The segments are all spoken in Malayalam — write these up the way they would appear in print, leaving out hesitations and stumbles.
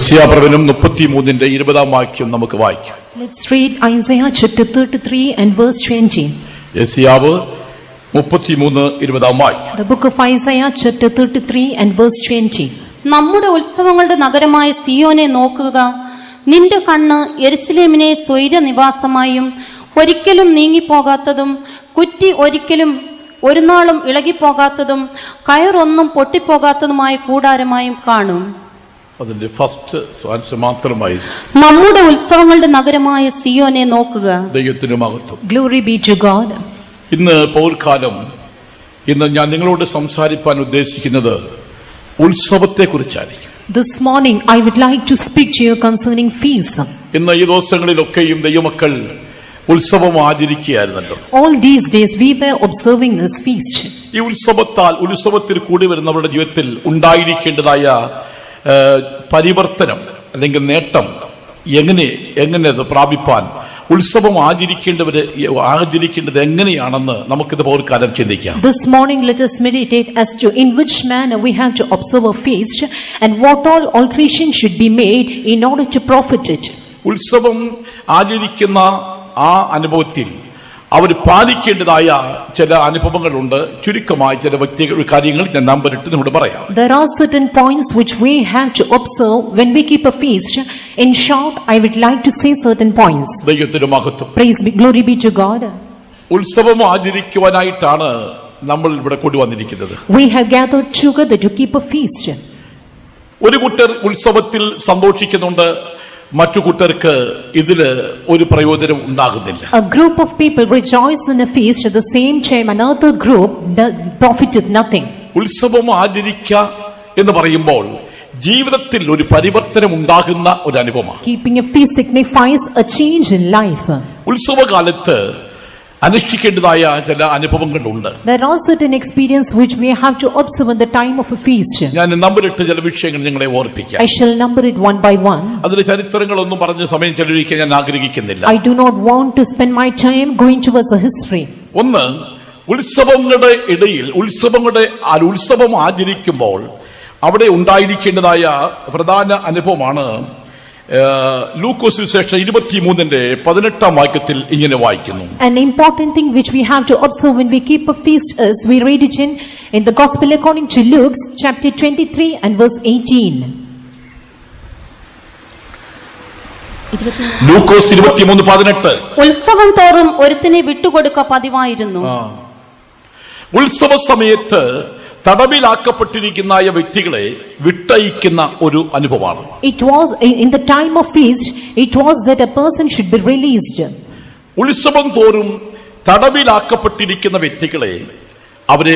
യെശയ്യാപ്രവചനം 33-20 വാക്യം നമുക്ക് വായിക്കാം. Let's read Isaiah chapter 33 and verse 20. യെശയ്യാവ് 33-20 വാക്യം. The book of Isaiah chapter 33 and verse 20. നമ്മുടെ ഉത്സവങ്ങളുടെ നഗരമായ സിയോനെ നോക്കുക, നിന്റെ കണ്ണ് യെരുശലേമിനെ സ്വൈരനിവാസമായും ഒരിക്കലും നീങ്ങിപ്പോകാത്തതും കുറ്റി ഒരിക്കലും ഒരു നാളും ഇളകിപ്പോകാത്തതും കയറൊന്നും പൊട്ടിപ്പോകാത്തതുമായ കൂടാരമായും കാണും. അതിന്റെ ഫസ്റ്റ് ആൻസർ മാത്രമായി നമ്മുടെ ഉത്സവങ്ങളുടെ നഗരമായ സിയോനെ നോക്കുക. ദൈവത്തിന് മഹത്വം. Glory be to God. ഇന്ന് പൗർക്കാലം ഞാൻ നിങ്ങളോട് സംസാരിക്കാൻ ഉദ്ദേശിക്കുന്നത് ഉത്സവത്തെ കുറിച്ചായിരിക്കും. This morning I would like to speak to you concerning feasts. ഇന്ന് ഈ ദിവസങ്ങളിലൊക്കെയും ദൈവമക്കൾ ഉത്സവം ആചരിക്കുകയായിരുന്നല്ലോ. All these days we were observing this feast. ഈ ഉത്സവത്തിൽ കൂടി വരുന്നവരുടെ ജീവിതത്തിൽ ഉണ്ടായിരിക്കേണ്ടതായ പരിവർത്തനം അല്ലെങ്കിൽ നേട്ടം എങ്ങനെ അത് പ്രാപിപ്പാൻ ഉത്സവം ആചരിക്കേണ്ടത് എങ്ങനെയാണെന്ന് നമുക്കിത് പൗർക്കാലം ചിന്തിക്കാം. This morning let us meditate as to in which manner we have to observe a feast and what all alteration should be made in order to profit it. ഉത്സവം ആചരിക്കുന്ന ആ അനുഭവത്തിൽ അവർ പാലിക്കേണ്ടതായ ചില അനുഭവങ്ങളുണ്ട്. ചുരുക്കമായി ചില കാര്യങ്ങൾ ഞാൻ നമ്പറിട്ട് നിങ്ങളോട് പറയാം. There are certain points which we have to observe when we keep a feast. In short, I would like to say certain points. ദൈവത്തിന്റെ മഹത്വം. Glory be to God. ഉത്സവം ആചരിക്കുവാനായിട്ടാണ് നമ്മൾ ഇവിടെ കൊണ്ടുവന്നിരിക്കുന്നത്. We have gathered together to keep a feast. ഒരു കൂട്ടർ ഉത്സവത്തിൽ സന്തോഷിക്കുന്നുണ്ട്, മറ്റു കൂട്ടർക്ക് ഇതില് ഒരു പ്രയോജനം ഉണ്ടാകുന്നില്ല. A group of people rejoice in a feast, at the same time another group profited nothing. ഉത്സവം ആചരിക്കുക എന്ന് പറയുമ്പോൾ ജീവിതത്തിൽ ഒരു പരിവർത്തനം ഉണ്ടാകുന്ന ഒരു അനുഭവമാണ്. Keeping a feast signifies a change in life. ഉത്സവകാലത്ത് അനുഷ്ഠിക്കേണ്ടതായ ചില അനുഭവങ്ങളുണ്ട്. There are certain experiences which we have to observe in the time of a feast. ഞാൻ നമ്പറിട്ട് ചില വിഷയങ്ങൾ നിങ്ങളെ ഓർപ്പിക്കാം. I shall number it one by one. അതിലെ ചരിത്രങ്ങളൊന്നും പറഞ്ഞ് സമയം ചെലവഴിക്കാൻ ഞാൻ ആഗ്രഹിക്കുന്നില്ല. I do not want to spend my time going towards a history. ഒന്ന്, ഉത്സവങ്ങളുടെ ഇടയിൽ ഉത്സവം ആചരിക്കുമ്പോൾ അവിടെ ഉണ്ടായിരിക്കേണ്ടതായ പ്രധാന അനുഭവമാണ് ലൂക്കോസ് സുവിശേഷം 23-18 വാക്യത്തിൽ ഇങ്ങനെ വായിക്കുന്നു. An important thing which we have to observe when we keep a feast is we read it in the Gospel according to Luke chapter 23 and verse 18. ലൂക്കോസ് 23:18. ഉത്സവം തോറും ഒരുത്തിനെ വിട്ടുകൊടുക്ക പതിവായിരുന്നു. ഉത്സവ സമയത്ത് തടവിലാക്കപ്പെട്ടിരിക്കുന്ന വ്യക്തികളെ വിട്ടയക്കുന്ന ഒരു അനുഭവമാണ്. It was in the time of feast, it was that a person should be released. ഉത്സവം തോറും തടവിലാക്കപ്പെട്ടിരിക്കുന്ന വ്യക്തികളെ, അവരെ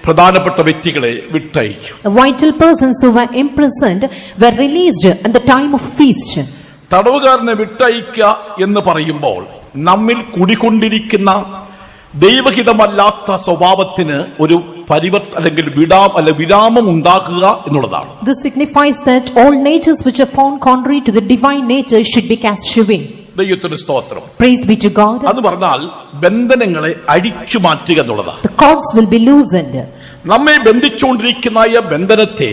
പ്രധാനപ്പെട്ട വ്യക്തികളെ വിട്ടയക്കും. The vital persons who were imprisoned were released at the time of feast. തടവുകാരനെ വിട്ടയക്കുക എന്ന് പറയുമ്പോൾ നമ്മിൽ കുടികൊണ്ടിരിക്കുന്ന ദൈവഹിതമല്ലാത്ത സ്വഭാവത്തിന് ഒരു വിരാമം ഉണ്ടാക്കുക എന്നുള്ളതാണ്. This signifies that all natures which are found contrary to the divine nature should be cast away. ദൈവത്തിന് സ്തോത്രം. Praise be to God. അത് പറഞ്ഞാൽ ബന്ധനങ്ങളെ അഴിച്ചു മാറ്റുക എന്നുള്ളതാണ്. The cords will be loosened. നമ്മെ ബന്ധിച്ചുകൊണ്ടിരിക്കുന്ന ബന്ധനത്തെ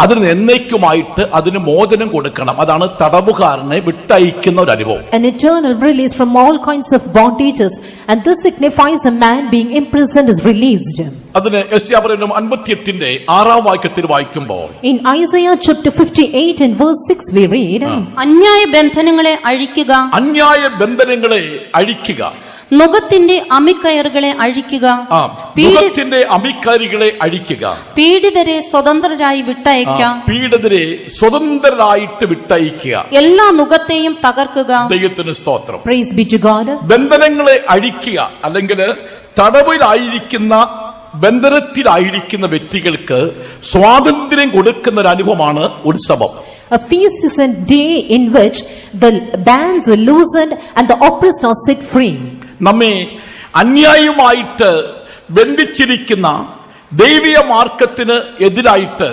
അതിന് എന്നേക്കുമായിട്ട് അതിന് മോചനം കൊടുക്കണം. അതാണ് തടവുകാരനെ വിട്ടയക്കുന്ന ഒരു അനുഭവം. An eternal release from all kinds of bondages, and this signifies a man being imprisoned is released. അതിന് യെശയ്യാപ്രവചനം 58-6 വാക്യത്തിൽ വായിക്കുമ്പോൾ in Isaiah chapter 58 and verse 6 we read, അന്യായ ബന്ധനങ്ങളെ അഴിക്കുക, നുകത്തിന്റെ അമിക്കയറുകളെ അഴിക്കുക, പീഡിതരെ സ്വതന്ത്രരായി വിട്ടയക്കുക, എല്ലാ നുകത്തെയും തകർക്കുക. ദൈവത്തിന് സ്തോത്രം. Praise be to God. ബന്ധനങ്ങളെ അഴിക്കുക അല്ലെങ്കിൽ ബന്ധനത്തിലായിരിക്കുന്ന വ്യക്തികൾക്ക് സ്വാതന്ത്ര്യം കൊടുക്കുന്ന ഒരു അനുഭവമാണ് ഉത്സവം. A feast is a day in which the bands are loosened and the oppressed are set free. നമ്മെ അന്യായമായിട്ട് ബന്ധിച്ചിരിക്കുന്ന ദൈവീയ മാർഗത്തിന് എതിരായിട്ട്,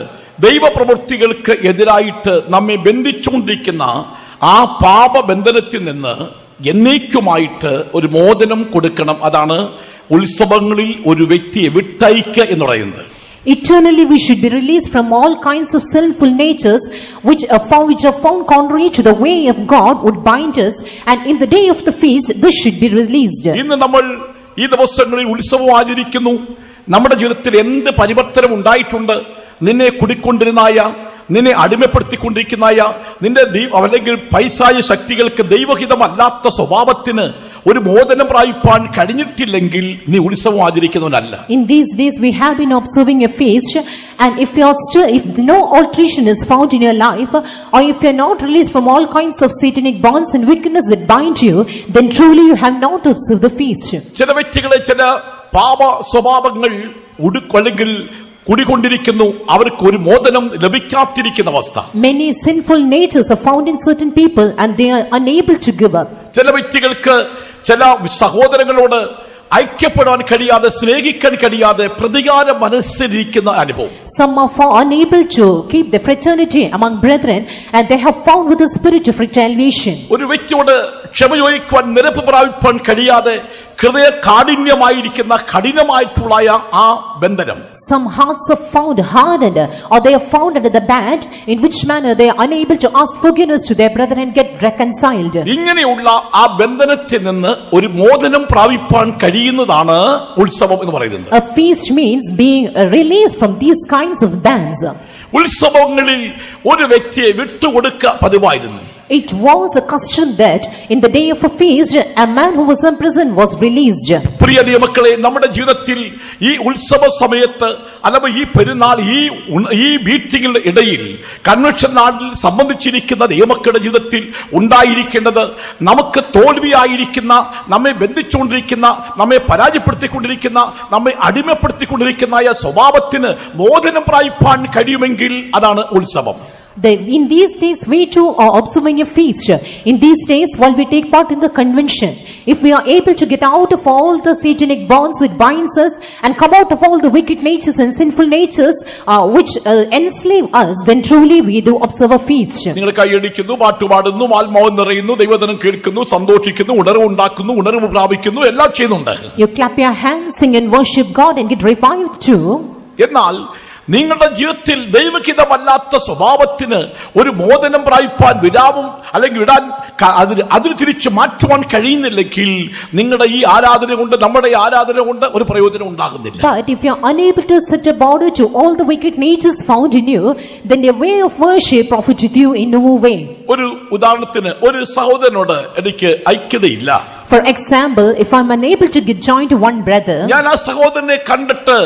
ദൈവപ്രവൃത്തികൾക്ക് എതിരായിട്ട് നമ്മെ ബന്ധിച്ചുകൊണ്ടിരിക്കുന്ന ആ പാപബന്ധനത്തിൽ നിന്ന് എന്നേക്കുമായിട്ട് ഒരു മോചനം കൊടുക്കണം. അതാണ് ഉത്സവങ്ങളിൽ ഒരു വ്യക്തിയെ വിട്ടയക്കുക എന്ന് പറയുന്നത്. It eternally we should be released from all kinds of sinful natures which are found contrary to the way of God would bind us, and in the day of the feast this should be released. ഇന്ന് നമ്മൾ ഈ ദിവസങ്ങളിൽ ഉത്സവം ആചരിക്കുന്നു. നമ്മുടെ ജീവിതത്തിൽ എന്ത് പരിവർത്തനം ഉണ്ടായിട്ടുണ്ട്? നിന്നെ കുടിക്കൊണ്ടിരുന്നായ, നിന്നെ അടിമപ്പെടുത്തിക്കൊണ്ടിരിക്കുന്നതായ, നിന്റെ അല്ലെങ്കിൽ പൈസായ ശക്തികൾക്ക് ദൈവഹിതമല്ലാത്ത സ്വഭാവത്തിന് ഒരു മോചനം പ്രാപിപ്പാൻ കഴിഞ്ഞിട്ടില്ലെങ്കിൽ നീ ഉത്സവം ആചരിക്കുന്നവനല്ല. In these days we have been observing a feast, and if no alteration is found in your life, or if you are not released from all kinds of satanic bonds and wickedness that bind you, then truly you have not observed the feast. ചില വ്യക്തികളെ ചില പാപ സ്വഭാവങ്ങൾ അല്ലെങ്കിൽ കുടികൊണ്ടിരിക്കുന്നു, അവർക്ക് ഒരു മോചനം ലഭിക്കാതിരിക്കുന്ന അവസ്ഥ. Many sinful natures are found in certain people and they are unable to give up. ചില വ്യക്തികൾക്ക് ചില സഹോദരങ്ങളോട് ഐക്യപ്പെടാൻ കഴിയാതെ, സ്നേഹിക്കാൻ കഴിയാതെ പ്രതികാര മനസ്സിലിരിക്കുന്ന അനുഭവം. Some are unable to keep the fraternity among brethren, and they have found with the spirit of retaliation. ഒരു വ്യക്തിയോട് ക്ഷമ ചോദിക്കുവാൻ, നിരപ്പ് പ്രാപിപ്പാൻ കഴിയാതെ ഹൃദയ കാഠിന്യമായിരിക്കുന്ന കഠിനമായിട്ടുള്ള ആ ബന്ധനം. Some hearts are found hardened, or they are found under the bad, in which manner they are unable to ask forgiveness to their brethren and get reconciled. ഇങ്ങനെയുള്ള ആ ബന്ധനത്തിൽ നിന്ന് ഒരു മോചനം പ്രാപിപ്പാൻ കഴിയുന്നതാണ് ഉത്സവം എന്ന് പറയുന്നത്. A feast means being released from these kinds of bands. ഉത്സവങ്ങളിൽ ഒരു വ്യക്തിയെ വിട്ടുകൊടുക്കുക പതിവായിരുന്നു. It was a custom that in the day of a feast a man who was in prison was released. പ്രിയ ദൈവമക്കളെ, നമ്മുടെ ജീവിതത്തിൽ ഈ ഉത്സവ സമയത്ത് അഥവാ ഈ പെരുന്നാൾ, ഈ മീറ്റിംഗിന്റെ ഇടയിൽ കൺവെൻഷൻ നാളിൽ സംബന്ധിച്ചിരിക്കുന്ന ദൈവമക്കളുടെ ജീവിതത്തിൽ ഉണ്ടായിരിക്കേണ്ടത്, നമുക്ക് തോൽവിയായിരിക്കുന്ന, നമ്മെ ബന്ധിച്ചുകൊണ്ടിരിക്കുന്ന, നമ്മെ പരാജയപ്പെടുത്തിക്കൊണ്ടിരിക്കുന്ന, നമ്മെ അടിമപ്പെടുത്തിക്കൊണ്ടിരിക്കുന്ന സ്വഭാവത്തിന് മോചനം പ്രാപിപ്പാൻ കഴിയുമെങ്കിൽ അതാണ് ഉത്സവം. In these days we too are observing a feast. In these days while we take part in the convention, if we are able to get out of all the satanic bonds which binds us and come out of all the wicked natures and sinful natures which enslave us, then truly we do observe a feast. നിങ്ങൾ കൈയടിക്കുന്നു, പാട്ടുപാടുന്നു, ആത്മാവ് നിറയുന്നു, ദൈവവചനം കേൾക്കുന്നു, സന്തോഷിക്കുന്നു, ഉണർവ് ഉണ്ടാക്കുന്നു, ഉണർവ് പ്രാപിക്കുന്നു, എല്ലാം ചെയ്യുന്നുണ്ട്. You clap your hands, sing and worship God and get revived too. എന്നാൽ നിങ്ങളുടെ ജീവിതത്തിൽ ദൈവഹിതമല്ലാത്ത സ്വഭാവത്തിന് ഒരു മോചനം പ്രാപിപ്പാൻ വിരാമം അല്ലെങ്കിൽ ഇടാൻ അതിന് തിരിച്ചു മാറ്റുവാൻ കഴിയുന്നില്ലെങ്കിൽ നിങ്ങളുടെ ഈ ആരാധന കൊണ്ട്, നമ്മുടെ ആരാധന കൊണ്ട് ഒരു പ്രയോജനം ഉണ്ടാകുന്നില്ല. But if you are unable to set a border to all the wicked natures found in you, then your way of worship profiteth you in no way. ഒരു ഉദാഹരണത്തിന്, ഒരു സഹോദരനോട് എനിക്ക് ഐക്യതയില്ല. For example, if I am unable to get joined to one brother, ഞാൻ ആ സഹോദരനെ കണ്ടിട്ട്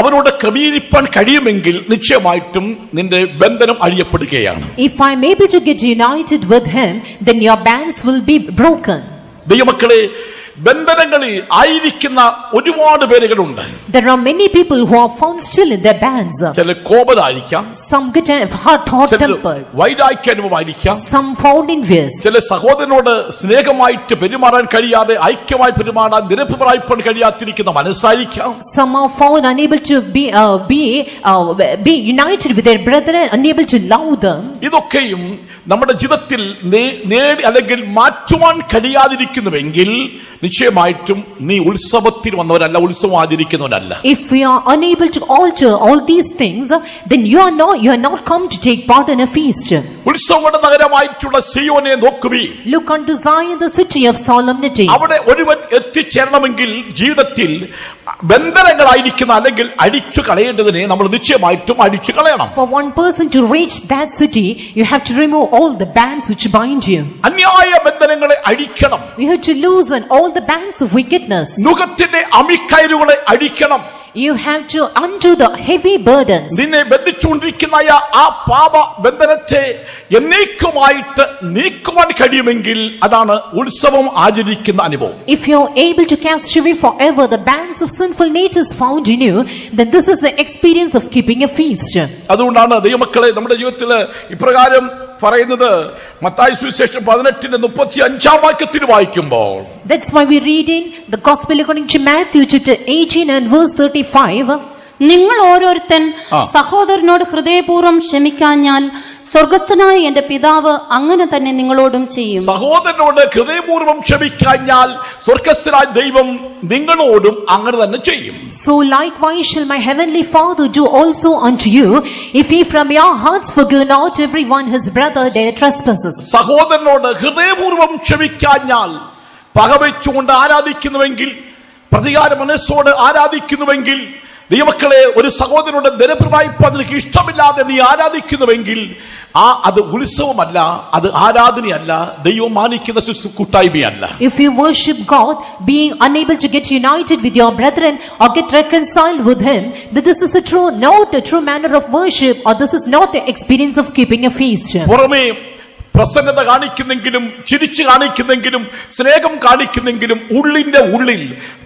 അവനോട് ക്രമീകരിപ്പാൻ കഴിയുമെങ്കിൽ നിശ്ചയമായിട്ടും നിന്റെ ബന്ധനം അഴിയപ്പെടുകയാണ്. if I am able to get united with him, then your bands will be broken. ദൈവമക്കളെ, ബന്ധനങ്ങളിൽ ആയിരിക്കുന്ന ഒരുപാട് പേരുകളുണ്ട്. There are many people who are found still in their bands. ചില കോപരായിരിക്കാം, Some get hot-tempered, വൈരാഗ്യാനുഭവമായിരിക്കാം, some found envious. ചില സഹോദരനോട് സ്നേഹമായിട്ട് പെരുമാറാൻ കഴിയാതെ, ഐക്യമായി പെരുമാറാൻ, നിരപ്പ് പ്രാപിപ്പാൻ കഴിയാതിരിക്കുന്ന മനസ്സായിരിക്കാം. Some are found unable to be united with their brethren, unable to love them. ഇതൊക്കെയും നമ്മുടെ ജീവിതത്തിൽ നേടി അല്ലെങ്കിൽ മാറ്റുവാൻ കഴിയാതിരിക്കുന്നുവെങ്കിൽ നിശ്ചയമായിട്ടും നീ ഉത്സവത്തിൽ വന്നവരല്ല, ഉത്സവം ആചരിക്കുന്നവനല്ല. If we are unable to alter all these things, then you are not come to take part in a feast. ഉത്സവങ്ങളുടെ നഗരമായിട്ടുള്ള സിയോനെ നോക്കുവീൻ. Look unto Zion, the city of solemnity. അവിടെ ഒരുവൻ എത്തിച്ചേരണമെങ്കിൽ ജീവിതത്തിൽ ബന്ധനങ്ങളായിരിക്കുന്ന അല്ലെങ്കിൽ അടിച്ചു കളയേണ്ടതിനെ നമ്മൾ നിശ്ചയമായിട്ടും അടിച്ചു കളയണം. For one person to reach that city, you have to remove all the bands which bind you. അന്യായ ബന്ധനങ്ങളെ അടിക്കണം. You have to loosen all the bands of wickedness. നുകത്തിന്റെ അമിക്കയറുകളെ അടിക്കണം. You have to undo the heavy burdens. നിന്നെ ബന്ധിച്ചുകൊണ്ടിരിക്കുന്ന ആ പാപ ബന്ധനത്തെ എന്നേക്കുമായിട്ട് നീക്കുവാൻ കഴിയുമെങ്കിൽ അതാണ് ഉത്സവം ആചരിക്കുന്ന അനുഭവം. If you are able to cast away forever the bands of sinful natures found in you, then this is the experience of keeping a feast. അതുകൊണ്ടാണ് ദൈവമക്കളെ നമ്മുടെ ജീവിതത്തിൽ ഇപ്രകാരം പറയുന്നത്. മത്തായി സുവിശേഷം 18:35 വായിക്കുമ്പോൾ, that's why we read in the gospel according to Matthew chapter 18 and verse 35. നിങ്ങൾ ഓരോരുത്തൻ സഹോദരനോട് ഹൃദയപൂർവ്വം ക്ഷമിക്കാഞ്ഞാൽ സ്വർഗസ്ഥനായ എന്റെ പിതാവ് അങ്ങനെ തന്നെ നിങ്ങളോടും ചെയ്യും. സഹോദരനോട് ഹൃദയപൂർവ്വം ക്ഷമിക്കാഞ്ഞാൽ സ്വർഗസ്ഥനായ ദൈവം നിങ്ങളോടും അങ്ങനെ തന്നെ ചെയ്യും. So likewise shall my heavenly Father do also unto you, if ye from your hearts forgive not everyone his brother their trespasses. സഹോദരനോട് ഹൃദയപൂർവ്വം ക്ഷമിക്കാഞ്ഞാൽ, പകവെച്ചുകൊണ്ട് ആരാധിക്കുന്നുവെങ്കിൽ, പ്രതികാര മനസ്സോട് ആരാധിക്കുന്നുവെങ്കിൽ, ദൈവമക്കളെ ഒരു സഹോദരനോട് ദരപ്രവായിപ്പ് നിനക്ക് ഇഷ്ടമില്ലാതെ നീ ആരാധിക്കുന്നുവെങ്കിൽ അത് ഉത്സവമല്ല, അത് ആരാധനയല്ല, ദൈവം മാനിക്കുന്ന കൂട്ടായ്മയല്ല. If you worship God being unable to get united with your brethren or get reconciled with him, that this is not a true manner of worship, or this is not the experience of keeping a feast. പുറമേ പ്രസന്നത കാണിക്കുന്നെങ്കിലും, ചിരിച്ചു കാണിക്കുന്നെങ്കിലും, സ്നേഹം കാണിക്കുന്നെങ്കിലും ഉള്ളിന്റെ ഉള്ളിൽ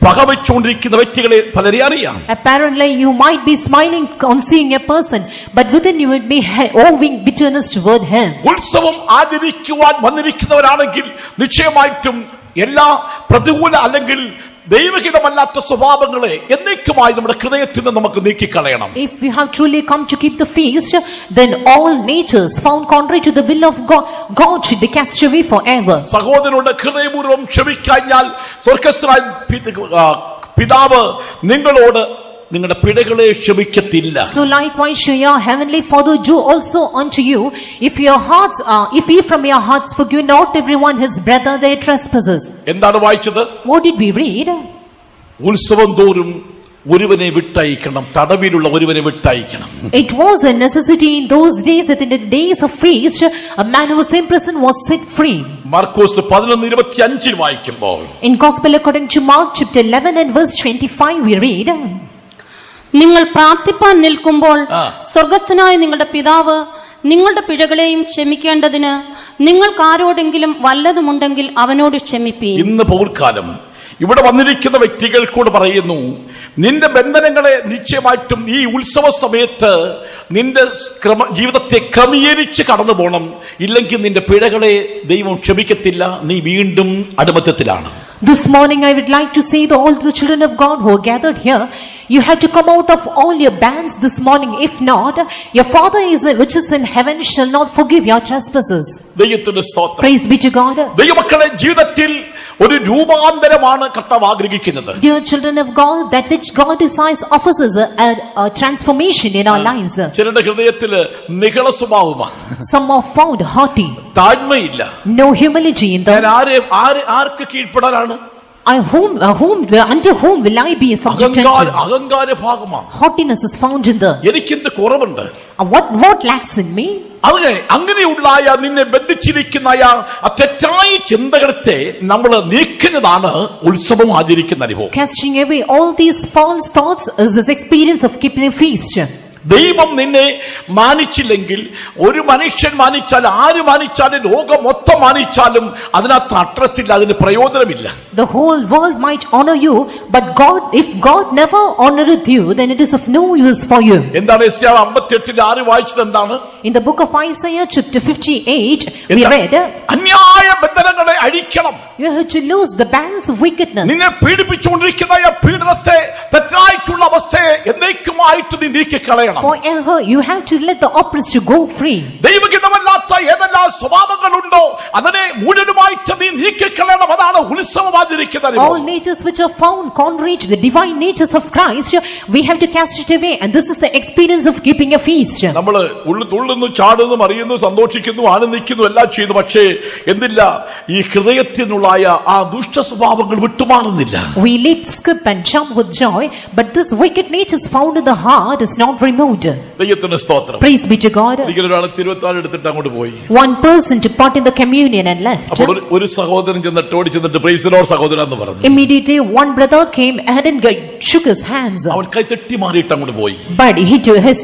പകവെച്ചുകൊണ്ടിരിക്കുന്ന വ്യക്തികളെ പലരെ അറിയാം. Apparently you might be smiling on seeing a person, but within you would be owing bitterness toward him. ഉത്സവം ആചരിക്കുവാൻ വന്നിരിക്കുന്നവരാണെങ്കിൽ നിശ്ചയമായിട്ടും എല്ലാ പ്രതികൂല അല്ലെങ്കിൽ ദൈവഹിതമല്ലാത്ത സ്വഭാവങ്ങളെ എന്നേക്കുമായി നമ്മുടെ ഹൃദയത്തിൽ നിന്ന് നമുക്ക് നീക്കിക്കളയണം. If we have truly come to keep the feast, then all natures found contrary to the will of God should be cast away forever. സഹോദരനോട് ഹൃദയപൂർവ്വം ക്ഷമിക്കാഞ്ഞാൽ സ്വർഗ്ഗസ്ഥനായ പിതാവ് നിങ്ങളോട് നിങ്ങളുടെ പിഴകളെ ക്ഷമിക്കത്തില്ല. So likewise shall your heavenly Father do also unto you, if ye from your hearts forgive not everyone his brother their trespasses. എന്താണ് വായിച്ചത്? What did we read? ഉത്സവം തോറും ഒരുവനെ വിട്ടയക്കണം, തടവിലുള്ള ഒരുവനെ വിട്ടയക്കണം. It was a necessity in those days that in the days of feast a man who was in prison was set free. Markose 11:25 വായിക്കുമ്പോൾ, In Gospel according to Mark chapter 11 and verse 25 we read, നിങ്ങൾ പ്രാർത്ഥിപ്പാൻ നിൽക്കുമ്പോൾ സ്വർഗസ്ഥനായ നിങ്ങളുടെ പിതാവ് നിങ്ങളുടെ പിഴകളെയും ക്ഷമിക്കേണ്ടതിന് നിങ്ങൾക്ക് ആരോടെങ്കിലും വല്ലതുമുണ്ടെങ്കിൽ അവനോട് ക്ഷമിപ്പീൻ. ഇന്ന് പൗർക്കാലം ഇവിടെ വന്നിരിക്കുന്ന വ്യക്തികൾക്കൂടെ പറയുന്നു, നിന്റെ ബന്ധനങ്ങളെ നിശ്ചയമായിട്ടും ഈ ഉത്സവ സമയത്ത് നിന്റെ ജീവിതത്തെ ക്രമീകരിച്ച് കടന്നു പോകണം. ഇല്ലെങ്കിൽ നിന്റെ പിഴകളെ ദൈവം ക്ഷമിക്കത്തില്ല, നീ വീണ്ടും അടിമത്തത്തിലാണ്. This morning I would like to say to all the children of God who are gathered here, you have to come out of all your bands this morning. If not, your Father which is in heaven shall not forgive your trespasses. ദൈവത്തിന്റെ സ്തോത്രം. Praise be to God. ദൈവമക്കളെ, ജീവിതത്തിൽ ഒരു രൂപാന്തരമാണ് കർത്താവ് ആഗ്രഹിക്കുന്നത്. Dear children of God, that which God desires offers us a transformation in our lives. ചിലരുടെ ഹൃദയത്തില് നിഹള സ്വഭാവമാണ്. Some are found haughty. താഴ്മയില്ല. No humility in them. Arc കീഴ്പ്പെടാനാണ്? Unto whom will I be subjected to? അഹങ്കാര ഭാഗമാണ്. Haughtiness is found in them. എനിക്കെന്ത് കുറവുണ്ട്? What lacks in me? അങ്ങനെയുള്ളായ നിന്നെ ബന്ധിച്ചിരിക്കുന്ന തെറ്റായ ചിന്തകളെ നമ്മൾ നീക്കുന്നതാണ് ഉത്സവം ആചരിക്കുന്ന അനുഭവം. Casting away all these false thoughts is this experience of keeping a feast. ദൈവം നിന്നെ മാനിച്ചില്ലെങ്കിൽ, ഒരു മനുഷ്യൻ മാനിച്ചാൽ, ആര് മാനിച്ചാലും, ലോകം മൊത്തം മാനിച്ചാലും അതിനകത്ത് അഡ്രസ് ഇല്ല, അതിന് പ്രയോജനമില്ല. The whole world might honor you, but if God never honored you, then it is of no use for you. എന്താണ് യെശയ്യാ 58:6 വായിച്ചത്? എന്താണ്? In the book of Isaiah chapter 58 we read, അന്യായ ബന്ധനങ്ങളെ അഴിക്കണം. You have to lose the bands of wickedness. നിന്നെ പീഡിപ്പിച്ചുകൊണ്ടിരിക്കുന്ന പീഡനത്തെ, തെറ്റായിട്ടുള്ള അവസ്ഥയെ എന്നേക്കുമായിട്ട് നീ നീക്കിക്കളയണം. Forever you have to let the oppressed to go free. ദൈവഹിതമല്ലാത്ത ഏതെല്ലാം സ്വഭാവങ്ങളുണ്ടോ അതിനെ മുഴുവനുമായിട്ട് നീ നീക്കിക്കളയണം. അതാണ് ഉത്സവം ആചരിക്കുന്നത്. All natures which are found contrary to the divine natures of Christ, we have to cast it away, and this is the experience of keeping a feast. നമ്മള് തുള്ളുന്നു, ചാടുന്നു, അറിയുന്നു, സന്തോഷിക്കുന്നു, ആനന്ദിക്കുന്നു, എല്ലാം ചെയ്യുന്നു. പക്ഷേ എന്തില്ല, ഈ ഹൃദയത്തിനുള്ള ആ ദുഷ്ട സ്വഭാവങ്ങൾ വിട്ടുമാറുന്നില്ല. We leap, skip and jump with joy, but this wicked nature is found in the heart is not removed. ദൈവത്തിന്റെ സ്തോത്രം. Praise be to God. ഒരാൾ തിരുവത്താഴ് എടുത്തിട്ട് അങ്ങോട്ട് പോയി. One person to part in the communion and left. അപ്പോൾ ഒരു സഹോദരൻ ചെന്നിട്ട് ഓടി ചെന്നിട്ട് പ്രൈസ് ദി ലോർഡ് സഹോദരൻ എന്ന് പറഞ്ഞു. Immediately one brother came ahead and shook his hands. അവൻ കൈ തട്ടി മാറിയിട്ട് അങ്ങോട്ട് പോയി. But he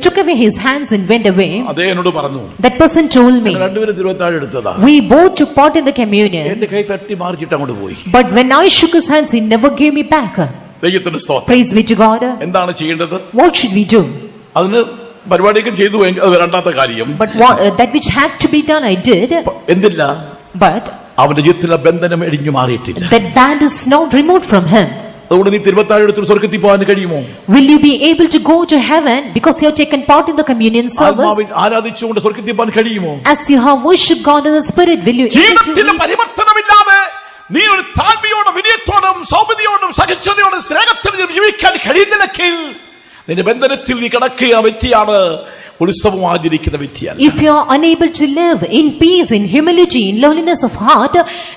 took away his hands and went away. അതേ എന്നോട് പറഞ്ഞു. That person told me, രണ്ടുപേരും തിരുവത്താഴ് എടുത്തതാ. We both took part in the communion. എന്റെ കൈ തട്ടി മാറിയിട്ട് അങ്ങോട്ട് പോയി. But when I shook his hands, he never gave me back. ദൈവത്തിന്റെ സ്തോത്രം. Praise be to God. എന്താണ് ചെയ്യേണ്ടത്? What should we do? അതിന് പരിപാടിയൊക്കെ ചെയ്തു, രണ്ടാമത്തെ കാര്യം. But that which had to be done I did. എന്തില്ല? But അവന്റെ ജീവിതത്തിലെ ബന്ധനം എടിഞ്ഞു മാറിയിട്ടില്ല. That band is not removed from him. അതുകൊണ്ട് നീ തിരുവത്താഴ് എടുത്ത് സ്വർഗ്ഗത്തിൽ പോകാൻ കഴിയുമോ? Will you be able to go to heaven because you have taken part in the communion service? ആത്മാവിൽ ആരാധിച്ചുകൊണ്ട് സ്വർഗ്ഗത്തിൽ പോകാൻ കഴിയുമോ? As you have worshipped God in the spirit, will you able to ജീവിതത്തിന്റെ reach? പരിവർത്തനമില്ലാതെ നീ ഒരു താഴ്മയോടും വിനയത്തോടും സൗമ്യതയോടും സഹിഷ്ണുതയോടും സ്നേഹത്തിലും ജീവിക്കാൻ കഴിയുന്നില്ലെങ്കിൽ നിന്റെ ബന്ധനത്തിൽ നീ കിടക്കുക വ്യക്തിയാണ്, ഉത്സവം ആചരിക്കുന്ന വ്യക്തിയാണ്. If you are unable to live in peace, in humility, in lowliness of heart,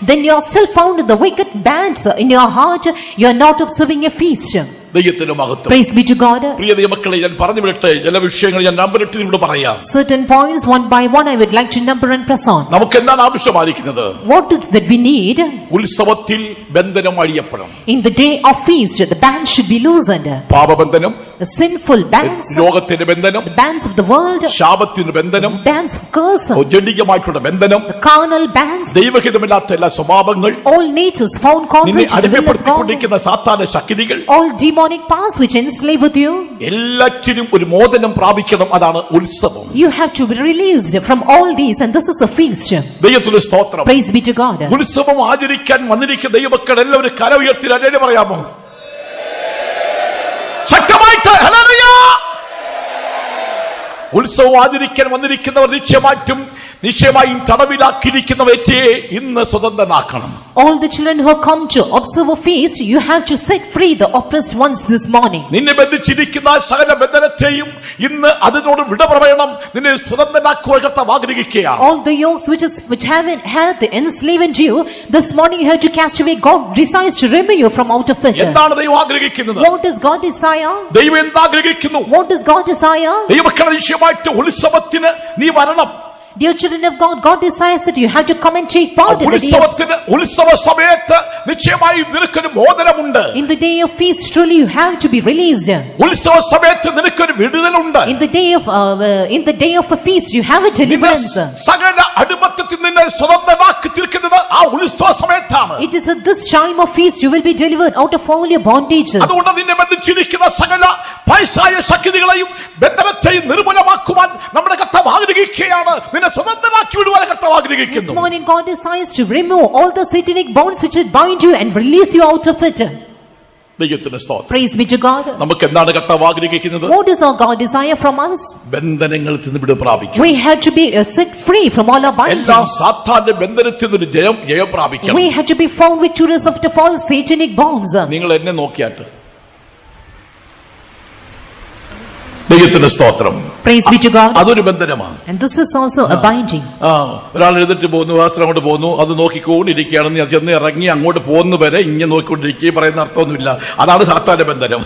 then you are still found in the wicked bands in your heart. You are not observing a feast. ദൈവത്തിന്റെ മഹത്വം. Praise be to God. പ്രിയ ദൈവമക്കളെ, ഞാൻ പറഞ്ഞു വിടട്ടെ, ചില വിഷയങ്ങൾ ഞാൻ നമ്പറിട്ട് നിങ്ങളോട് പറയാം. Certain points one by one I would like to number and press on. നമുക്ക് എന്താണ് ആവശ്യമായിരിക്കുന്നത്? What is that we need? ഉത്സവത്തിൽ ബന്ധനം അഴിയപ്പെടണം. In the day of feast, the bands should be loosened. പാപബന്ധനം, The sinful bands, ലോകത്തിന്റെ ബന്ധനം, the bands of the world, ശാപത്തിന്റെ ബന്ധനം, the bands of curse, ജഡികമായിട്ടുള്ള ബന്ധനം, the carnal bands, ദൈവഹിതമില്ലാത്ത എല്ലാ സ്വഭാവങ്ങൾ, all natures found നിന്നെ contrary to the will of God, അടിമപ്പെടുത്തിക്കൊണ്ടിരിക്കുന്ന സാത്താന്റെ ശക്തികൾ, all demonic powers which enslave with you. എല്ലാറ്റിനും ഒരു മോചനം പ്രാപിക്കണം. അതാണ് ഉത്സവം. You have to be released from all these, and this is a feast. ദൈവത്തിന്റെ സ്തോത്രം. Praise be to God. ഉത്സവം ആചരിക്കാൻ വന്നിരിക്കുന്ന ദൈവമക്കൾ എല്ലാവരും കര ഉയർത്തി അല്ലേ പറയാമോ? ശക്തമായിട്ട് ഹല്ലേലൂയ. ഉത്സവം ആചരിക്കാൻ വന്നിരിക്കുന്നവർ നിശ്ചയമായും തടവിലാക്കിയിരിക്കുന്ന വ്യക്തിയെ ഇന്ന് സ്വതന്ത്രനാക്കണം. All the children who come to observe a feast, you have to set free the oppressed ones this morning. നിന്നെ ബന്ധിച്ചിരിക്കുന്ന സകല ബന്ധനത്തെയും ഇന്ന് അതിനോട് വിട പറയണം. നിന്നെ സ്വതന്ത്രനാക്കുവാൻ കർത്താവ് ആഗ്രഹിക്കുകയാണ്. All the yokes which haven't had enslaved you, this morning you have to cast away. God desires to remove you from out of it. എന്താണ് ദൈവം ആഗ്രഹിക്കുന്നത്? What does God desire? ദൈവം എന്താഗ്രഹിക്കുന്നു? What does God desire? ദൈവമക്കളെ, നിശ്ചയമായിട്ട് ഉത്സവത്തിന് നീ വരണം. Dear children of God, God desires that you have to come and take part in the day of ഉത്സവ സമയത്ത് നിശ്ചയമായും നിനക്കൊരു മോചനമുണ്ട്. In the day of feast, truly you have to be released. ഉത്സവ സമയത്ത് നിനക്കൊരു വിടുതലുണ്ട്. In the day of a feast, you have a deliverance. സകല അടിമത്തത്തിൽ നിന്നെ സ്വതന്ത്രമാക്കി തീർക്കുന്നത് ആ ഉത്സവ സമയത്താണ്. It is at this time of feast you will be delivered out of all your bondages. അതുകൊണ്ട് നിന്നെ ബന്ധിച്ചിരിക്കുന്ന സകല പൈശാച ശക്തികളെയും ബന്ധനത്തെയും നിർമൂലമാക്കുവാൻ നമ്മുടെ കർത്താവ് ആഗ്രഹിക്കുകയാണ്. നിന്നെ സ്വതന്ത്രമാക്കി വിടുവാൻ കർത്താവ് ആഗ്രഹിക്കുന്നു. This morning God desires to remove all the satanic bonds which bind you and release you out of it. ദൈവത്തിന്റെ സ്തോത്രം. Praise be to God. നമുക്ക് എന്താണ് കർത്താവ് ആഗ്രഹിക്കുന്നത്? What does our God desire from us? ബന്ധനങ്ങളിൽ നിന്ന് വിടുതൽ പ്രാപിക്കണം. We have to be set free from all our bindings. എല്ലാ സാത്താന്റെ ബന്ധനത്തിൽ നിന്ന് ജയം പ്രാപിക്കണം. We have to be found victorious of the false satanic bonds. നിങ്ങൾ എന്നെ നോക്കിയാട്ട്. ദൈവത്തിന്റെ സ്തോത്രം. Praise be to God. അതൊരു ബന്ധനമാണ്. And this is also a binding. ഒരാൾ എഴുതിട്ട് പോകുന്നു, വാസ്ത്രം അങ്ങോട്ട് പോകുന്നു, അത് നോക്കിക്കൊണ്ടിരിക്കുകയാണെന്ന് ചെന്ന് ഇറങ്ങി അങ്ങോട്ട് പോകുന്ന വരെ ഇങ്ങനെ നോക്കിക്കൊണ്ടിരിക്കുകയും പറയുന്ന അർത്ഥമൊന്നുമില്ല. അതാണ് സാത്താന്റെ ബന്ധനം.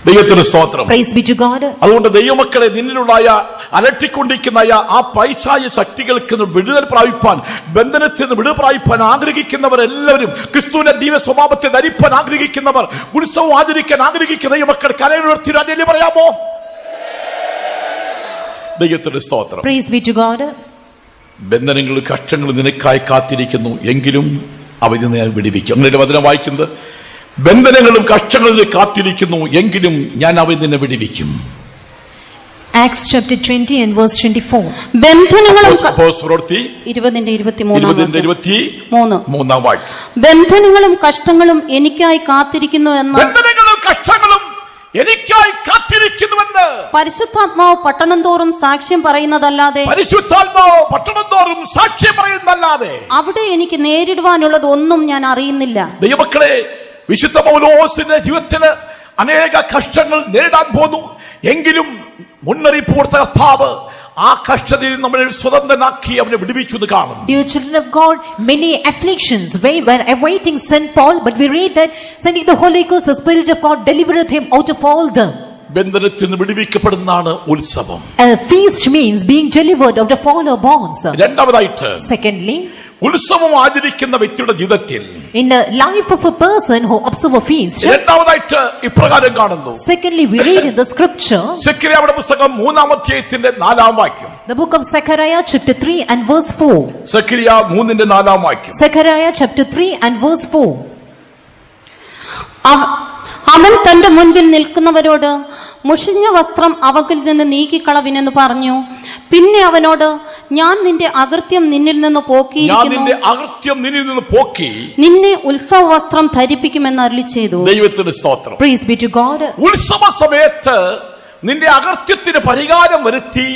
ദൈവത്തിന്റെ സ്തോത്രം. Praise be to God. അതുകൊണ്ട് ദൈവമക്കളെ, നിന്നിലുള്ളായ അലട്ടിക്കൊണ്ടിരിക്കുന്ന ആ പൈശാച ശക്തികൾക്ക് വിടുതൽ പ്രാപിപ്പാൻ, ബന്ധനത്തിൽ നിന്ന് വിടുതൽ പ്രാപിപ്പാൻ ആഗ്രഹിക്കുന്നവർ എല്ലാവരും, ക്രിസ്തുവിന്റെ ദിവ്യ സ്വഭാവത്തെ ധരിപ്പാൻ ആഗ്രഹിക്കുന്നവർ, ഉത്സവം ആചരിക്കാൻ ആഗ്രഹിക്കുന്ന ദൈവമക്കൾ കരയുയർത്തി അല്ലേ പറയാമോ? ദൈവത്തിന്റെ സ്തോത്രം. Praise be to God. ബന്ധനങ്ങളും കഷ്ടങ്ങളും നിനക്കായി കാത്തിരിക്കുന്നു, എങ്കിലും അവ ഞാൻ വിടുവിക്കും. അങ്ങനെ വചനം വായിക്കുന്നത്, ബന്ധനങ്ങളും കഷ്ടങ്ങളും കാത്തിരിക്കുന്നു, എങ്കിലും ഞാൻ അവ നിന്നെ വിടുവിക്കും. Acts chapter 20 and verse 24. ബന്ധനങ്ങളും 20:23 വാക്യം. ബന്ധനങ്ങളും കഷ്ടങ്ങളും എനിക്കായി കാത്തിരിക്കുന്നു എന്ന്, ബന്ധനങ്ങളും കഷ്ടങ്ങളും എനിക്കായി കാത്തിരിക്കുന്നുവെന്ന് പരിശുദ്ധാത്മാവ് പട്ടണം തോറും സാക്ഷ്യം പറയുന്നതല്ലാതെ അവിടെ എനിക്ക് നേരിടുവാനുള്ളത് ഒന്നും ഞാൻ അറിയുന്നില്ല. ദൈവമക്കളെ, വിശുദ്ധ പൗലോസിന്റെ ജീവിതത്തില് അനേക കഷ്ടങ്ങൾ നേരിടാൻ പോന്നു. എങ്കിലും മുന്നറിയിപ്പ് കൊടുത്ത കർത്താവ് ആ കഷ്ടതയിൽ നമ്മളെ സ്വതന്ത്രനാക്കി അവനെ വിടുവിച്ചു എന്ന് കാണുന്നു. Dear children of God, many afflictions were awaiting Saint Paul, but we read that sending the Holy Ghost, the Spirit of God delivered him out of all them. ബന്ധനത്തിൽ നിന്ന് വിടുവിക്കപ്പെടുന്നതാണ് ഉത്സവം. A feast means being delivered out of all our bonds. രണ്ടാമതായിട്ട്, secondly, ഉത്സവം ആചരിക്കുന്ന വ്യക്തിയുടെ ജീവിതത്തിൽ, in the life of a person who observe a feast, രണ്ടാമതായിട്ട് ഇപ്രകാരം കാണുന്നു. secondly, we read in the scripture, സെഖര്യാവിന്റെ പുസ്തകം 3-ാം അധ്യായത്തിന്റെ 4-ാം വാക്യം. the book of Zechariah chapter 3 and verse 4. സെഖര്യ 3:4 വാക്യം. Zechariah chapter 3 and verse 4. അവൻ തന്റെ മുൻപിൽ നിൽക്കുന്നവരോട് മുഷിഞ്ഞ വസ്ത്രം അവങ്കിൽ നിന്ന് നീക്കിക്കളവിനെന്ന് പറഞ്ഞു. പിന്നെ അവനോട്, ഞാൻ നിന്റെ അകൃത്യം നിന്നിൽ നിന്ന് പോക്കിയിരിക്കുന്നു, നിന്നെ ഉത്സവ വസ്ത്രം ധരിപ്പിക്കുമെന്ന് അരുളിച്ചെയ്തു. ദൈവത്തിന് സ്തോത്രം. Praise be to God. ഉത്സവ സമയത്ത് നിന്റെ അകൃത്യത്തിന് പരിഹാരം വരുത്തി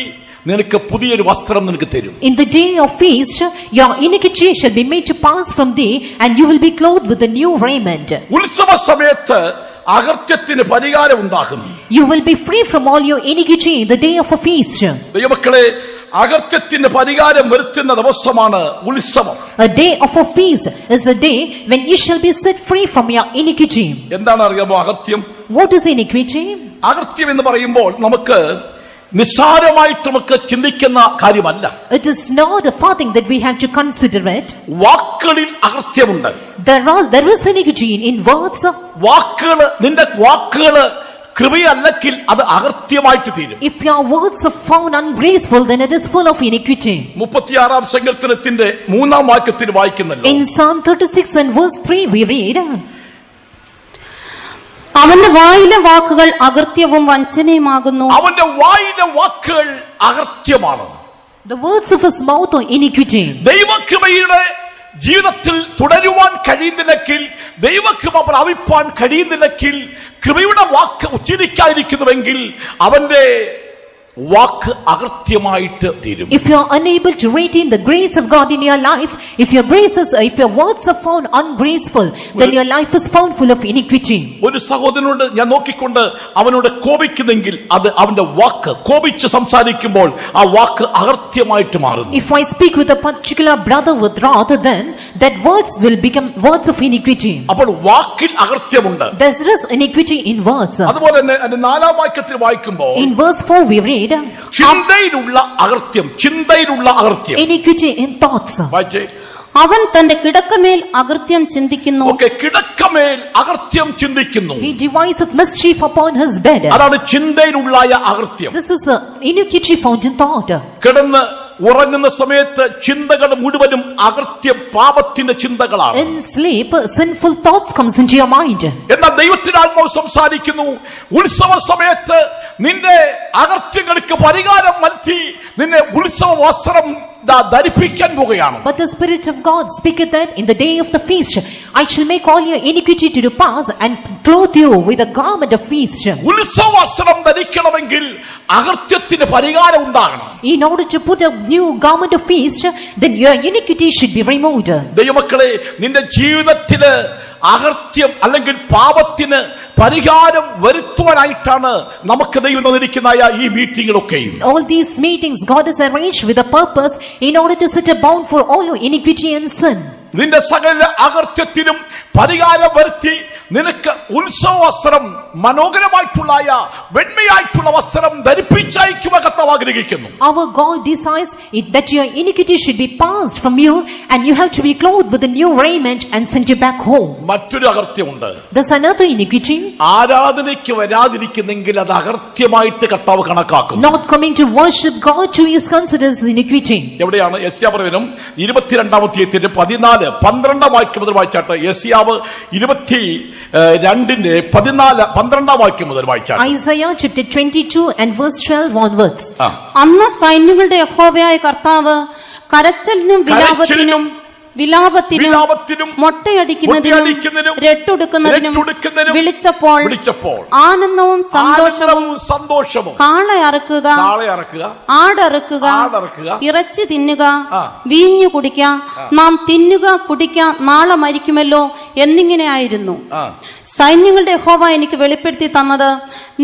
നിനക്ക് പുതിയൊരു വസ്ത്രം നിനക്ക് തരും. In the day of feast, your iniquity shall be made to pass from thee, and you will be clothed with a new raiment. ഉത്സവ സമയത്ത് അകൃത്യത്തിന് പരിഹാരം ഉണ്ടാകും. You will be free from all your iniquity in the day of a feast. ദൈവമക്കളെ, അകൃത്യത്തിന് പരിഹാരം വരുത്തുന്ന ദിവസമാണ് ഉത്സവം. A day of a feast is a day when you shall be set free from your iniquity. എന്താണ് അറിയാമോ അകൃത്യം? What is iniquity? അകൃത്യം എന്ന് പറയുമ്പോൾ നമുക്ക് നിസ്സാരമായിട്ട് നമുക്ക് ചിന്തിക്കുന്ന കാര്യമല്ല. It is not a thing that we have to consider it. വാക്കുകളിൽ അകൃത്യമുണ്ട്. There is iniquity in words. നിന്റെ വാക്കുകള് കൃപയല്ലെങ്കിൽ അത് അകൃത്യമായിട്ട് തീരും. If your words are found ungraceful, then it is full of iniquity. 36 സങ്കീർത്തനത്തിന്റെ 3-ാം വാക്യത്തിൽ വായിക്കുന്നല്ലോ. In Psalm 36 and verse 3 we read, അവന്റെ വായിലെ വാക്കുകൾ അകൃത്യവും വഞ്ചനയുമാകുന്നു. അവന്റെ വായിലെ വാക്കുകൾ അകൃത്യമാണ്. The words of his mouth are iniquity. ദൈവകൃപയുടെ ജീവിതത്തിൽ തുടരുവാൻ കഴിയുന്നില്ലെങ്കിൽ, ദൈവകൃപ പ്രാപിപ്പാൻ കഴിയുന്നില്ലെങ്കിൽ, കൃപയുടെ വാക്ക് ഉച്ചരിക്കാതിരിക്കുന്നുവെങ്കിൽ അവന്റെ വാക്ക് അകൃത്യമായിട്ട് തീരും. If you are unable to retain the grace of God in your life, if your words are found ungraceful, then your life is found full of iniquity. ഒരു സഹോദരനോട് ഞാൻ നോക്കിക്കൊണ്ട് അവനോട് കോപിക്കുന്നെങ്കിൽ അത് അവന്റെ വാക്ക്, കോപിച്ച് സംസാരിക്കുമ്പോൾ ആ വാക്ക് അകൃത്യമായിട്ട് മാറുന്നു. If I speak with a particular brother with wrath, then that words will become words of iniquity. അപ്പോൾ വാക്കിൽ അകൃത്യമുണ്ട്. There is iniquity in words. അതുപോലെ തന്നെ അതിന്റെ 4-ാം വാക്യത്തിൽ വായിക്കുമ്പോൾ in verse 4 we read, ചിന്തയിലുള്ള അകൃത്യം, ചിന്തയിലുള്ള അകൃത്യം, iniquity in thoughts. അവൻ തന്റെ കിടക്കമേൽ അകൃത്യം ചിന്തിക്കുന്നു. കിടക്കമേൽ അകൃത്യം ചിന്തിക്കുന്നു. He deviseth mischief upon his bed. അതാണ് ചിന്തയിലുള്ള അകൃത്യം. This is the iniquity found in thought. കിടന്ന് ഉറങ്ങുന്ന സമയത്ത് ചിന്തകൾ മുഴുവനും അകൃത്യം, പാപത്തിന്റെ ചിന്തകളാണ്. In sleep, sinful thoughts comes into your mind. എന്നാൽ ദൈവത്തിന്റെ ആത്മാവ് സംസാരിക്കുന്നു, ഉത്സവ സമയത്ത് നിന്റെ അകൃത്യങ്ങൾക്ക് പരിഹാരം വരുത്തി നിന്നെ ഉത്സവ വസ്ത്രം ധരിപ്പിക്കാൻ പോകുകയാണ്. But the Spirit of God speaketh that in the day of the feast, I shall make all your iniquity to pass and clothe you with a garment of feast. ഉത്സവ വസ്ത്രം ധരിക്കണമെങ്കിൽ അകൃത്യത്തിന് പരിഹാരം ഉണ്ടാകണം. In order to put a new garment of feast, then your iniquity should be removed. ദൈവമക്കളെ, നിന്റെ ജീവിതത്തില് അകൃത്യം അല്ലെങ്കിൽ പാപത്തിന് പരിഹാരം വരുത്തുവാനായിട്ടാണ് നമുക്ക് ദൈവം തന്നിരിക്കുന്ന ഈ മീറ്റിംഗുകളൊക്കെയും. All these meetings God has arranged with a purpose in order to set a bound for all your iniquity and sin. നിന്റെ സകല അകൃത്യത്തിനും പരിഹാരം വരുത്തി നിനക്ക് ഉത്സവ വസ്ത്രം, മനോഹരമായിട്ടുള്ള വെണ്മയായിട്ടുള്ള വസ്ത്രം ധരിപ്പിച്ചയക്കുവാൻ കർത്താവ് ആഗ്രഹിക്കുന്നു. Our God desires that your iniquity should be passed from you, and you have to be clothed with a new raiment and sent you back home. മറ്റൊരു അകൃത്യമുണ്ട്. There's another iniquity. ആരാധനയ്ക്ക് വരാതിരിക്കുന്നെങ്കിൽ അത് അകൃത്യമായിട്ട് കർത്താവ് കണക്കാക്കും. Not coming to worship God to is considered iniquity. എവിടെയാണ്? യെശയ്യാപ്രവചനം 22-ാം അധ്യായത്തിന്റെ 14-12 വാക്യം മുതൽ വായിച്ചാട്ട്. യെശയ്യാവ് 22-ന്റെ 12 വാക്യം മുതൽ വായിച്ചാട്ട്. Isaiah chapter 22 and verse 12 onwards. അന്ന് സൈന്യങ്ങളുടെ യഹോവയായ കർത്താവ് കരച്ചലിനും വിലാപത്തിനും മൊട്ടയടിക്കുന്നതിനും രട്ടുടുക്കുന്നതിനും വിളിച്ചപ്പോൾ ആനന്ദവും സന്തോഷവും കാള അറുക്കുക, ആടറുക്കുക, ഇറച്ചി തിന്നുക, വീഞ്ഞു കുടിക്കുക, നാം തിന്നുക കുടിക്കുക, നാളെ മരിക്കുമല്ലോ എന്നിങ്ങനെ ആയിരുന്നു. സൈന്യങ്ങളുടെ യഹോവ എനിക്ക് വെളിപ്പെടുത്തി തന്നത്,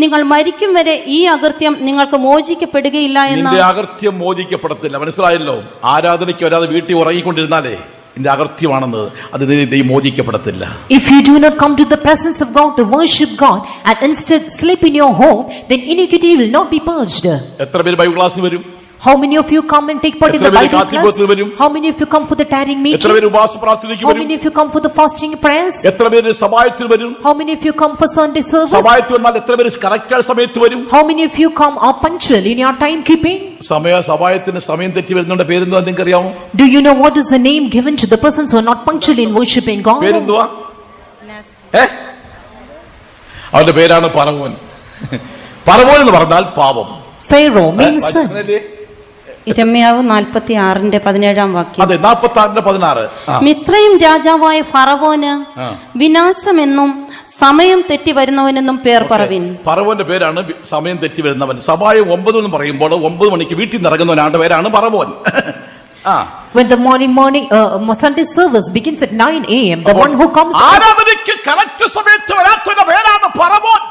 നിങ്ങൾ മരിക്കും വരെ ഈ അകൃത്യം നിങ്ങൾക്ക് മോചിക്കപ്പെടുകയില്ല എന്ന്. അകൃത്യം മോചിക്കപ്പെടത്തില്ല. മനസ്സിലായല്ലോ? ആരാധനയ്ക്ക് വരാതെ വീട്ടിൽ ഉറങ്ങിക്കൊണ്ടിരുന്നാലേ ഇതിന്റെ അകൃത്യമാണെന്ന് അത് മോചിക്കപ്പെടത്തില്ല. If you do not come to the presence of God to worship God and instead sleep in your home, then iniquity will not be purged. എത്ര പേര് ബൈബിൾ ക്ലാസ്സിന് വരും? How many of you come and take part in the Bible class? How many of you come for the tarrying meeting? How many of you come for the fasting prayers? How many of you come for Sunday service? How many of you come are punctual in your timekeeping? Do you know what is the name given to the persons who are not punctual in worshiping God? അവന്റെ പേരാണ് പറവോൻ. പറവോൻ എന്ന് പറഞ്ഞാൽ പാപം. Pharaoh means sin. ഇരമ്യാവ് 46:17 അതെ, 46:16. മിസ്രയീം രാജാവായ ഫറവോന് വിനാശമെന്നും സമയം തെറ്റി വരുന്നവനെന്നും പേർ പറവിൻ. പറവോന്റെ പേരാണ് സമയം തെറ്റി വരുന്നവൻ. സഭായം 9 എന്ന് പറയുമ്പോൾ 9 മണിക്ക് വീട്ടിൽ നിന്ന് ഇറങ്ങുന്നവനാണ്ട് പേരാണ് പറവോൻ. When the morning Sunday service begins at 9 a.m., the one who comes ആരാധനയ്ക്ക് കറക്റ്റ് സമയത്ത് വരാത്തവന്റെ പേരാണ് പറവോൻ.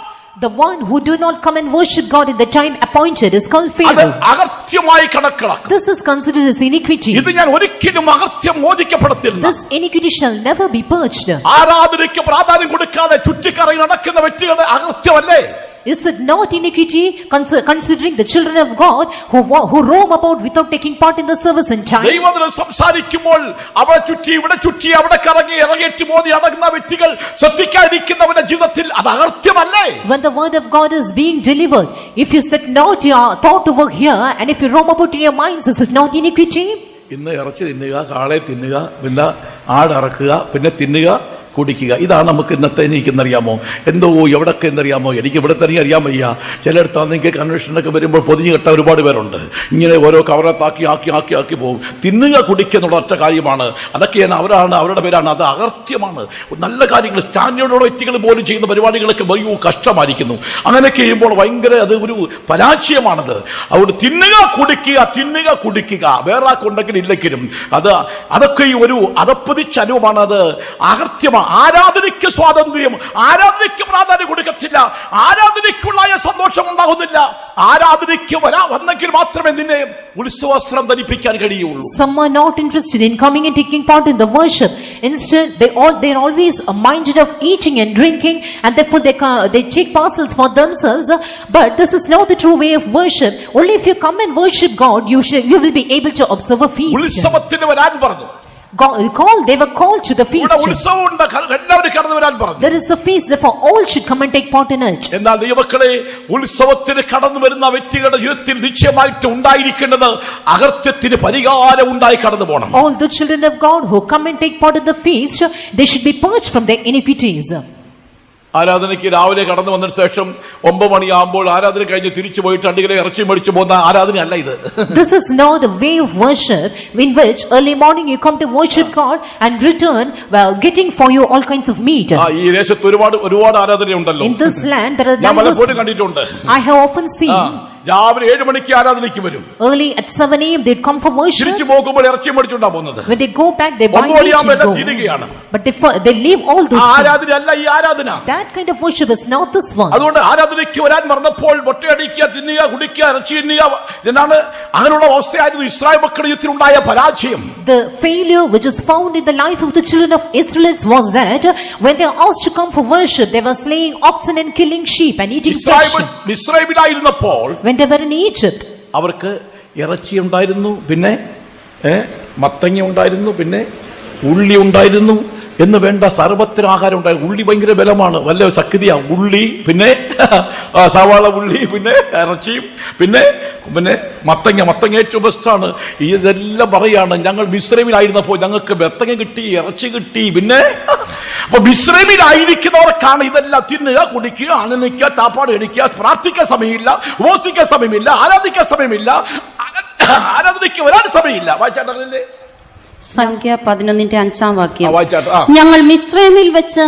The one who do not come and worship God in the time appointed is called അത് Pharaoh. അകൃത്യമായി കണക്കാക്കും. This is considered as iniquity. ഇത് ഞാൻ ഒരിക്കലും അകൃത്യം മോചിക്കപ്പെടത്തില്ല. This iniquity shall never be purged. ആരാധനയ്ക്ക് പ്രാധാന്യം കൊടുക്കാതെ ചുറ്റിക്കറങ്ങി നടക്കുന്ന വ്യക്തികളുടെ അകൃത്യമല്ലേ? Is it not iniquity considering the children of God who roam about without taking part in the service in time? ദൈവവചനം സംസാരിക്കുമ്പോൾ അവിടെ ചുറ്റി ഇവിടെ ചുറ്റി അവിടെ കറങ്ങി ഇറങ്ങിയിട്ട് മോദി നടക്കുന്ന വ്യക്തികൾ ശ്രദ്ധിക്കാതിരിക്കുന്നവരുടെ ജീവിതത്തിൽ അത് അകൃത്യമല്ലേ? When the word of God is being delivered, if you set not your thought over here and if you roam about in your minds, is it not iniquity? ഇന്ന് ഇറച്ചി തിന്നുക, കാളെ തിന്നുക, പിന്നെ ആട് അറക്കുക, പിന്നെ തിന്നുക, കുടിക്കുക. ഇതാണ് നമുക്ക് ഇന്നത്തെ എനിക്കെന്നറിയാമോ? എന്തോ എവിടൊക്കെ എന്നറിയാമോ? എനിക്ക് ഇവിടെ തന്നെ അറിയാൻ വയ്യ. ചിലയിടത്താണെങ്കിൽ കൺവെൻഷനൊക്കെ വരുമ്പോൾ പൊതിഞ്ഞു കെട്ട ഒരുപാട് പേരുണ്ട്. ഇങ്ങനെ ഓരോ കവറത്താക്കി ആക്കി ആക്കി ആക്കി പോകും. തിന്നുക കുടിക്കുക എന്നുള്ള ഒറ്റ കാര്യമാണ്. അതൊക്കെയാണ് അവരുടെ പേരാണ്. അത് അകൃത്യമാണ്. നല്ല കാര്യങ്ങൾ സ്റ്റാൻഡേർഡോടെ വ്യക്തികൾ പോലും ചെയ്യുന്ന പരിപാടികളൊക്കെ വലിയ കഷ്ടമായിരിക്കുന്നു. അങ്ങനെയൊക്കെ ചെയ്യുമ്പോൾ ഭയങ്കര അത് ഒരു പരാജയമാണത്. അതുകൊണ്ട് തിന്നുക കുടിക്കുക വേറെ ആക്കുണ്ടെങ്കിലും ഇല്ലെങ്കിലും അതൊക്കെ ഒരു അതപ്പതിച്ച അനുഭവമാണ്. അത് അകൃത്യമാണ്. ആരാധനയ്ക്ക് സ്വാതന്ത്ര്യം, ആരാധനയ്ക്ക് പ്രാധാന്യം കൊടുക്കത്തില്ല, ആരാധനയ്ക്കുള്ള സന്തോഷം ഉണ്ടാകുന്നില്ല. ആരാധനയ്ക്ക് വന്നെങ്കിൽ മാത്രമേ നിന്നെ ഉത്സവസ്ത്രം ധരിപ്പിക്കാൻ കഴിയുള്ളൂ. Some are not interested in coming and taking part in the worship. Instead, they're always minded of eating and drinking, and therefore they take parcels for themselves. But this is not the true way of worship. Only if you come and worship God, you will be able to observe a feast. ഉത്സവത്തിന് വരാൻ പറഞ്ഞു. They were called to the feast. There is a feast, therefore all should come and take part in it. എന്നാൽ ദൈവമക്കളെ, ഉത്സവത്തിന് കടന്നു വരുന്ന വ്യക്തികളുടെ ജീവിതത്തിൽ നിശ്ചയമായിട്ട് ഉണ്ടായിരിക്കേണ്ടത് അകൃത്യത്തിന് പരിഹാരം ഉണ്ടായി കടന്നു പോകണം. All the children of God who come and take part in the feast, they should be purged from their iniquities. ആരാധനയ്ക്ക് രാവിലെ കടന്നു വന്നതിന് ശേഷം 9 മണിയാകുമ്പോൾ ആരാധന കഴിഞ്ഞ് തിരിച്ചു പോയിട്ട് 2 കിലോ ഇറച്ചി മേടിച്ചു പോകുന്ന ആരാധനയല്ല ഇത്. This is not the way of worship in which early morning you come to worship God and return getting for you all kinds of meat. ഈ ദേശത്ത് ഒരുപാട് ആരാധനയുണ്ടല്ലോ. In this land there are ഞാൻ പലപ്പോഴും കണ്ടിട്ടുണ്ട്. I have often seen രാവിലെ 7 മണിക്ക് ആരാധനയ്ക്ക് വരും. Early at 7 a.m. they come for worship. തിരിച്ചു പോകുമ്പോൾ ഇറച്ചി മേടിച്ചുകൊണ്ടാ പോകുന്നത്. When they go back they buy meat and go. But they leave all those things. ആരാധനയല്ല ഈ ആരാധന. That kind of worship is not this one. അതുകൊണ്ട് ആരാധനയ്ക്ക് വരാൻ മറന്നപ്പോൾ മൊട്ടയടിക്കുക, തിന്നുക, കുടിക്കുക, ഇറച്ചി തിന്നുക എന്നാണ് അങ്ങനെയുള്ള അവസ്ഥയായിരുന്നു ഇസ്രായേൽ മക്കളുടെ ജീവിതത്തിൽ ഉണ്ടായ പരാജയം. The failure which is found in the life of the children of Israelites was that when they are asked to come for worship, they were slaying oxen and killing sheep and eating flesh. ഇസ്രായേലിലായിരുന്നപ്പോൾ when they were in Egypt, അവർക്ക് ഇറച്ചി ഉണ്ടായിരുന്നു, പിന്നെ മത്തങ്ങ ഉണ്ടായിരുന്നു, പിന്നെ ഉള്ളി ഉണ്ടായിരുന്നു എന്ന് വേണ്ട സർവത്തിന് ആഹാരം ഉണ്ടായിരുന്നു. ഉള്ളി ഭയങ്കര ബലമാണ്, വല്ല ശക്തിയാ. ഉള്ളി, പിന്നെ സവാള ഉള്ളി, പിന്നെ ഇറച്ചിയും, പിന്നെ മത്തങ്ങ ഏറ്റവും ബെസ്റ്റാണ്. ഇതെല്ലാം പറയാണ്. ഞങ്ങൾ മിസ്രൈമിലായിരുന്നപ്പോൾ ഞങ്ങൾക്ക് മത്തങ്ങ കിട്ടി, ഇറച്ചി കിട്ടി. പിന്നെ അപ്പൊ മിസ്രൈമിലായിരിക്കുന്നവർക്കാണ് ഇതെല്ലാം തിന്നുക, കുടിക്കുക, ആനന്ദിക്കുക, ചാപ്പാട് കഴിക്കുക, പ്രാർത്ഥിക്കാൻ സമയമില്ല, ഉപവസിക്കാൻ സമയമില്ല, ആരാധിക്കാൻ സമയമില്ല, ആരാധനയ്ക്ക് വരാൻ സമയമില്ല. വായിച്ചാട്ടല്ലേ സംഖ്യ 11:5 ഞങ്ങൾ മിസ്രൈമിൽ വെച്ച്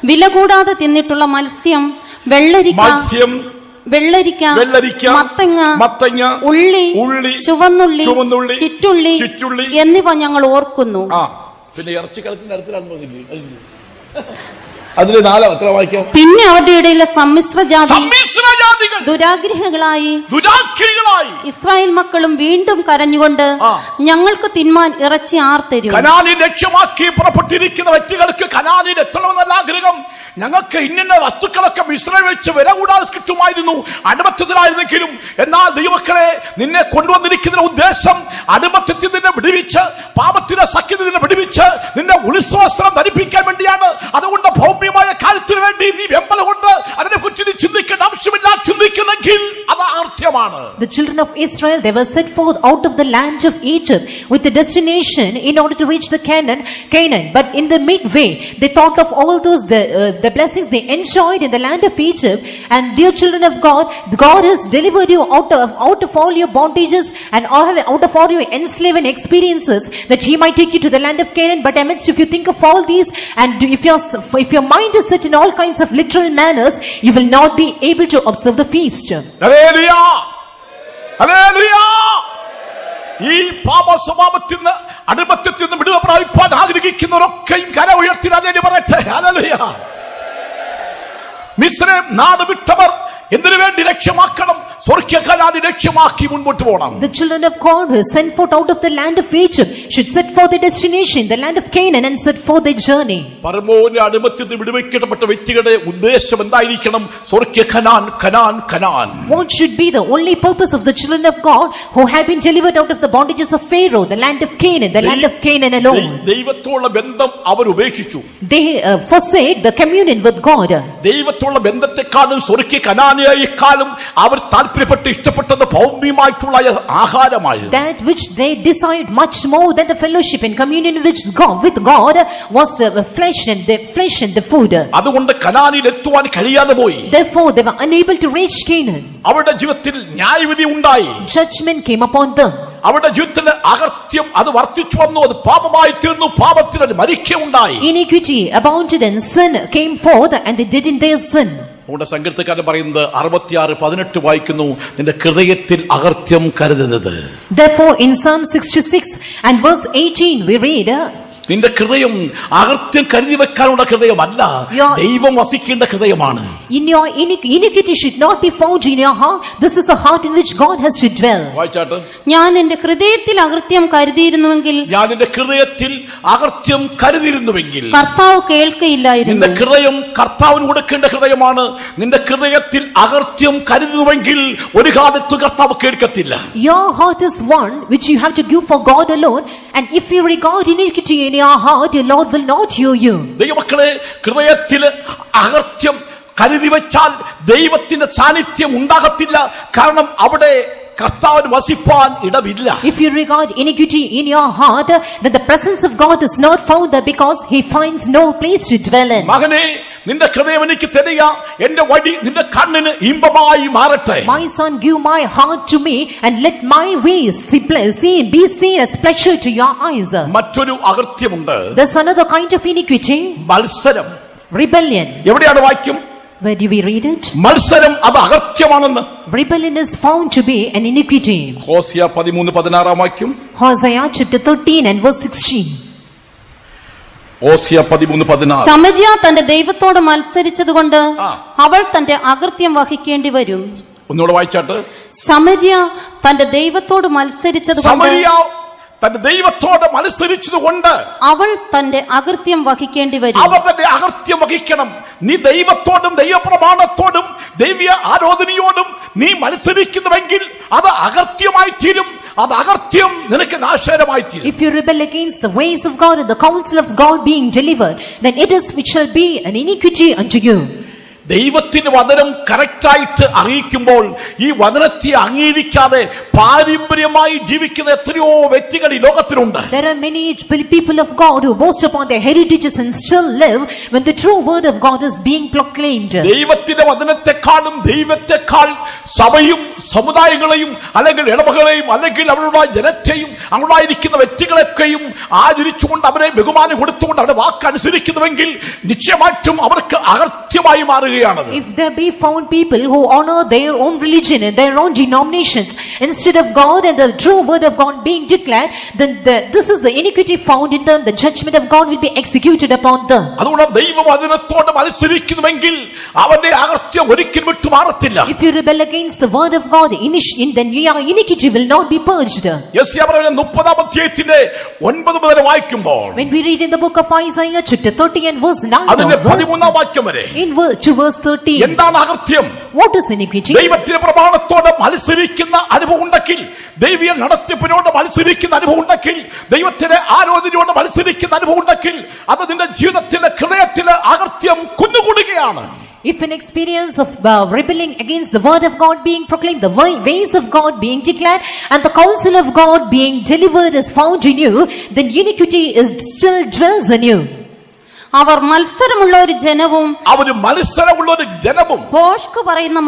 വില കൂടാതെ തിന്നിട്ടുള്ള മത്സ്യം, വെള്ളരിക്ക, മത്തങ്ങ, ഉള്ളി, ചുവന്നുള്ളി, ചിറ്റുള്ളി എന്നിവ ഞങ്ങൾ ഓർക്കുന്നു. പിന്നെ ഇറച്ചിക്കളത്തിന്റെ അടുത്തിലാണ് അതിന് 4 എത്ര വായിക്കാം. പിന്നെ അവരുടെ ഇടയിലെ സമ്മിശ്ര ജാതികൾ ദുരാഗ്രഹികളായി ഇസ്രായേൽ മക്കളും വീണ്ടും കരഞ്ഞുകൊണ്ട് ഞങ്ങൾക്ക് തിന്മാൻ ഇറച്ചി ആർത്തരും. കനാനിൽ ലക്ഷ്യമാക്കി പുറപ്പെട്ടിരിക്കുന്ന വ്യക്തികൾക്ക് കനാനിൽ എത്തണമെന്നല്ല ആഗ്രഹം. ഞങ്ങൾക്ക് ഇന്ന വസ്തുക്കളൊക്കെ മിസ്രൈമിൽ വെച്ച് വില കൂടാതെ കിട്ടുമായിരുന്നു, അടിമത്തത്തിലായിരുന്നെങ്കിലും. എന്നാൽ ദൈവമക്കളെ, നിന്നെ കൊണ്ടുവന്നിരിക്കുന്ന ഉദ്ദേശം അടിമത്തത്തിൽ നിന്നെ വിടുവിച്ച്, പാപത്തിന്റെ സഖ്യത്തിൽ നിന്നെ വിടുവിച്ച്, നിന്നെ ഉത്സവസ്ത്രം ധരിപ്പിക്കാൻ വേണ്ടിയാണ്. അതുകൊണ്ട് ഭൗമ്യമായ കാര്യത്തിന് വേണ്ടി നീ വെമ്പൽ കൊണ്ട് അതിനെ കുറിച്ച് നീ ചിന്തിക്കേണ്ട ആവശ്യമില്ല. ചിന്തിക്കുന്നെങ്കിൽ അത് ആർഥ്യം ലക്ഷ്യമാണ്. The children of Israel, they were set forth out of the land of Egypt with a destination in order to reach the Canaan. But in the midway, they thought of all those the blessings they enjoyed in the land of Egypt. And dear children of God, God has delivered you out of all your bondages and out of all your enslaving experiences, that He might take you to the land of Canaan. But amidst, if you think of all these, and if your mind is set in all kinds of literal manners, you will not be able to observe the feast. Hallelujah, hallelujah. ഈ പാപ സ്വഭാവത്തിൽ നിന്ന് അടിമത്തത്തിൽ നിന്ന് വിടുതൽ പ്രാപിപ്പാൻ ആഗ്രഹിക്കുന്നവരൊക്കെയും കര ഉയർത്തി പറയട്ടെ. ഹല്ലേലൂയ. മിസ്രൈം നാട് വിട്ടവർ എന്തിനു വേണ്ടി ലക്ഷ്യമാക്കണം? സ്വർഗ്ഗകനാനെ ലക്ഷ്യമാക്കി മുൻപോട്ട് പോകണം. The children of God who sent forth out of the land of Egypt should set forth their destination, the land of Canaan, and set forth their journey. പരമോന്നത അടിമത്തത്തിൽ നിന്ന് വിടുവിക്കപ്പെട്ട വ്യക്തികളുടെ ഉദ്ദേശം എന്തായിരിക്കണം? സ്വർഗ്ഗകനാൻ, Canaan, Canaan. What should be the only purpose of the children of God who have been delivered out of the bondages of Pharaoh, the land of Canaan, the land of Canaan alone? ദൈവത്തോടുള്ള ബന്ധം അവർ ഉപേക്ഷിച്ചു. They forsake the communion with God. ദൈവത്തോടുള്ള ബന്ധത്തെക്കാളും സ്വർഗ്ഗകനാനെക്കാളും അവർ താല്പര്യപ്പെട്ട് ഇഷ്ടപ്പെട്ടത് ഭൗമികമായിട്ടുള്ള ആഹാരമായിരുന്നു. That which they desired much more than the fellowship and communion with God was the flesh and the food. അതുകൊണ്ട് കനാനിൽ എത്തുവാൻ കഴിയാതെ പോയി. Therefore they were unable to reach Canaan. അവരുടെ ജീവിതത്തിൽ ന്യായവിധി ഉണ്ടായി. Judgment came upon them. അവരുടെ ജീവിതത്തിൽ അകർത്യം അത് വർദ്ധിച്ചു വന്നു. അത് പാപമായി തീർന്നു. പാപത്തിന് മരിക്കുകയുണ്ടായി. Iniquity abounded and sin came forth, and they did in their sin. നമ്മുടെ സങ്കീർത്തനക്കാരൻ പറയുന്നത് 66:18 വായിക്കുന്നു, നിന്റെ ഹൃദയത്തിൽ അകർത്യം കരുതരുത്. Therefore in Psalm 66 and verse 18 we read, നിന്റെ ഹൃദയം അകർത്യം കരുതി വെക്കാനുള്ള ഹൃദയമല്ല, ദൈവം വസിക്കേണ്ട ഹൃദയമാണ്. In your iniquity should not be found in your heart. This is a heart in which God has to dwell. വായിച്ചാട്ട്. ഞാൻ എന്റെ ഹൃദയത്തിൽ അകൃത്യം കരുതിയിരുന്നുവെങ്കിൽ, ഞാൻ എന്റെ ഹൃദയത്തിൽ അകർത്യം കരുതിയിരുന്നുവെങ്കിൽ, കർത്താവ് കേൾക്കയില്ലായിരുന്നു. നിന്റെ ഹൃദയം കർത്താവിന് കൊടുക്കേണ്ട ഹൃദയമാണ്. നിന്റെ ഹൃദയത്തിൽ അകർത്യം കരുതുന്നുവെങ്കിൽ ഒരു കാലത്തും കർത്താവ് കേൾക്കത്തില്ല. Your heart is one which you have to give for God alone, and if you regard iniquity in your heart, your Lord will not hear you. ദൈവമക്കളെ, ഹൃദയത്തിൽ അകർത്യം കരുതി വെച്ചാൽ ദൈവത്തിന്റെ സാന്നിധ്യം ഉണ്ടാകത്തില്ല. കാരണം അവിടെ കർത്താവിന് വസിപ്പാൻ ഇടമില്ല. If you regard iniquity in your heart, then the presence of God is not found there, because He finds no place to dwell in. മകനെ, നിന്റെ ഹൃദയം എനിക്ക് തരിക, എന്റെ വഴി നിന്റെ കണ്ണിന് ഇമ്പമായി മാറട്ടെ. My son, give my heart to me, and let my ways be seen as pleasure to your eyes. മറ്റൊരു അകൃത്യമുണ്ട്. There's another kind of iniquity, മത്സരം. rebellion. എവിടെയാണ് വാക്യം? Where do we read it? മത്സരം അത് അകൃത്യമാണെന്ന്. Rebellion is found to be an iniquity. Hosea 13:16 വാക്യം. Hosea chapter 13 and verse 16. Hosea 13:16. സമര്യ തന്റെ ദൈവത്തോട് മത്സരിച്ചതുകൊണ്ട് അവൾ തന്റെ അകൃത്യം വഹിക്കേണ്ടി വരും. ഒന്നുകൂടെ വായിച്ചാട്ട്. സമര്യ തന്റെ ദൈവത്തോട് മത്സരിച്ചതുകൊണ്ട്, സമര്യ തന്റെ ദൈവത്തോട് മത്സരിച്ചതുകൊണ്ട് അവൾ തന്റെ അകൃത്യം വഹിക്കേണ്ടി വരും. അവർ തന്റെ അകൃത്യം വഹിക്കണം. നീ ദൈവത്തോടും ദൈവപ്രമാണത്തോടും ദൈവീയ ആരാധനയോടും നീ മത്സരിക്കുന്നുവെങ്കിൽ അത് അകൃത്യമായി തീരും. അത് അകൃത്യം നിനക്ക് നാശകരമായി തീരും. If you rebel against the ways of God and the counsel of God being delivered, then it is which shall be an iniquity unto you. ദൈവത്തിന്റെ വചനം കറക്റ്റായിട്ട് അറിയിക്കുമ്പോൾ ഈ വചനത്തെ അംഗീകരിക്കാതെ പാരമ്പര്യമായി ജീവിക്കുന്ന എത്രയോ വ്യക്തികൾ ഈ ലോകത്തിലുണ്ട്. There are many people of God who boast upon their heritages and still live when the true word of God is being proclaimed. ദൈവത്തിന്റെ വചനത്തെക്കാളും ദൈവത്തെക്കാൾ സഭയും സമുദായങ്ങളെയും അല്ലെങ്കിൽ ഇടവകളെയും അല്ലെങ്കിൽ അവരുടെ ജനത്തെയും അങ്ങോട്ടായിരിക്കുന്ന വ്യക്തികളെയൊക്കെയും ആദരിച്ചുകൊണ്ട് അവരെ ബഹുമാനം കൊടുത്തുകൊണ്ട് അവരുടെ വാക്കനുസരിക്കുന്നുവെങ്കിൽ നിശ്ചയമായിട്ടും അവർക്ക് അകൃത്യമായി മാറുകയാണ്. If there be found people who honor their own religion and their own denominations instead of God and the true word of God being declared, then this is the iniquity found in them. The judgment of God will be executed upon them. അതുകൊണ്ട് ദൈവവചനത്തോട് മത്സരിക്കുന്നുവെങ്കിൽ അവന്റെ അകൃത്യം ഒരിക്കലും വിട്ടു മാറത്തില്ല. If you rebel against the word of God, then your iniquity will not be purged. യെശയ്യാ 30-ാം അധ്യായത്തിന്റെ 9 മുതൽ വായിക്കുമ്പോൾ, when we read in the book of Isaiah chapter 30 and verse 9 അതിന്റെ 13-ാം വാക്യം വരെ verse 13, എന്താണ് അകൃത്യം? what is iniquity? ദൈവത്തിന്റെ പ്രമാണത്തോട് മത്സരിക്കുന്ന അനുഭവം ഉണ്ടെങ്കിൽ, ദൈവീയ നടത്തിപ്പിനോട് മത്സരിക്കുന്ന അനുഭവം ഉണ്ടെങ്കിൽ, ദൈവത്തിന്റെ ആരാധനയോട് മത്സരിക്കുന്ന അനുഭവം ഉണ്ടെങ്കിൽ അത് നിന്റെ ജീവിതത്തിലെ ഹൃദയത്തിലെ അകൃത്യം കുന്നുകൂടുകയാണ്. If an experience of rebelling against the word of God being proclaimed, the ways of God being declared, and the counsel of God being delivered is found in you, then iniquity is still dwells in you. അവർ മത്സരമുള്ള ഒരു ജനവും അവര് മത്സരമുള്ള ഒരു ജനവും ഭോഷ്ക് പറയുന്ന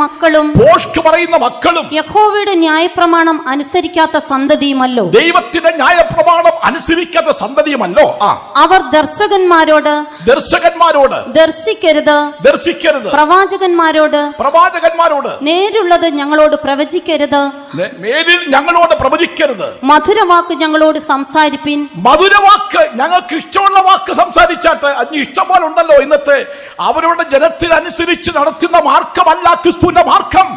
മക്കളും യഹോവയുടെ ന്യായപ്രമാണം അനുസരിക്കാത്ത സന്തതിയുമല്ലോ. ദൈവത്തിന്റെ ന്യായപ്രമാണം അനുസരിക്കാത്ത സന്തതിയുമല്ലോ. അവർ ദർശകന്മാരോട് ദർശിക്കരുത്, പ്രവാചകന്മാരോട് നേരുള്ളത് ഞങ്ങളോട് പ്രവചിക്കരുത്, മധുരവാക്ക് ഞങ്ങളോട് സംസാരിപ്പിൻ. മധുരവാക്ക് ഞങ്ങൾക്ക് ഇഷ്ടമുള്ള വാക്ക് സംസാരിച്ചാട്ട് ഇഷ്ടം പോലെ ഉണ്ടല്ലോ ഇന്നത്തെ അവരുടെ ജനത്തിനനുസരിച്ച് നടത്തുന്ന മാർഗമല്ല ക്രിസ്തുവിന്റെ മാർഗം.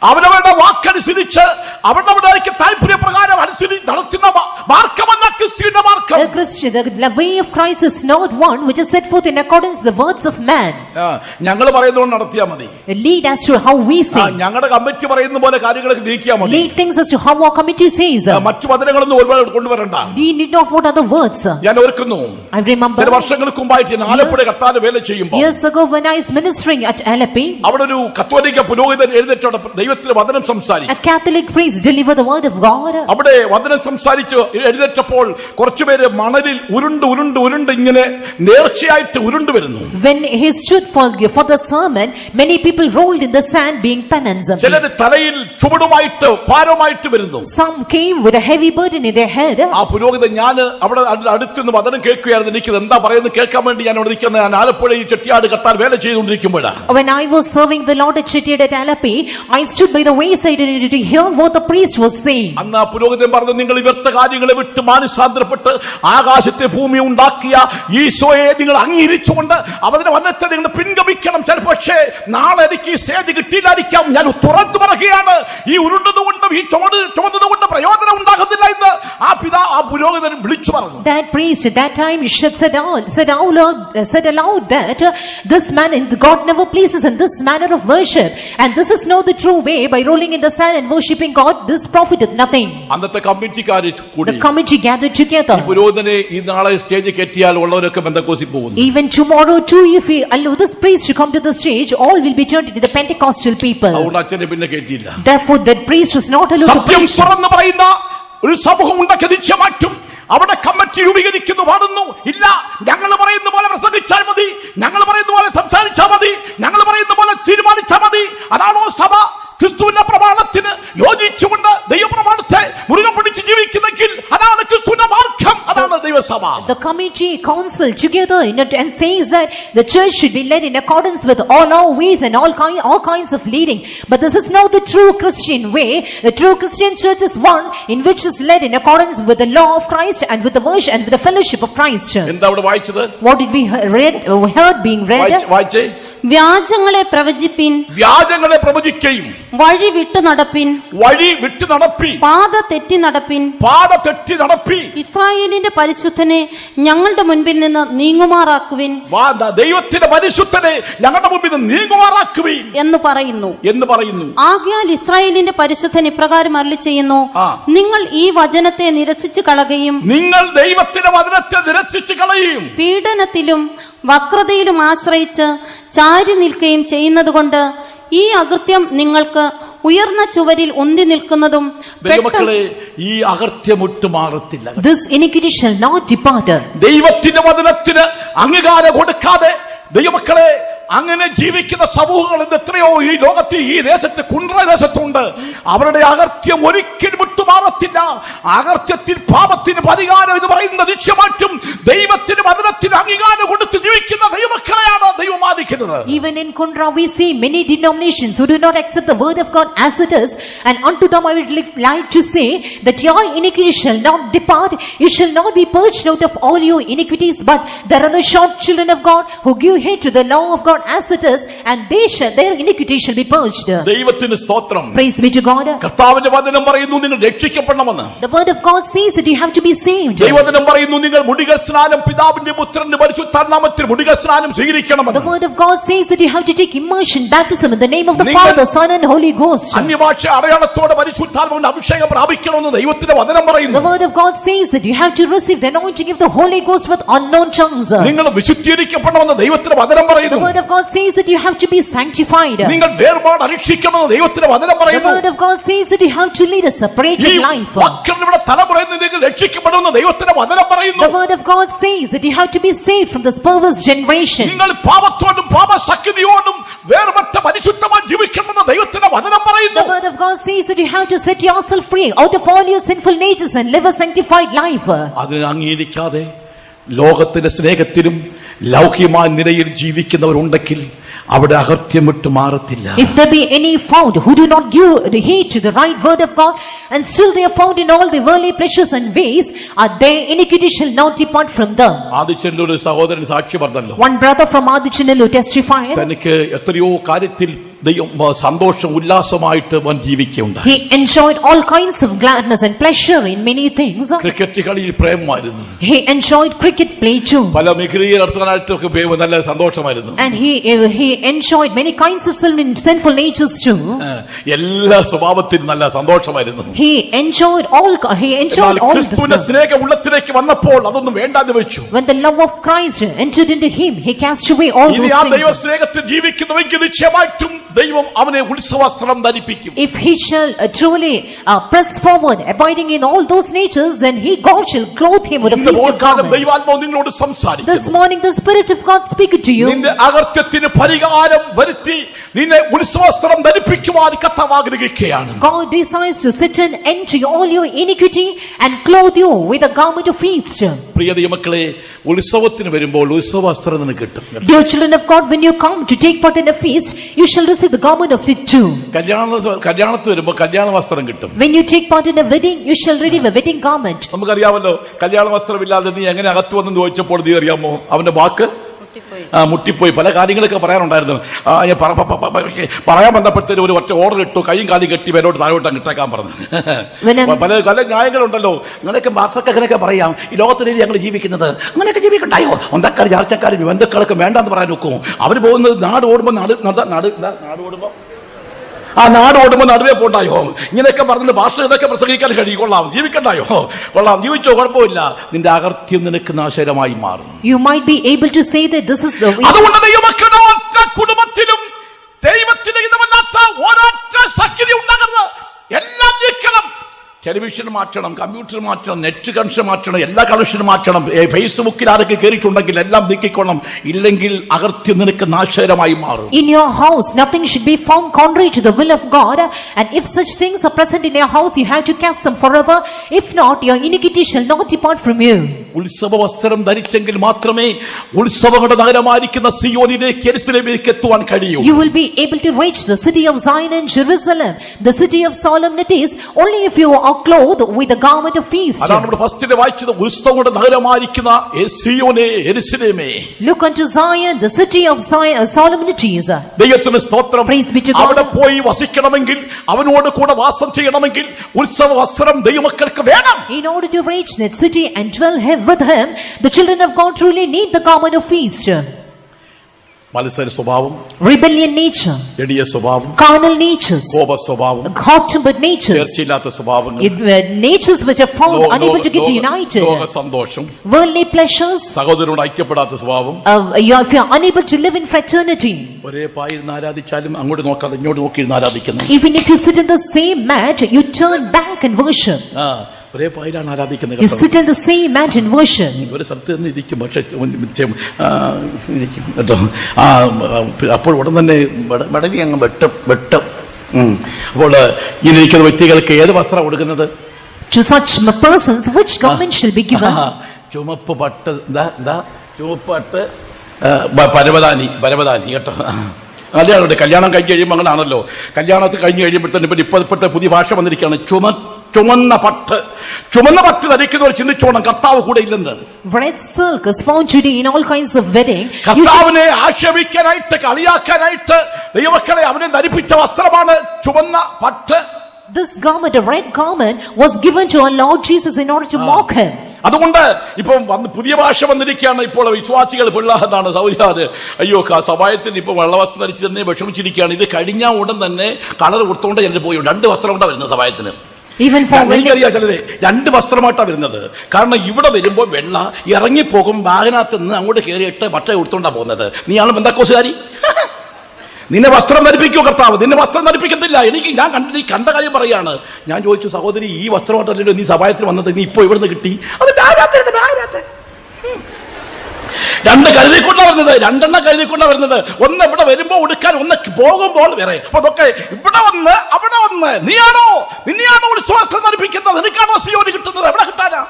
അവരവരുടെ വാക്കനുസരിച്ച് അവരുടെ താല്പര്യപ്രകാരം അനുസരിച്ച് നടത്തുന്ന മാർഗമല്ല ക്രിസ്തുവിന്റെ മാർഗം. The way of Christ is not one which is set forth in accordance to the words of man. ഞങ്ങൾ പറയുന്നതുകൊണ്ട് നടത്തിയാൽ മതി. Lead as to how we say. ഞങ്ങളുടെ കമ്മിറ്റി പറയുന്ന പോലെ കാര്യങ്ങളൊക്കെ നീക്കിയാൽ മതി. Lead things as to how our committee says. മറ്റു വചനങ്ങളൊന്നും ഒരുപാട് കൊണ്ടുവരണ്ട. We need not what other words. ഞാൻ ഓർക്കുന്നു, I remember ചില വർഷങ്ങൾക്ക് മുമ്പായിട്ട് ഞാൻ ആലപ്പുഴ കർത്താവ് വേല ചെയ്യുമ്പോൾ, years ago when I was ministering at Alapi, അവിടെ ഒരു കത്തോലിക്ക പുരോഹിതൻ എഴുന്നേറ്റോടെ ദൈവത്തിന്റെ വചനം സംസാരിച്ചു. A Catholic priest delivered the word of God. അവിടെ വചനം സംസാരിച്ചു എഴുന്നേറ്റപ്പോൾ കുറച്ചുപേര് മണലിൽ ഉരുണ്ട് ഇങ്ങനെ നേർച്ചയായിട്ട് ഉരുണ്ടു വരുന്നു. When he stood for the sermon, many people rolled in the sand being penance. ചിലർ തലയിൽ ചുമടുമായിട്ട് ഭാരമായിട്ട് വരുന്നു. Some came with a heavy burden in their head. ആ പുരോഹിതൻ ഞാൻ അവിടെ അടുത്തുനിന്ന് വചനം കേൾക്കുകയായിരുന്നു. എനിക്ക് എന്താ പറയുന്നത് കേൾക്കാൻ വേണ്ടി ഞാൻ അവിടെ നിൽക്കുന്നത്. ഞാൻ ആലപ്പുഴ ഈ ചെട്ടിയാട് കത്താൻ വേല ചെയ്തുകൊണ്ടിരിക്കുമ്പോഴാണ്. When I was serving the Lord at Chettiad at Alapi, I stood by the wayside to hear what the priest was saying. അന്ന് ആ പുരോഹിതൻ പറഞ്ഞു, നിങ്ങൾ വ്യർത്ഥ കാര്യങ്ങളെ വിട്ട് മാനസാന്തരപ്പെട്ട് ആകാശത്തെ ഭൂമി ഉണ്ടാക്കിയ ഈശോയെ നിങ്ങൾ അംഗീകരിച്ചുകൊണ്ട് അവരുടെ വന്നത്തെ നിങ്ങൾ പിൻഗമിക്കണം. ചിലപ്പോൾ നാളെ എനിക്ക് ഈ സ്റ്റേജ് കിട്ടിയില്ലായിരിക്കാം. ഞാൻ തുറന്നു പറയുകയാണ്, ഈ ഉരുണ്ടതുകൊണ്ടും ഈ ചുമന്നതുകൊണ്ടും പ്രയോജനം ഉണ്ടാകുന്നില്ല എന്ന് ആ പുരോഹിതൻ വിളിച്ചു പറഞ്ഞു. That priest at that time said aloud that this man in God never pleases in this manner of worship, and this is not the true way. By rolling in the sand and worshipping God, this profited nothing. അന്നത്തെ കമ്മിറ്റിക്കാർ കൂടി, the committee gathered together. ഈ പുരോഹിതനെ ഈ നാളെ സ്റ്റേജ് കെട്ടിയാൽ ഉള്ളവരൊക്കെ പെന്തക്കോസ്തിൽ പോകുന്നു. Even tomorrow too, if we allow this priest to come to the stage, all will be turned into the Pentecostal people. അതുകൊണ്ട് അച്ഛനെ പിന്നെ കേട്ടില്ല. Therefore that priest was not allowed to സത്യം preach. തുറന്നു പറയുന്ന ഒരു സമൂഹം ഉണ്ടാക്കി മാറ്റും. അവിടെ കമ്മിറ്റി രൂപീകരിക്കുന്നു, പാടുന്നു. ഇല്ല, ഞങ്ങൾ പറയുന്ന പോലെ പ്രസംഗിച്ചാൽ മതി, ഞങ്ങൾ പറയുന്ന പോലെ സംസാരിച്ചാൽ മതി, ഞങ്ങൾ പറയുന്ന പോലെ തീരുമാനിച്ചാൽ മതി. അതാണോ സഭ? ക്രിസ്തുവിന്റെ പ്രമാണത്തിന് യോജിച്ചുകൊണ്ട് ദൈവപ്രമാണത്തെ മുറുകെ പിടിച്ച് ജീവിക്കുന്നെങ്കിൽ അതാണ് ക്രിസ്തുവിന്റെ മാർഗം, അതാണ് ദൈവസഭ. The committee council together in it and says that the church should be led in accordance with all our ways and all kinds of leading. But this is not the true Christian way. The true Christian church is one in which is led in accordance with the law of Christ and with the worship and with the fellowship of Christ. എന്താ അവിടെ വായിച്ചത്? What did we heard being read? വായിച്ചേ. വ്യാജങ്ങളെ പ്രവചിക്കുകയും വഴി വിട്ടു നടപ്പിൻ, പാത തെറ്റി നടപ്പി ഇസ്രായേലിന്റെ പരിശുദ്ധനെ ഞങ്ങളുടെ മുൻപിൽ നിന്ന് നീങ്ങുമാറാക്കുവിൻ, ദൈവത്തിന്റെ പരിശുദ്ധനെ ഞങ്ങളുടെ മുൻപിൽ നിന്ന് നീങ്ങുമാറാക്കുവിൻ എന്ന് പറയുന്നു. ആകയാൽ ഇസ്രായേലിന്റെ പരിശുദ്ധൻ ഇപ്രകാരം അരുളിച്ചെയ്യുന്നു, നിങ്ങൾ ഈ വചനത്തെ നിരസിച്ചു കളയുകയും നിങ്ങൾ ദൈവത്തിന്റെ വചനത്തെ നിരസിച്ചു കളയും, പീഡനത്തിലും വക്രതയിലും ആശ്രയിച്ച് ചാരി നിൽക്കുകയും ചെയ്യുന്നതുകൊണ്ട് ഈ അകൃത്യം നിങ്ങൾക്ക് ഉയർന്ന ചുവരിൽ ഉന്തി നിൽക്കുന്നതും ഈ അകൃത്യം ഒട്ടുമാറത്തില്ല. This iniquity shall not depart. ദൈവത്തിന്റെ വചനത്തിന് അംഗീകാരം കൊടുക്കാതെ ദൈവമക്കളെ അങ്ങനെ ജീവിക്കുന്ന സമൂഹങ്ങൾ എത്രയോ ഈ ലോകത്ത്, ഈ ദേശത്ത്, കുണ്ട്ര ദേശത്തുണ്ട്. അവരുടെ അകർത്യം ഒരിക്കലും വിട്ടുമാറത്തില്ല. അകർത്യത്തിൽ പാപത്തിന് പരിഹാരം എന്ന് പറയുന്ന നിശ്ചയമായിട്ടും ദൈവത്തിന് വചനത്തിന് അംഗീകാരം കൊടുത്ത് ജീവിക്കുന്ന ദൈവമക്കളെയാണ് ദൈവം ആദിക്കുന്നത്. Even in Kundra we see many denominations who do not accept the word of God as it is, and unto them I would like to say that your iniquity shall not depart, you shall not be purged out of all your iniquities, but there are the short children of God who give heed to the law of God as it is, and their iniquity shall be purged. ദൈവത്തിന് സ്തോത്രം. Praise be to God. കർത്താവിന്റെ വചനം പറയുന്നു നിങ്ങൾ രക്ഷിക്കപ്പെടണമെന്ന്. The word of God says that you have to be saved. ദൈവവചനം പറയുന്നു നിങ്ങൾ മുടികൾ സ്നാനം പിതാവിന്റെ പുത്രന്റെ പരിശുദ്ധാത്മാവിന്റെ മുടികൾ സ്നാനം സ്വീകരിക്കണമെന്ന്. The word word of God says that you have to take immersion baptism in the name of the നിങ്ങൾ Father, Son and Holy Ghost. അന്യഭാഷ അടയാളത്തോടെ പരിശുദ്ധാത്മാവിന്റെ അഭിഷേകം പ്രാപിക്കണമെന്ന് ദൈവത്തിന്റെ വചനം The പറയുന്നു. word of God says that you have to receive the anointing of the Holy Ghost with unknown tongues. നിങ്ങൾ വിശുദ്ധീകരിക്കപ്പെടണമെന്ന് ദൈവത്തിന്റെ വചനം The പറയുന്നു. word of God says that you have to be sanctified. നിങ്ങൾ വേർപാട് അരീക്ഷിക്കണമെന്ന് ദൈവത്തിന്റെ വചനം The പറയുന്നു. word of God says that you have to lead a separated ഈ life. മക്കളുടെ തലമുറയിൽ നിങ്ങൾ രക്ഷിക്കപ്പെടുമെന്ന് ദൈവത്തിന്റെ വചനം പറയുന്നു. The word of God says that you have to be saved from this perverse generation. നിങ്ങൾ പാപത്തോടും പാപശക്തിയോടും വേർപെട്ട പരിശുദ്ധമായി ജീവിക്കണമെന്ന് ദൈവത്തിന്റെ വചനം പറയുന്നു. The word of God says that you have to set yourself free out of all your sinful natures and live a sanctified life. അതിനെ അംഗീകരിക്കാതെ ലോകത്തിന്റെ സ്നേഹത്തിലും ലൗകികമായ നിലയിൽ ജീവിക്കുന്നവരുണ്ടെങ്കിൽ അവിടെ അകർത്യം വിട്ട് മാറത്തില്ല. If there be any found who do not give the heed to the right word of God, and still they are found in all the worldly pleasures and ways, their iniquity shall not depart from them. ആദിച്ചനിലെ ഒരു സഹോദരൻ സാക്ഷി പറഞ്ഞല്ലോ, One brother from Adichanelu testified, തനിക്ക് എത്രയോ കാര്യത്തിൽ ദൈവം സന്തോഷം ഉല്ലാസമായിട്ട് അവൻ ജീവിക്കുകയുണ്ടായി. he enjoyed all kinds of gladness and pleasure in many things. Cricket കളിയിൽ പ്രേമമായിരുന്നു, He enjoyed cricket play too, പല മികൃതിയെ നടത്താനായിട്ടൊക്കെ നല്ല സന്തോഷമായിരുന്നു. and he enjoyed many kinds of sinful natures too. എല്ലാ സ്വഭാവത്തിനും നല്ല സന്തോഷമായിരുന്നു. He enjoyed all ക്രിസ്തുവിന്റെ സ്നേഹ ഉള്ളത്തിലേക്ക് വന്നപ്പോൾ അതൊന്നും വേണ്ടാന്ന് വെച്ചു. When the love of Christ entered into him, he cast away all ഇനി those ആ ദൈവ things. സ്നേഹത്തിൽ ജീവിക്കുന്നുവെങ്കിൽ നിശ്ചയമായിട്ടും ദൈവം അവനെ ഉത്സവസ്ത്രം ധരിപ്പിക്കും. If he shall truly press forward, abiding in all those natures, then God shall clothe him with a feast of garment. ദൈവാത്മാവ് നിങ്ങളോട് This സംസാരിക്കുന്നു. morning the Spirit of God speaking to you. നിന്റെ അകർത്യത്തിന് പരിഹാരം വരുത്തി നിന്നെ ഉത്സവസ്ത്രം ധരിപ്പിക്കുവാൻ കർത്താവ് ആഗ്രഹിക്കുകയാണ്. God desires to sit and enter all your iniquity and clothe you with a garment of feast. പ്രിയ ദൈവമക്കളെ, ഉത്സവത്തിന് വരുമ്പോൾ ഉത്സവസ്ത്രം നിനക്ക് കിട്ടും. Dear children of God, when you come to take part in a feast, you shall receive the garment of it too. കല്യാണത്തിന് വരുമ്പോൾ കല്യാണ വസ്ത്രം കിട്ടും. When you take part in a wedding, you shall receive a wedding garment. നമുക്കറിയാമല്ലോ, കല്യാണ വസ്ത്രമില്ലാതെ നീ എങ്ങനെ അകത്ത് വന്നെന്ന് ചോദിച്ചപ്പോൾ നീ അറിയാമോ അവന്റെ വാക്ക് മുട്ടിപ്പോയി. പല കാര്യങ്ങളൊക്കെ പറയാനുണ്ടായിരുന്നു. പറയാൻ ബന്ധപ്പെട്ടതിന് ഒരു ഒറ്റ ഓർഡർ ഇട്ടു, കൈയും കാലും കെട്ടി മേലോട്ട് താഴോട്ട് കിട്ടേക്കാൻ പറഞ്ഞു. പല ന്യായങ്ങളുണ്ടല്ലോ. അങ്ങനെയൊക്കെ മാസൊക്കെ അങ്ങനെയൊക്കെ പറയാം. ഈ ലോകത്തിൽ ഞങ്ങൾ ജീവിക്കുന്നത് അങ്ങനെയൊക്കെ ജീവിക്കണ്ടായോ? ഒന്നക്കാരും ചാർച്ചക്കാരും ബന്ധുക്കളൊക്കെ വേണ്ടെന്ന് പറയാൻ നോക്കും. അവര് പോകുന്നത് നാട് ഓടുമ്പോ നാട് ഓടുമ്പോ നടുവേ പോണ്ടായോ? ഇങ്ങനെയൊക്കെ പറഞ്ഞിട്ട് ഭാഷ ഇതൊക്കെ പ്രസംഗിക്കാൻ കൊള്ളാം, ജീവിക്കണ്ടായോ? കൊള്ളാം, ജീവിച്ചോ, കുഴപ്പമില്ല. നിന്റെ അകർത്യം നിനക്ക് നാശകരമായി മാറും. You might be able to say that this is the way. അതുകൊണ്ട് ദൈവമക്കളുടെ ഒറ്റ കുടുംബത്തിലും ദൈവത്തിന് ഇതമല്ലാത്ത ഒരൊറ്റ ശക്തി ഉണ്ടാകരുത്. എല്ലാം നീക്കണം. ടെലിവിഷൻ മാറ്റണം, കമ്പ്യൂട്ടർ മാറ്റണം, നെറ്റ് കണക്ഷൻ മാറ്റണം, എല്ലാ കണക്ഷനും മാറ്റണം. ഫേസ്ബുക്കിൽ ആരൊക്കെ കയറിയിട്ടുണ്ടെങ്കിൽ എല്ലാം നീക്കിക്കൊള്ളണം. ഇല്ലെങ്കിൽ അകർത്യം നിനക്ക് നാശകരമായി മാറും. In your house, nothing should be found contrary to the will of God. And if such things are present in your house, you have to cast them forever. If not, your iniquity shall not depart from you. ഉത്സവ വസ്ത്രം ധരിച്ചെങ്കിൽ മാത്രമേ ഉത്സവങ്ങളുടെ നഗരമായിരിക്കുന്ന സിയോനിലേക്ക് യെരൂശലേമിലേക്ക് എത്തുവാൻ കഴിയൂ. You will be able to reach the city of Zion and Jerusalem, the city of solemnities, only if you are clothed with the garment of feast. അതാണ് നമ്മൾ ഫസ്റ്റിൽ വായിച്ചത്. ഉത്സവങ്ങളുടെ നഗരമായിരിക്കുന്ന സിയോനെ, യെരൂശലേമേ. Look unto Zion, the city of Zion, solemnities. ദൈവത്തിന് സ്തോത്രം. Praise be to God. അവിടെ പോയി വസിക്കണമെങ്കിൽ, അവനോട് കൂടെ വാസം ചെയ്യണമെങ്കിൽ ഉത്സവ വസ്ത്രം ദൈവമക്കൾക്ക് വേണം. In order to reach that city and dwell with him, the children of God truly need the garment of feast. മത്സര സ്വഭാവം, rebellion nature, ജഡിയ സ്വഭാവം, carnal natures, കോപ സ്വഭാവം, hot-tempered natures, ചേർച്ചയില്ലാത്ത സ്വഭാവങ്ങൾ, natures which are found unable to get united, ലോക സന്തോഷം, worldly pleasures, സഹോദരനോട് ഐക്യപ്പെടാത്ത സ്വഭാവം. if you are unable to live in fraternity, ഒരേ പായിരുന്ന് ആരാധിച്ചാലും അങ്ങോട്ട് നോക്കാതെ ഇങ്ങോട്ട് നോക്കിയിരുന്ന് ആരാധിക്കുന്നു. even if you sit in the same mat, you turn back and worship. ഒരേ പായിലാണ് ആരാധിക്കുന്നത്. You sit in the same mat and worship. ഒരു സ്ഥലത്ത് തന്നെ ഇരിക്കും, പക്ഷെ ഇരിക്കും കേട്ടോ. അപ്പോൾ ഉടൻ തന്നെ മടങ്ങി അങ്ങ് വെട്ടും. അപ്പോൾ ഇങ്ങനെ ഇരിക്കുന്ന വ്യക്തികൾക്ക് ഏത് വസ്ത്രം കൊടുക്കുന്നത്? To such persons, which garment shall be given? ചുമപ്പ് പട്ട്, ചുമപ്പ് പട്ട്, പരവതാനി കേട്ടോ. കല്യാണം കഴിഞ്ഞ് കഴിയുമ്പോൾ അങ്ങനെയാണല്ലോ. കല്യാണത്തിൽ കഴിഞ്ഞ് കഴിയുമ്പോഴത്തേന് ഇപ്പോഴത്തെ പുതിയ ഭാഷ വന്നിരിക്കുകയാണ്. ചുമന്ന പട്ട് ധരിക്കുന്നവർ ചിന്തിച്ചോണം, കർത്താവ് കൂടെ ഇല്ലെന്ന്. Red silk is found today in all kinds of wedding. കർത്താവിനെ ആക്ഷേപിക്കാനായിട്ട്, കളിയാക്കാനായിട്ട് ദൈവമക്കളെ അവനെ ധരിപ്പിച്ച വസ്ത്രമാണ് ചുവന്ന പട്ട്. This garment, a red garment, was given to our Lord Jesus in order to mock him. അതുകൊണ്ട് ഇപ്പം പുതിയ ഭാഷ വന്നിരിക്കുകയാണ്. ഇപ്പോൾ വിശ്വാസികൾ പിള്ളാഹെന്നാണ് സൗര്യാത്. അയ്യോ സഭായത്തിന് ഇപ്പൊ വെള്ളവസ്ത്രം ധരിച്ച് തന്നെ വിഷമിച്ചിരിക്കുകയാണ്. ഇത് കഴിഞ്ഞ ഉടൻ തന്നെ കളർ കൊടുത്തോണ്ട് ചിലർ പോയി 2 വസ്ത്രം കൊണ്ടാണ് വരുന്നത് സഭായത്തിന്. എനിക്കറിയാം ചിലര് 2 വസ്ത്രമായിട്ടാണ് വരുന്നത്. കാരണം ഇവിടെ വരുമ്പോൾ വെള്ള ഇറങ്ങിപ്പോകും, വാഹനത്ത് നിന്ന് അങ്ങോട്ട് കയറിയിട്ട് മറ്റേ കൊടുത്തോണ്ടാ പോകുന്നത്. നീയാണ് ബന്ധക്കോസുകാരി? നിന്നെ വസ്ത്രം ധരിപ്പിക്കോ കർത്താവ്? നിന്നെ വസ്ത്രം ധരിപ്പിക്കത്തില്ല. ഞാൻ കണ്ട കാര്യം പറയാണ്. ഞാൻ ചോദിച്ചു, സഹോദരി ഈ വസ്ത്രമായിട്ടല്ലോ നീ സഭായത്തിൽ വന്നത്, നീ ഇപ്പൊ ഇവിടുന്ന് കിട്ടി? അത് 2 കരുതിക്കൊണ്ടാ വരുന്നത്, 2 കരുതിക്കൊണ്ടാ വരുന്നത്. ഒന്ന് ഇവിടെ വരുമ്പോ ഉടുക്കാൻ, ഒന്ന് പോകുമ്പോൾ വേറെ. അപ്പൊ അതൊക്കെ ഇവിടെ വന്ന് അവിടെ വന്ന് നിന്നെയാണോ ഉത്സവസ്ത്രം ധരിപ്പിക്കുന്നത്? നിനക്കാണോ സിയോന് കിട്ടുന്നത്? എവിടെ കിട്ടാനാ?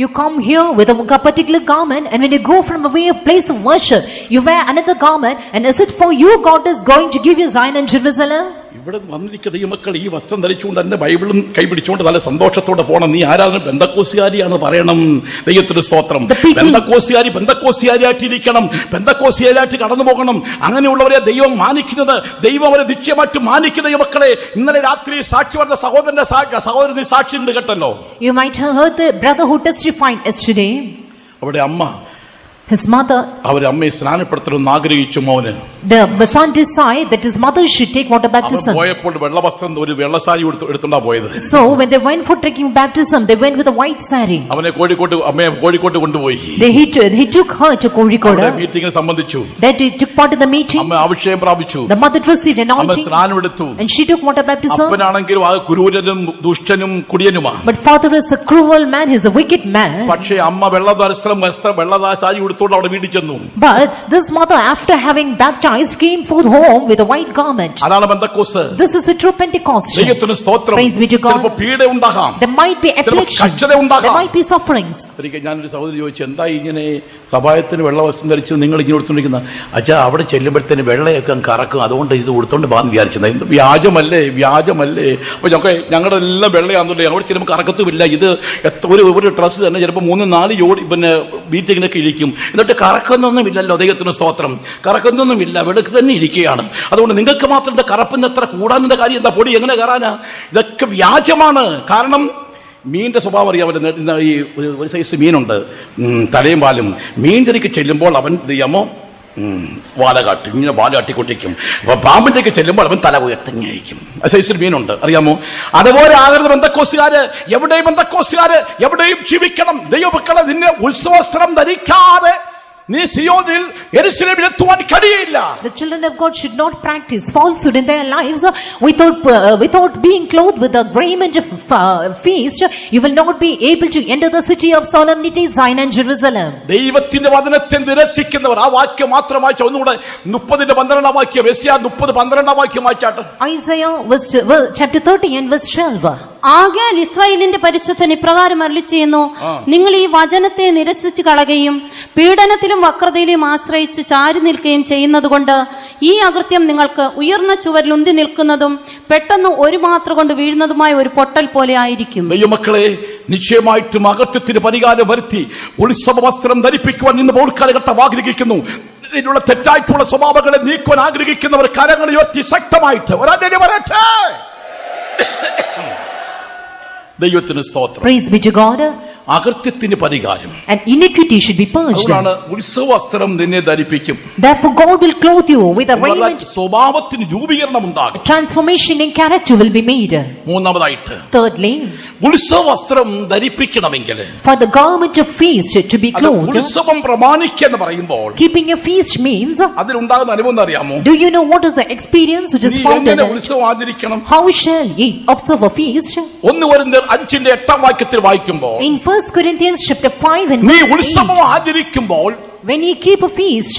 You come here with a particular garment, and when you go from a place of worship, you wear another garment, and is it for you God is going to give you Zion and Jerusalem? ഇവിടെ വന്നിരിക്കുന്ന ഈ മക്കൾ ഈ വസ്ത്രം ധരിച്ചുകൊണ്ട് എന്റെ ബൈബിളും കൈപിടിച്ചുകൊണ്ട് നല്ല സന്തോഷത്തോടെ പോകണം. നീ ആരാണ്? ബന്ധക്കോസുകാരിയാണ് പറയണം. ദൈവത്തിന് സ്തോത്രം. ബന്ധക്കോസുകാരിയായിട്ടിരിക്കണം, ബന്ധക്കോസുകാരിയായിട്ട് കടന്നു പോകണം. അങ്ങനെയുള്ളവരെ ദൈവം മാനിക്കുന്നത്, ദൈവം അവരെ നിശ്ചയമായിട്ട് മാനിക്കുന്ന ഈ മക്കളെ. ഇന്നലെ രാത്രി സാക്ഷി പറഞ്ഞ സഹോദരന് സാക്ഷി ഉണ്ട് കേട്ടല്ലോ. You might have heard the brother who testified yesterday. അവിടെ അമ്മ, his mother, അവരെ അമ്മയെ സ്നാനപ്പെടുത്തണമെന്ന് ആഗ്രഹിച്ചു മോന്. The son decided that his mother should take water baptism. പോയപ്പോൾ വെള്ളവസ്ത്രം ഒരു വെള്ളസാരി എടുത്തുണ്ടാ പോയത്. So when they went for taking baptism, they went with a white saree. അവനെ അമ്മയെ കോഴിക്കോട്ട് കൊണ്ടുപോയി. He took her to Kozhikode. മീറ്റിംഗിൽ സംബന്ധിച്ചു. That he took part in the meeting. അമ്മ അഭിഷേകം പ്രാപിച്ചു. The mother received anointing. അമ്മ സ്നാനം എടുത്തു. And she took water baptism. അപ്പനാണെങ്കിലും ആ ക്രൂരനും ദുഷ്ടനും കുടിയനുമാണ്. But father is a cruel man, he is a wicked man. പക്ഷേ അമ്മ വെള്ളസാരി ഉടുത്തോണ്ട് അവിടെ വീട്ടിൽ ചെന്നു. But this mother, after having baptized, came forth home with a white garment. അതാണ് Pentecost. This is the true Pentecost. ദൈവത്തിന് സ്തോത്രം. Praise be to God. ചിലപ്പോൾ പീഡ ഉണ്ടാകാം, there might be afflictions, there might be sufferings. ഒരിക്കൽ ഞാനൊരു സഹോദരി ചോദിച്ചു, എന്താ ഇങ്ങനെ സഭായത്തിന് വെള്ളവസ്ത്രം ധരിച്ചു നിങ്ങൾ ഇങ്ങനെ കൊടുത്തോണ്ടിരിക്കുന്ന? അച്ഛാ അവിടെ ചെല്ലുമ്പോഴത്തേന് വെള്ളയൊക്കെ കറക്കും, അതുകൊണ്ട് ഇത് കൊടുത്തോണ്ട് പോകാൻ വിചാരിച്ചത്. എന്ത് വ്യാജമല്ലേ? അപ്പൊ ഞങ്ങളുടെ എല്ലാം വെള്ളയാണെന്നുണ്ട്. അവിടെ ചിലപ്പോൾ കറക്കത്തുമില്ല. ഇത് ഒരു ഡ്രസ്സ് തന്നെ ചിലപ്പോൾ 3-4 ജോഡി മീറ്റിങ്ങിനൊക്കെ ഇരിക്കും. എന്നിട്ട് കറക്കുന്നൊന്നുമില്ലല്ലോ. ദൈവത്തിന് സ്തോത്രം. കറക്കുന്നൊന്നുമില്ല, വെളുക്ക് തന്നെ ഇരിക്കുകയാണ്. അതുകൊണ്ട് നിങ്ങൾക്ക് മാത്രം കറപ്പിന്റെ അത്ര കൂടാനുള്ള കാര്യം എന്താ? പൊടി എങ്ങനെ കയറാനാ? ഇതൊക്കെ വ്യാജമാണ്. കാരണം മീനിന്റെ സ്വഭാവം അറിയാമല്ലോ. ഈ ഒരു സൈസ് മീനുണ്ട്, തലയും പാലും. മീൻകറിക്ക് ചെല്ലുമ്പോൾ അവൻ ദയമോ വാലകാട്ടി ഇങ്ങനെ വാലാട്ടിക്കൊണ്ടിരിക്കും. അപ്പൊ പാമ്പിന്റെയൊക്കെ ചെല്ലുമ്പോൾ അവൻ തല ഉയർത്തിങ്ങായിരിക്കും. സൈസിൽ മീനുണ്ട്, അറിയാമോ? അതുപോലെ ആകരുത് ബന്ധക്കോസ്തുകാര്. എവിടെയും ജീവിക്കണം. ദൈവമക്കളെ, നിന്നെ ഉത്സവസ്ത്രം ധരിക്കാതെ നീ സിയോനിൽ യെരൂശലേമിൽ എത്തുവാൻ കഴിയില്ല. The children of God should not practice falsehood in their lives without being clothed with the raiment of feast. You will not be able to enter the city of solemnity, Zion and Jerusalem. ദൈവത്തിന്റെ വചനത്തെ നിരസിക്കുന്നവർ, ആ വാക്യം മാത്രം വായിച്ച ഒന്നുകൂടെ 30:12 വാക്യം, യെശയ്യാ 30:12 വാക്യം വായിച്ചാട്ടെ. Isaiah chapter 30 and verse 12. ആകയാൽ ഇസ്രായേലിന്റെ പരിശുദ്ധൻ ഇപ്രകാരം അരുളിച്ചെയ്യുന്നു, നിങ്ങൾ ഈ വചനത്തെ നിരസിച്ചു കളയുകയും പീഡനത്തിലും വക്രതയിലും ആശ്രയിച്ച് ചാരി നിൽക്കുകയും ചെയ്യുന്നതുകൊണ്ട് ഈ അകൃത്യം നിങ്ങൾക്ക് ഉയർന്ന ചുവരിൽ ഉന്തി നിൽക്കുന്നതും പെട്ടെന്ന് ഒരു മാത്ര കൊണ്ട് വീഴുന്നതുമായ ഒരു പൊട്ടൽ പോലെ ആയിരിക്കും. ദൈവമക്കളെ, നിശ്ചയമായിട്ടും അകൃത്യത്തിന് പരിഹാരം വരുത്തി ഉത്സവ വസ്ത്രം ധരിപ്പിക്കുവാൻ ഇന്ന് ബോൾക്കാലഘട്ടം ആഗ്രഹിക്കുന്നു. ഇതിനുള്ള തെറ്റായിട്ടുള്ള സ്വഭാവങ്ങളെ നീക്കുവാൻ ആഗ്രഹിക്കുന്നവർ കരങ്ങൾ ഉയർത്തി ശക്തമായിട്ട് ഒരാളെ വരട്ടെ. ദൈവത്തിന് സ്തോത്രം. Praise be to God. അകൃത്യത്തിന് പരിഹാരം. And iniquity should be purged. അതുകൊണ്ടാണ് ഉത്സവവസ്ത്രം നിന്നെ ധരിപ്പിക്കും. Therefore God will clothe you with a raiment. സ്വഭാവത്തിന് രൂപീകരണം ഉണ്ടാകും. Transformation in character will be made. മൂന്നാമതായിട്ട്, thirdly, ഉത്സവവസ്ത്രം ധരിപ്പിക്കണമെങ്കിൽ, for the garment of feast to be clothed, ഉത്സവം പ്രമാണിക്കുക എന്ന് പറയുമ്പോൾ keeping a feast means, അതിലുണ്ടാകുന്ന അനുഭവം അറിയാമോ? do you know what is the experience which is found in it? ഉത്സവം ആചരിക്കണം. How shall ye observe a feast? 1 കൊരിന്ത്യർ 5:8 വാക്യത്തിൽ വായിക്കുമ്പോൾ, in 1 Corinthians chapter 5 and നീ verse 8, ഉത്സവം ആചരിക്കുമ്പോൾ when you keep a feast,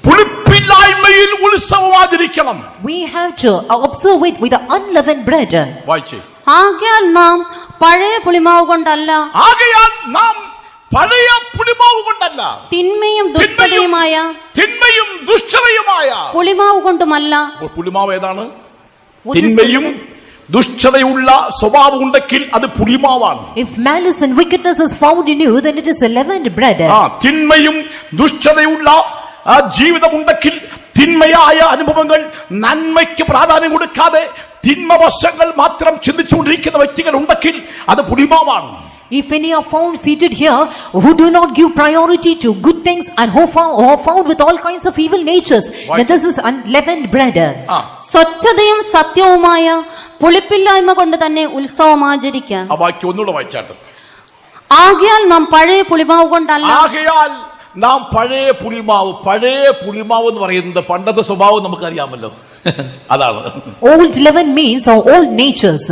പുളിപ്പില്ലായ്മയിൽ ഉത്സവം ആചരിക്കണം. we have to observe it with the unleavened bread. വായിച്ചേ. ആകയാൽ നാം പഴയ പുളിമാവ് കൊണ്ടല്ല, പഴയ പുളിമാവ് കൊണ്ടല്ല, തിന്മയും ദുഷ്ടതയുമായ പുളിമാവ് കൊണ്ടുമല്ല. പുളിമാവ് ഏതാണ്? തിന്മയും ദുഷ്ടതയുള്ള സ്വഭാവം ഉണ്ടെങ്കിൽ അത് പുളിമാവാണ്. If malice and wickedness is found in you, then it is a leavened bread. തിന്മയും ദുഷ്ടതയുള്ള ആ ജീവിതമുണ്ടെങ്കിൽ, തിന്മയായ അനുഭവങ്ങൾ, നന്മയ്ക്ക് പ്രാധാന്യം കൊടുക്കാതെ തിന്മവശങ്ങൾ മാത്രം ചിന്തിച്ചുകൊണ്ടിരിക്കുന്ന വ്യക്തികൾ ഉണ്ടെങ്കിൽ അത് പുളിമാവാണ്. If any are found seated here who do not give priority to good things and who are found with all kinds of evil natures, then this is unleavened bread. സ്വച്ഛതയും സത്യവുമായ പുളിപ്പില്ലായ്മ കൊണ്ട് തന്നെ ഉത്സവം ആചരിക്കാം. ആ വാക്യം ഒന്നുകൂടെ വായിച്ചാട്ട്. ആകയാൽ നാം പഴയ പുളിമാവ് കൊണ്ടല്ല. ആകയാൽ നാം പഴയ പുളിമാവ് എന്ന് പറയുന്നത് പണ്ടത്തെ സ്വഭാവം നമുക്കറിയാമല്ലോ. അതാണ് Old leaven means or old natures.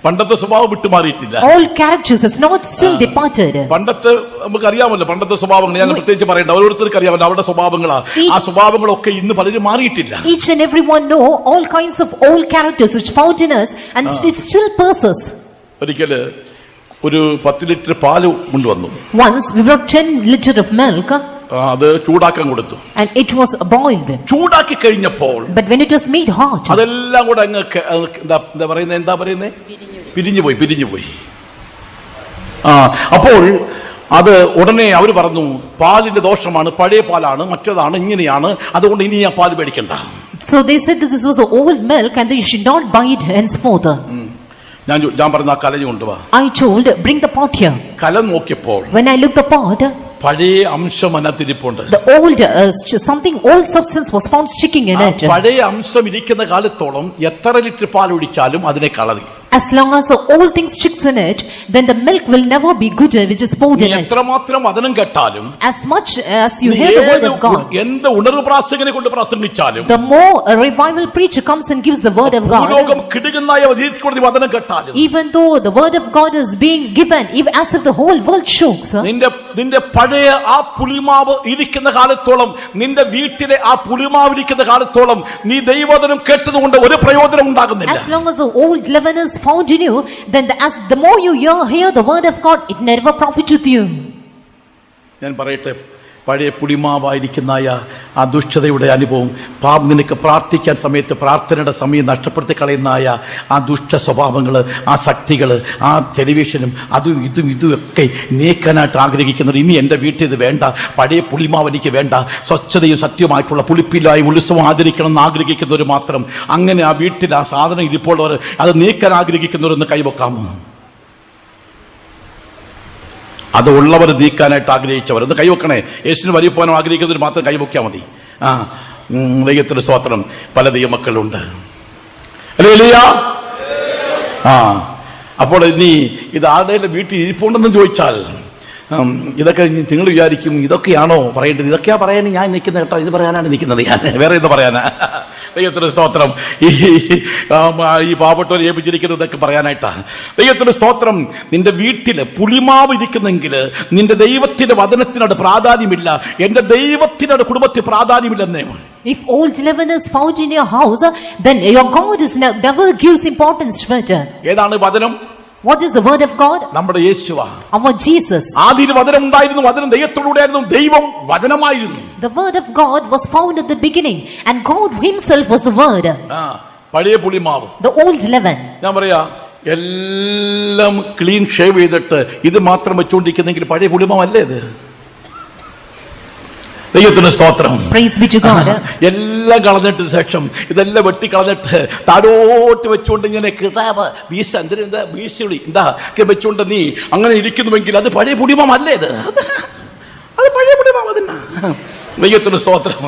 പണ്ടത്തെ സ്വഭാവം വിട്ടുമാറിയിട്ടില്ല. Old characters is not still departed. പണ്ടത്തെ നമുക്കറിയാമല്ലോ പണ്ടത്തെ സ്വഭാവങ്ങൾ. ഞാൻ പ്രത്യേകിച്ച് പറയണ്ട, ഓരോരുത്തർക്ക് അറിയാമല്ലോ അവരുടെ സ്വഭാവങ്ങളാ. ആ സ്വഭാവങ്ങളൊക്കെ ഇന്ന് പലരും മാറിയിട്ടില്ല. Each and everyone know all kinds of old characters which found in us and it still persists. ഒരിക്കല് ഒരു 10 ലിറ്റർ പാല് കൊണ്ടുവന്നു. Once we brought 10 liters of milk. അത് ചൂടാക്കാൻ കൊടുത്തു. And it was boiled. ചൂടാക്കി കഴിഞ്ഞപ്പോൾ but when it was made hot, അതെല്ലാം കൂടെ അങ്ങ് എന്താ പറയുന്നേ പിരിഞ്ഞു പോയി. അപ്പോൾ അത് ഉടനെ അവര് പറഞ്ഞു പാലിന്റെ ദോഷമാണ്, പഴയ പാലാണ്, മറ്റേതാണ്, ഇങ്ങനെയാണ്, അതുകൊണ്ട് ഇനി ആ പാല് മേടിക്കണ്ട. So they said this was the old milk and you should not buy it henceforth. ഞാൻ പറഞ്ഞ ആ കലഞ്ഞു കൊണ്ടുവാ. I told bring the pot here. കലം നോക്കിയപ്പോൾ when I looked the pot, പഴയ അംശം അതിനകത്തിരിപ്പുണ്ട്. the old old substance was found sticking in it. പഴയ അംശം ഇരിക്കുന്ന കാലത്തോളം എത്ര ലിറ്റർ പാൽ ഒഴിച്ചാലും അതിനെ കളതി. As long as the old thing sticks in it, then the milk will never be good which is poured in it. എത്രമാത്രം വചനം കേട്ടാലും, as much as you hear the word of God, എന്ത് ഉണർവ് പ്രാസംഗികനെ കൊണ്ട് പ്രസംഗിച്ചാലും, the more a revival preacher comes and gives the word of God, ഭൂലോകം കിടുകുന്നായ വചനം കേട്ടാലും, even though the word of God is being given, even as if the whole world shakes, നിന്റെ പഴയ ആ പുളിമാവ് ഇരിക്കുന്ന കാലത്തോളം, നിന്റെ വീട്ടിലെ ആ പുളിമാവ് ഇരിക്കുന്ന കാലത്തോളം നീ ദൈവവചനം കേട്ടതുകൊണ്ട് ഒരു പ്രയോജനം ഉണ്ടാകുന്നില്ല. as long as the old leaven is found in you, then the more you hear the word of God, it never profiteth you. ഞാൻ പറയട്ടെ, പഴയ പുളിമാവായിരിക്കുന്ന ആ ദുഷ്ടതയുടെ അനുഭവം, നിനക്ക് പ്രാർത്ഥിക്കാൻ സമയത്ത് പ്രാർത്ഥനയുടെ സമയം നഷ്ടപ്പെടുത്തി കളയുന്നായ ആ ദുഷ്ട സ്വഭാവങ്ങള്, ആ ശക്തികള്, ആ ടെലിവിഷനും അതും ഇതുമൊക്കെ നീക്കാനായിട്ട് ആഗ്രഹിക്കുന്നത്. ഇനി എന്റെ വീട്ടിൽ ഇത് വേണ്ട, പഴയ പുളിമാവ് എനിക്ക് വേണ്ട, സ്വച്ഛതയും സത്യമായിട്ടുള്ള പുളിപ്പില്ലായി ഉത്സവം ആചരിക്കണം എന്ന് ആഗ്രഹിക്കുന്നവർ മാത്രം, അങ്ങനെ ആ വീട്ടിൽ ആ സാധനം ഇരിപ്പുള്ളവർ അത് നീക്കാൻ ആഗ്രഹിക്കുന്നവരൊന്ന് കൈവെക്കാമോ? അത് ഉള്ളവർ നീക്കാനായിട്ട് ആഗ്രഹിച്ചവർ ഒന്ന് കൈവെക്കണേ. യേശുവിന് വരി പോകാൻ ആഗ്രഹിക്കുന്നവർ മാത്രം കൈവെക്കാൻ മതി. ദൈവത്തിന് സ്തോത്രം. പല ദൈവമക്കളുണ്ട്. ഹല്ലേലൂയ. അപ്പോൾ ഇനി ഇത് ആരുടെ വീട്ടിൽ ഇരിപ്പുണ്ടെന്ന് ചോദിച്ചാൽ ഇതൊക്കെ നിങ്ങൾ വിചാരിക്കും ഇതൊക്കെയാണോ പറയേണ്ടത്? ഇതൊക്കെയാ പറയാൻ ഞാൻ നിൽക്കുന്നത് കേട്ടോ, ഇത് പറയാനാണ് നിൽക്കുന്നത് ഞാൻ, വേറെ ഇത് പറയാനാ. ദൈവത്തിന് സ്തോത്രം. ഈ പാവപ്പെട്ടവരെ ഏൽപ്പിച്ചിരിക്കുന്നത് ഇതൊക്കെ പറയാനായിട്ടാണ്. ദൈവത്തിന് സ്തോത്രം. നിന്റെ വീട്ടില് പുളിമാവ് ഇരിക്കുന്നെങ്കിൽ നിന്റെ ദൈവത്തിന്റെ വചനത്തിനോട് പ്രാധാന്യമില്ല, എന്റെ ദൈവത്തിനോട് കുടുംബത്തിൽ പ്രാധാന്യമില്ലെന്നേ. If old leaven is found in your house, then your God is never gives importance to it. ഏതാണ് വചനം? What is the word of God? നമ്മുടെ യേശുവാ, our Jesus. ആദിയിൽ വചനം ഉണ്ടായിരുന്നു, വചനം ദൈവത്തോടുകൂടിയായിരുന്നു, ദൈവം വചനമായിരുന്നു. The word of God was found at the beginning and God himself was the word. പഴയ പുളിമാവ്, the old leaven. ഞാൻ പറയാ, എല്ലാം ക്ലീൻ ഷേവ് ചെയ്തിട്ട് ഇത് മാത്രം വെച്ചുകൊണ്ടിരിക്കുന്നെങ്കിൽ പഴയ പുളിമാവല്ലേ ഇത്? ദൈവത്തിന് സ്തോത്രം. Praise be to God. എല്ലാം കളഞ്ഞിട്ട് ശേഷം ഇതെല്ലാം വെട്ടിക്കളഞ്ഞിട്ട് താഴോട്ട് വെച്ചുകൊണ്ട് ഇങ്ങനെ കിതാബ് വീശുളി എന്താ വെച്ചുകൊണ്ട് നീ അങ്ങനെ ഇരിക്കുന്നുവെങ്കിൽ അത് പഴയ പുളിമാവല്ലേ ഇത്? അത് പഴയ പുളിമാവ് തന്നെ. ദൈവത്തിന് സ്തോത്രം.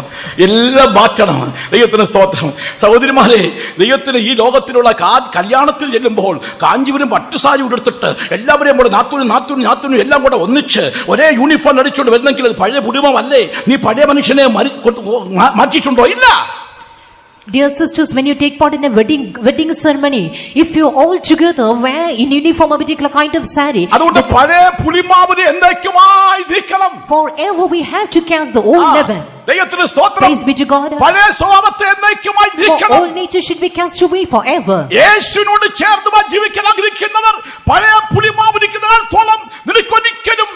എല്ലാം മാറ്റണം. ദൈവത്തിന് സ്തോത്രം. സഹോദരിമാരെ, ദൈവത്തിന് ഈ ലോകത്തിലുള്ള കല്യാണത്തിൽ ചെല്ലുമ്പോൾ കാഞ്ചീപുരം പട്ടുസാരി ഉടുത്തിട്ട് എല്ലാവരെയും കൂടെ നാത്തൂനും എല്ലാം കൂടെ ഒന്നിച്ച് ഒരേ യൂണിഫോം അടിച്ചുകൊണ്ട് വരുന്നെങ്കിൽ അത് പഴയ പുതുമല്ലേ? നീ പഴയ മനുഷ്യനെ മാറ്റിയിട്ടുണ്ടോ? ഇല്ല. Dear sisters, when you take part in a wedding ceremony, if you all together wear in uniform a particular kind of saree, അതുകൊണ്ട് പഴയ പുളിമാവിനെ എന്നേക്കുമായി ധരിക്കണം. Forever we have to cast the old leaven. ദൈവത്തിന് സ്തോത്രം. Praise be to God. പഴയ സ്വഭാവത്തെ എന്നേക്കുമായി ധരിക്കണം. All nature should be cast away forever. യേശുവിനോട് ചേർന്ന് ജീവിക്കാൻ ആഗ്രഹിക്കുന്നവർ പഴയ പുളിമാവിരിക്കുന്നതോളം നിനക്കൊരിക്കലും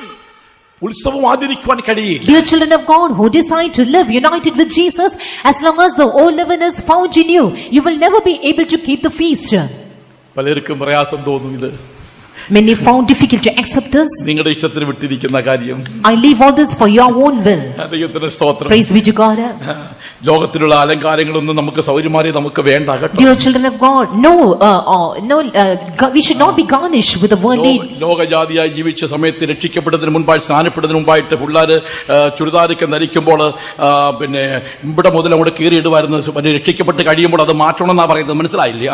ഉത്സവം ആചരിക്കുവാൻ കഴിയില്ല. Dear children of God who decide to live united with Jesus, as long as the old leaven is found in you, you will never be able to keep the feast. പലർക്കും പ്രയാസം തോന്നും ഇത്. Many found difficult to accept this. നിങ്ങളുടെ ഇഷ്ടത്തിന് വിട്ടിരിക്കുന്ന കാര്യം. I leave all this for your own will. ദൈവത്തിന് സ്തോത്രം. Praise be to God. ലോകത്തിലുള്ള അലങ്കാരങ്ങളൊന്നും നമുക്ക് സൗകര്യമായി നമുക്ക് വേണ്ട കേട്ടോ. Dear children of God, we should not be garnished with the worldly. ലോകജാതിയായി ജീവിച്ച സമയത്ത് രക്ഷിക്കപ്പെടുന്നതിന് മുൻപായി സ്നാനപ്പെടുന്നതിന് മുമ്പായിട്ട് പിള്ളേര് ചുരിദാരൊക്കെ ധരിക്കുമ്പോൾ പിന്നെ ഇവിടെ മുതൽ അങ്ങോട്ട് കീറിയിടുമായിരുന്നു. രക്ഷിക്കപ്പെട്ട് കഴിയുമ്പോൾ അത് മാറ്റണം എന്നാ പറയുന്നത്. മനസ്സിലായില്ലേ?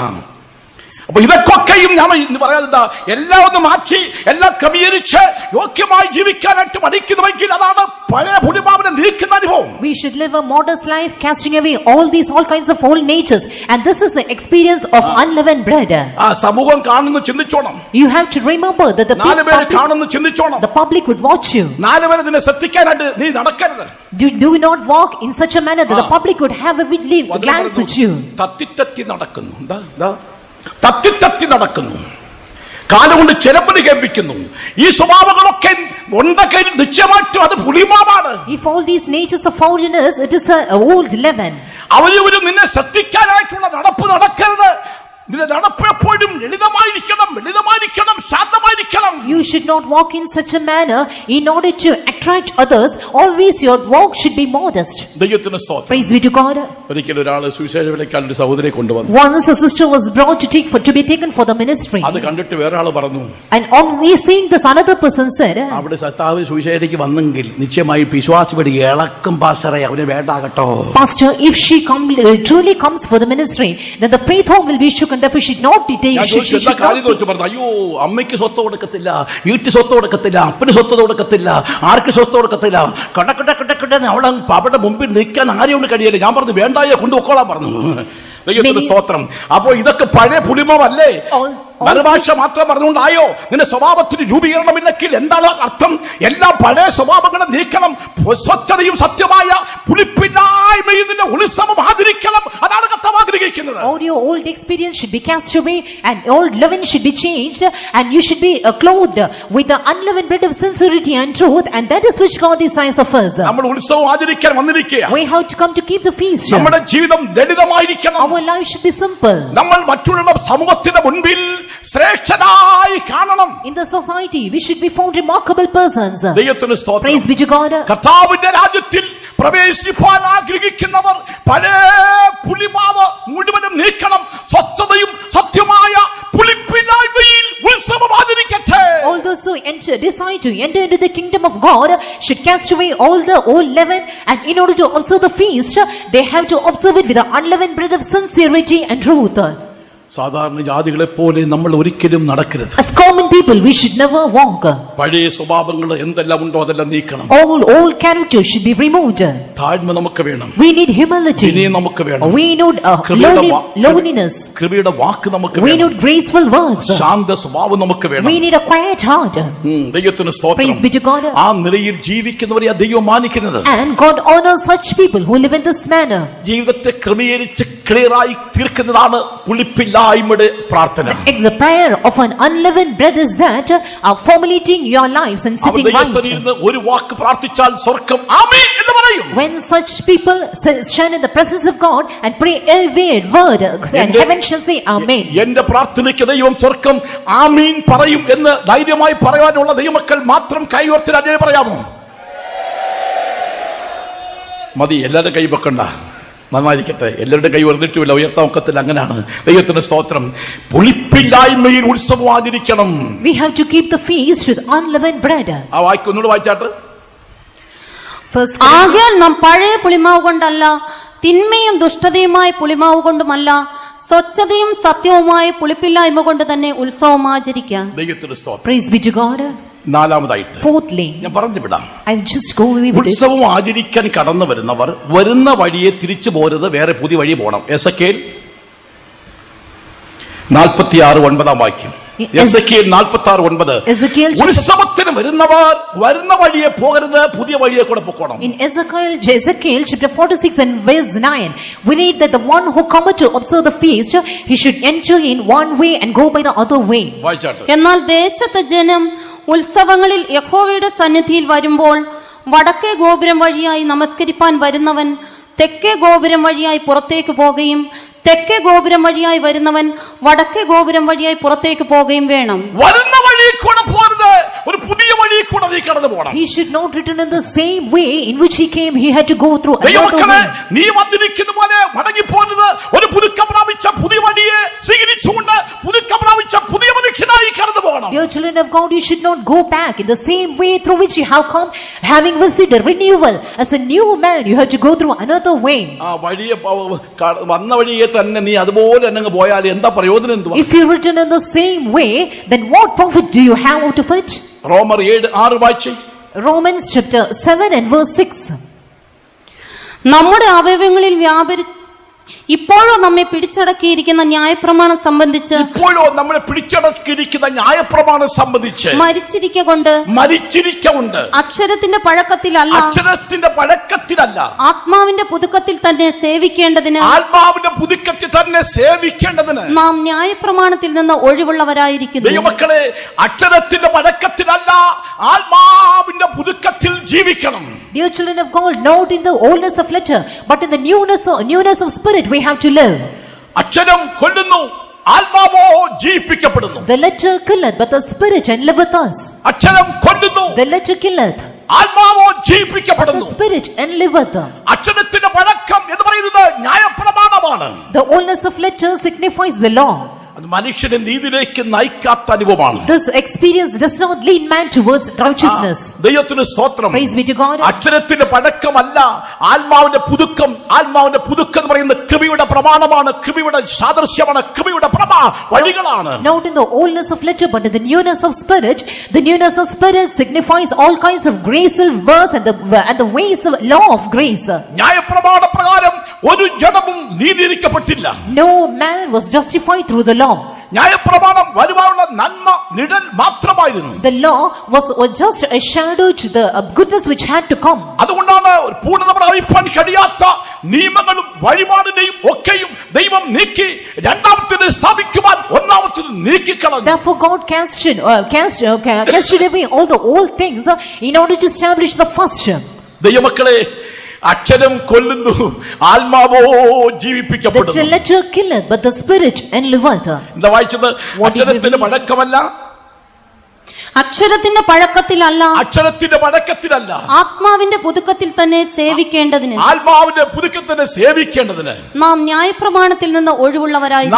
അപ്പൊ ഇതൊക്കെയും ഞാൻ ഇന്ന് പറയാതെന്താ, എല്ലാം ഒന്ന് മാറ്റി എല്ലാം ക്രമീകരിച്ച് യോഗ്യമായി ജീവിക്കാനായിട്ട് പഠിക്കുന്നുവെങ്കിൽ അതാണ് പഴയ പുലിമാവിനെ നീക്കുന്ന അനുഭവം. We should live a modest life, casting away all kinds of old natures, and this is the experience of unleavened bread. സമൂഹം കാണുന്നു ചിന്തിച്ചോണം. You have to remember that the public would watch you. 4 പേര് നിന്നെ ശ്രദ്ധിക്കാനായിട്ട് നീ നടക്കരുത്. Do not walk in such a manner that the public would have a glance at you. തത്തിത്തത്തി നടക്കുന്നു, കാലുകൊണ്ട് ചെലപ്പടി കേൾപ്പിക്കുന്നു. ഈ സ്വഭാവങ്ങളൊക്കെ ഉണ്ടെങ്കിൽ നിശ്ചയമായിട്ടും അത് പുലിമാവാണ്. If all these natures are found in us, it is an old leaven. അവരും നിന്നെ ശ്രദ്ധിക്കാനായിട്ടുള്ള നടപ്പ് നടക്കരുത്. നിന്റെ നടപ്പ് എപ്പോഴും ലളിതമായിരിക്കണം, ശാന്തമായിരിക്കണം. You should not walk in such a manner in order to attract others. Always your walk should be modest. ദൈവത്തിന് സ്തോത്രം. Praise be to God. ഒരിക്കൽ ഒരാൾ സുവിശേഷ വേലയ്ക്കായി ഒരു സഹോദരിയെ കൊണ്ടുവന്നു. Once a sister was brought to be taken for the ministry. അത് കണ്ടിട്ട് വേറെ ആൾ പറഞ്ഞു, and on seeing this, another person said, അവിടെ സത്താവ് സുവിശേഷയ്ക്ക് വന്നെങ്കിൽ നിശ്ചയമായി വിശ്വാസിയുടെ ഇളക്കും പാസ്റ്ററെ അവന് വേണ്ടാകട്ടോ. Pastor, if she truly comes for the ministry, then the faith home will be shook. Therefore should not detail. അയ്യോ, അമ്മയ്ക്ക് സ്വത്ത് കൊടുക്കത്തില്ല, വീട്ടിൽ സ്വത്ത് കൊടുക്കത്തില്ല, അപ്പന് സ്വത്ത് കൊടുക്കത്തില്ല, ആർക്ക് സ്വത്ത് കൊടുക്കത്തില്ല, അവളെ അവരുടെ മുമ്പിൽ നിൽക്കാൻ ആരെയും കഴിയില്ല. ഞാൻ പറഞ്ഞു വേണ്ടായോ കൊണ്ടുപോക്കോളാൻ പറഞ്ഞു. ദൈവത്തിന്റെ സ്തോത്രം. അപ്പോ ഇതൊക്കെ പഴയ പുലിമല്ലേ? മറുഭാഷ മാത്രം പറഞ്ഞുകൊണ്ടായോ? നിന്റെ സ്വഭാവത്തിന് രൂപീകരണമില്ലെങ്കിൽ എന്താണ് അർത്ഥം? എല്ലാ പഴയ സ്വഭാവങ്ങളും നീക്കണം. സ്വച്ഛതയും സത്യമായ പുളിപ്പില്ലായ്മയും നിന്റെ ഉത്സവം ആദരിക്കണം. അതാണ് കർത്താവ് ആഗ്രഹിക്കുന്നത്. All your old experience should be cast away, and old leaven should be changed, and you should be clothed with the unleavened bread of sincerity and truth, and that is which God desires of us. നമ്മൾ ഉത്സവം ആചരിക്കാൻ വന്നിരിക്കുക. We have to come to keep the feast. നമ്മുടെ ജീവിതം ലളിതമായിരിക്കണം. Our life should be simple. നമ്മൾ മറ്റുള്ള സമൂഹത്തിന്റെ മുൻപിൽ ശ്രേഷ്ഠനായി കാണണം. In the society we should be found remarkable persons. ദൈവത്തിന് സ്തോത്രം. Praise be to God. കർത്താവിന്റെ രാജ്യത്തിൽ പ്രവേശിപ്പാൻ ആഗ്രഹിക്കുന്നവർ പഴയ പുലിമാവ് മുഴുവനും നീക്കണം. സ്വച്ഛതയും സത്യമായ പുളിപ്പില്ലായ്മയിൽ ഉത്സവം ആചരിക്കട്ടെ. All those who decide to enter into the kingdom of God should cast away all the old leaven, and in order to observe the feast they have to observe it with the unleavened bread of sincerity and truth. സാധാരണ ജാതികളെ പോലെ നമ്മൾ ഒരിക്കലും നടക്കരുത്. As common people we should never walk. പഴയ സ്വഭാവങ്ങൾ എന്തെല്ലാം ഉണ്ടോ അതെല്ലാം നീക്കണം. All characters should be removed. താഴ്മ നമുക്ക് വേണം. We need humility. വിനയം നമുക്ക് വേണം. We need lowliness. കൃപയുടെ വാക്ക് നമുക്ക് വേണം. We need graceful words. Shantha സ്വഭാവം നമുക്ക് വേണം. We need a quiet heart. ദൈവത്തിന് സ്തോത്രം. Praise be to God. ആ നിലയിൽ ജീവിക്കുന്നവരെ ദൈവം മാനിക്കുന്നത്. And God honors such people who live in this manner. ജീവിതത്തെ ക്രമീകരിച്ച് ക്ലിയറായി തീർക്കുന്നതാണ് പുളിപ്പില്ലായ്മയുടെ പ്രാർത്ഥന. The prayer of an unleavened bread is that formulating your lives and sitting right. ഒരു വാക്ക് പ്രാർത്ഥിച്ചാൽ സ്വർഗ്ഗം ആമേൻ എന്ന് പറയും. When such people stand in the presence of God and pray every word, and heaven shall say amen. എന്റെ പ്രാർത്ഥനയ്ക്ക് ദൈവം സ്വർഗ്ഗം ആമീൻ പറയും എന്ന് ധൈര്യമായി പറയാനുള്ള ദൈവമക്കൾ മാത്രം കൈയുയർത്തി അങ്ങനെ പറയാമോ? മതി, എല്ലാവരും കൈ വെക്കണ്ട. നന്നായിരിക്കട്ടെ. എല്ലാവരുടെ കൈ ഉയർന്നിട്ടുമില്ല, ഉയർത്താൻ ഒക്കത്തില്ല. അങ്ങനെയാണ്. ദൈവത്തിന് സ്തോത്രം. പുളിപ്പില്ലായ്മയിൽ ഉത്സവം ആചരിക്കണം. We have to keep the feast with unleavened bread. ആ വാക്യം ഒന്നുകൂടെ വായിച്ചാട്ട്. ആകയാൽ നാം പഴയ പുളിമാവ് കൊണ്ടല്ല, തിന്മയും ദുഷ്ടതയുമായ പുളിമാവ് കൊണ്ടുമല്ല, സ്വച്ഛതയും സത്യവുമായ പുളിപ്പില്ലായ്മ കൊണ്ട് തന്നെ ഉത്സവം ആചരിക്കാം. ദൈവത്തിന് സ്തോത്രം. Praise be to God. നാലാമതായിട്ട് Fourthly, ഞാൻ പറഞ്ഞു വിടാം. ഉത്സവം ആചരിക്കാൻ കടന്നു വരുന്നവർ വരുന്ന വഴിയെ തിരിച്ചു പോരുത്, വേറെ പുതിയ വഴി പോകണം. എസെക്കിയേൽ 46:9 വാക്യം. എസെക്കിയേൽ 46:9. ഉത്സവത്തിന് വരുന്നവർ വരുന്ന വഴിയെ പോകരുത്, പുതിയ വഴിയെ കൂടെ പോകണം. In Ezekiel chapter 46 and verse 9, we read that the one who cometh to observe the feast, he should enter in one way and go by the other way. എന്നാൽ ദേശത്തെ ജനം ഉത്സവങ്ങളിൽ യഹോവയുടെ സന്നിധിയിൽ വരുമ്പോൾ വടക്കേ ഗോപുരം വഴിയായി നമസ്കരിപ്പാൻ വരുന്നവൻ തെക്കേ ഗോപുരം വഴിയായി പുറത്തേക്ക് പോകുകയും തെക്കേ ഗോപുരം വഴിയായി വരുന്നവൻ വടക്കേ ഗോപുരം വഴിയായി പുറത്തേക്ക് പോകുകയും വേണം. വരുന്ന കൂടെ പോരുത്, ഒരു പുതിയ വഴി കൂടെ നീ കടന്നു പോകണം. He should not return in the same way in which he came. He had to go through another ദൈവമക്കളെ, way. നീ വന്നിരിക്കുന്ന പോലെ മടങ്ങി പോരുത്, ഒരു പുതുക്കം പ്രാപിച്ച പുതിയ വഴിയെ സ്വീകരിച്ചുകൊണ്ട് പുതുക്കം പ്രാപിച്ച പുതിയ മനുഷ്യനായി കടന്നു പോകണം. Dear children of God, you should not go back in the same way through which you have come, having received a renewal. As a new man, you have to go through another way. വഴിയെ വന്ന വഴിയെ തന്നെ നീ അതുപോലെ തന്നെ പോയാൽ എന്താ പ്രയോജനം? എന്തുവാ? If you return in the same way, then what profit do you have out of it? റോമർ 7:6 വായിച്ചേ. Romans chapter 7 and verse 6. നമ്മുടെ അവയവങ്ങളിൽ ഇപ്പോഴോ നമ്മെ പിടിച്ചടക്കിയിരിക്കുന്ന ന്യായപ്രമാണം സംബന്ധിച്ച് ഇപ്പോഴോ നമ്മളെ പിടിച്ചടക്കിയിരിക്കുന്ന ന്യായപ്രമാണം സംബന്ധിച്ച് മരിച്ചിരിക്കൊണ്ട് അക്ഷരത്തിന്റെ പഴക്കത്തിലല്ല ആത്മാവിന്റെ പുതുക്കത്തിൽ തന്നെ സേവിക്കേണ്ടതിന് നാം ന്യായപ്രമാണത്തിൽ നിന്ന് ഒഴിവുള്ളവരായിരിക്കുന്നു. ദൈവമക്കളെ, അക്ഷരത്തിന്റെ പഴക്കത്തിലല്ല ആത്മാവിന്റെ പുതുക്കത്തിൽ ജീവിക്കണം. Dear children of God, not in the oldness of letter, but in the newness of spirit we have to live. അക്ഷരം കൊല്ലുന്നു, ആത്മാവോ ജീവിപ്പിക്കപ്പെടുന്നു. The letter killeth, but the spirit and liveth us. അക്ഷരം കൊല്ലുന്നു, the letter killeth, ആത്മാവോ ജീവിപ്പിക്കപ്പെടുന്നു. the spirit and liveth. അക്ഷരത്തിന്റെ പഴക്കം എന്ന് പറയുന്നത് ന്യായപ്രമാണമാണ്. The oldness of letter signifies the law. അത് മനുഷ്യനെ നീതിയിലേക്ക് നയിക്കാത്ത അനുഭവമാണ്. This experience does not lead man towards righteousness. ദൈവത്തിന് സ്തോത്രം. Praise be to God. അക്ഷരത്തിന്റെ പഴക്കമല്ല ആത്മാവിന്റെ പുതുക്കം. ആത്മാവിന്റെ പുതുക്കം എന്ന് പറയുന്നത് കൃപയുടെ പ്രമാണമാണ്, കൃപയുടെ സാദൃശ്യമാണ്, കൃപയുടെ വഴികളാണ്. Not in the oldness of letter, but in the newness of spirit. The newness of spirit signifies all kinds of graceful words and the ways of law of grace. ന്യായപ്രമാണ പ്രകാരം ഒരു ജഡവും നീതീകരിക്കപ്പെട്ടില്ല. No man was justified through the law. ന്യായപ്രമാണം വരുവാനുള്ള നന്മ നിഴൽ മാത്രമായിരുന്നു. The law was just a shadow to the goodness which had to come. അതുകൊണ്ടാണ് പൂർണ്ണത പ്രാപിപ്പാൻ കഴിയാത്ത നിയമങ്ങളും വഴിപാടിനെയും ഒക്കെയും ദൈവം നീക്കി രണ്ടാമത്തേത് സ്ഥാപിക്കുവാൻ ഒന്നാമത്തേത് നീക്കിക്കളഞ്ഞു. Therefore God casted away all the old things in order to establish the first. ദൈവമക്കളെ, അക്ഷരം കൊല്ലുന്നു, ആത്മാവോ ജീവിപ്പിക്കപ്പെടുന്നു. The letter killeth, but the spirit and liveth. എന്താ വായിച്ചത്? അക്ഷരത്തിന്റെ പഴക്കമല്ല, അക്ഷരത്തിന്റെ പഴക്കത്തിലല്ല ആത്മാവിന്റെ പുതുക്കത്തിൽ തന്നെ സേവിക്കേണ്ടതിന് നാം ന്യായപ്രമാണത്തിൽ നിന്ന് ഒഴിവുള്ളവരായി.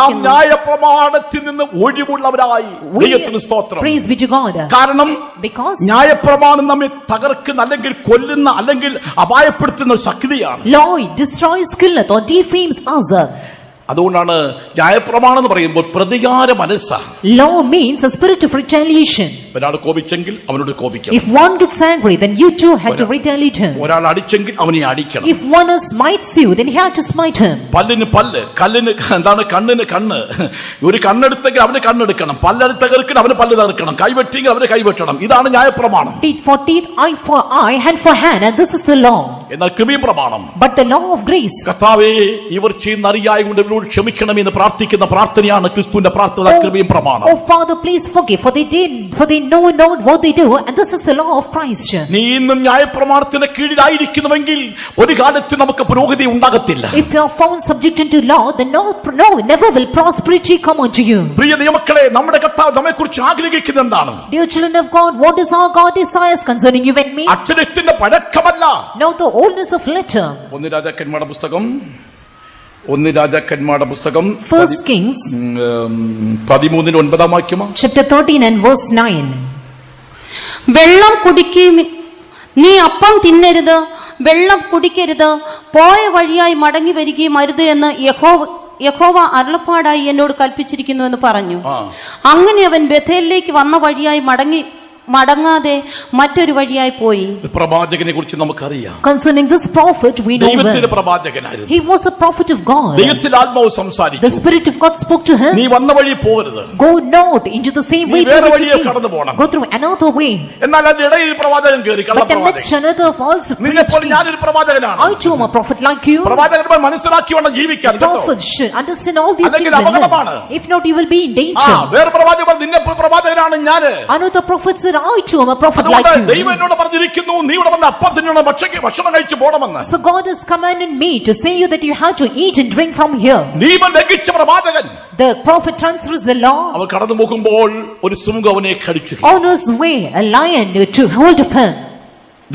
Praise be to God. കാരണം ന്യായപ്രമാണം നമ്മെ തകർക്കുന്ന, അല്ലെങ്കിൽ കൊല്ലുന്ന, അല്ലെങ്കിൽ അപായപ്പെടുത്തുന്ന ശക്തിയാണ്. Law destroys, killeth or defames us. അതുകൊണ്ടാണ് ന്യായപ്രമാണം എന്ന് പറയുമ്പോൾ പ്രതികാര മനസ്സാ. Law means a spirit of retaliation. ഒരാൾ കോപിച്ചെങ്കിൽ അവനോട് കോപിക്കണം. If one gets angry, then you too have to retaliate him. ഒരാൾ അടിച്ചെങ്കിൽ അവനെ അടിക്കണം. If one smites you, then you have to smite him. പല്ലിന് പല്ല്, കല്ലിന് എന്താണ്, കണ്ണിന് കണ്ണ്. ഒരു കണ്ണെടുത്തെങ്കിൽ അവന് കണ്ണെടുക്കണം, പല്ലെടുത്തെങ്കിൽ അവന് പല്ല് തകർക്കണം, കൈവെട്ടിയെങ്കിൽ അവന് കൈവെട്ടണം. ഇതാണ് ന്യായപ്രമാണം. Teeth for teeth, eye for eye, hand for hand, and this is the law. എന്നാൽ കൃപീപ്രമാണം, but the law of grace. കർത്താവേ, ഇവർ ചെയ്യുന്ന അറിയായ കൊണ്ട് ഇവരോട് ക്ഷമിക്കണമെന്ന് പ്രാർത്ഥിക്കുന്ന പ്രാർത്ഥനയാണ് ക്രിസ്തുവിന്റെ പ്രാർത്ഥന, കൃപയും പ്രമാണം. Oh Father, please forgive, for they know not what they do, and this is the law of Christ. നീ ഇന്നും ന്യായപ്രമാണത്തിന് കീഴിലായിരിക്കുന്നുവെങ്കിൽ ഒരു കാലത്ത് നമുക്ക് പുരോഗതി ഉണ്ടാകത്തില്ല. If you are found subject to law, then no, never will prosperity come unto you. പ്രിയ ദൈവമക്കളെ, നമ്മുടെ കർത്താവ് നമ്മെക്കുറിച്ച് ആഗ്രഹിക്കുന്നത് എന്താണ്? Dear children of God, what does our God desires concerning you and me? അക്ഷരത്തിന്റെ പഴക്കമല്ല, not the oldness of letter. ഒന്ന് രാജാക്കന്മാരുടെ പുസ്തകം 1 Kings 13:9 വാക്യം. Chapter 13 and verse 9. വെള്ളം കുടിക്കുകയും നീ അപ്പം തിന്നരുത്, വെള്ളം കുടിക്കരുത്, പോയ വഴിയായി മടങ്ങി വരികയും അരുത് എന്ന് യഹോവ അരുളപ്പാടായി എന്നോട് കൽപ്പിച്ചിരിക്കുന്നു എന്ന് പറഞ്ഞു. അങ്ങനെ അവൻ ബേഥേലിലേക്ക് വന്ന വഴിയായി മടങ്ങാതെ മറ്റൊരു വഴിയായി പോയി. പ്രവാചകനെ കുറിച്ച് നമുക്കറിയാം. Concerning this prophet we know ദൈവത്തിന്റെ പ്രവാചകനായിരുന്നു. He was a prophet of God. ദൈവത്തിന്റെ ആത്മാവ് സംസാരിച്ചു. The spirit of God spoke to him. നീ വന്ന വഴി പോകരുത്. Go not into the same way through which you came. Go through another way. എന്നാൽ അതിനിടയിൽ പ്രവാചകൻ കേറി, കള്ളപ്രവാചകൻ. നിന്നെപ്പോലെ ഞാനൊരു പ്രവാചകനാണ്. I too am a prophet like you. പ്രവാചകന്മാർ മനസ്സിലാക്കി വേണം ജീവിക്കാൻ. Prophets should understand all these things. അപകടമാണ്. If not, you will be in danger. വേറെ പ്രവാചകന്മാർ നിന്നെപ്പോലെ പ്രവാചകനാണ് ഞാൻ. Another prophet said, I too am a prophet like അതുകൊണ്ട് you. ദൈവം എന്നോട് പറഞ്ഞിരിക്കുന്നു, നീ ഇവിടെ വന്ന് അപ്പം തിന്നണം, ഭക്ഷണം കഴിച്ചു പോകണമെന്ന്. So God has commanded me to say you that you have to eat and drink from here. നിയമം ലംഘിച്ച പ്രവാചകൻ The prophet transfers the law. അവൻ കടന്നു പോകുമ്പോൾ ഒരു സിംഹം അവനെ കടിച്ചു. On his way, a lion to hold of him.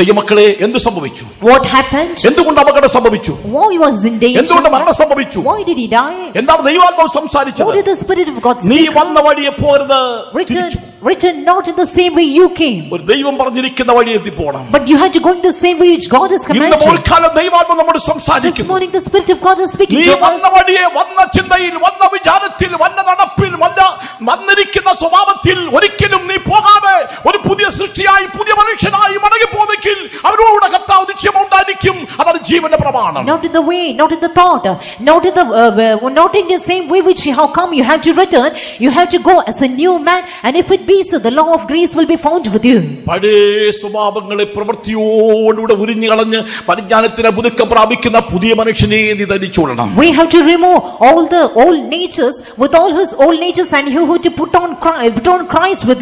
ദൈവമക്കളെ, എന്ത് സംഭവിച്ചു? What happened? എന്തുകൊണ്ട് അപകടം സംഭവിച്ചു? Why was in danger? എന്തുകൊണ്ട് മരണം സംഭവിച്ചു? Why did he die? എന്താണ് ദൈവാത്മാവ് What സംസാരിച്ചത്? did the Spirit of God നീ speak? വന്ന വഴിയെ പോരുത്, തിരിച്ചു. Return not in the same way you came. ഒരു ദൈവം പറഞ്ഞിരിക്കുന്ന വഴി എത്തി പോകണം. But you had to go in the same way which God has ഇന്ന് commanded. പോൽക്കാലം ദൈവാത്മാവ് നമ്മോട് This സംസാരിക്കുന്നു. morning the Spirit of God is speaking നീ to വന്ന us. വഴിയെ, വന്ന ചിന്തയിൽ, വന്ന വിചാരത്തിൽ, വന്ന നടപ്പിൽ, വന്നിരിക്കുന്ന സ്വഭാവത്തിൽ ഒരിക്കലും നീ പോകാതെ ഒരു പുതിയ സൃഷ്ടിയായി, പുതിയ മനുഷ്യനായി മടങ്ങിപ്പോന്നെങ്കിൽ അവരോട് കർത്താവ് നിശ്ചയം ഉണ്ടായിരിക്കും. അതാണ് ജീവന്റെ പ്രമാണം. Not in the way, not in the thought, not in the same way which you have come. You have to return. You have to go as a new man. And if it be so, the law of grace will be found with you. പഴയ സ്വഭാവങ്ങളെ പ്രവൃത്തിയോടുകൂടെ ഉരിഞ്ഞു കളഞ്ഞ് പരിജ്ഞാനത്തിന് പുതുക്കം പ്രാപിക്കുന്ന പുതിയ മനുഷ്യനെ നീ ധരിച്ചുകൊള്ളണം. We have to remove all the old natures with all his old natures, and you have to put on Christ with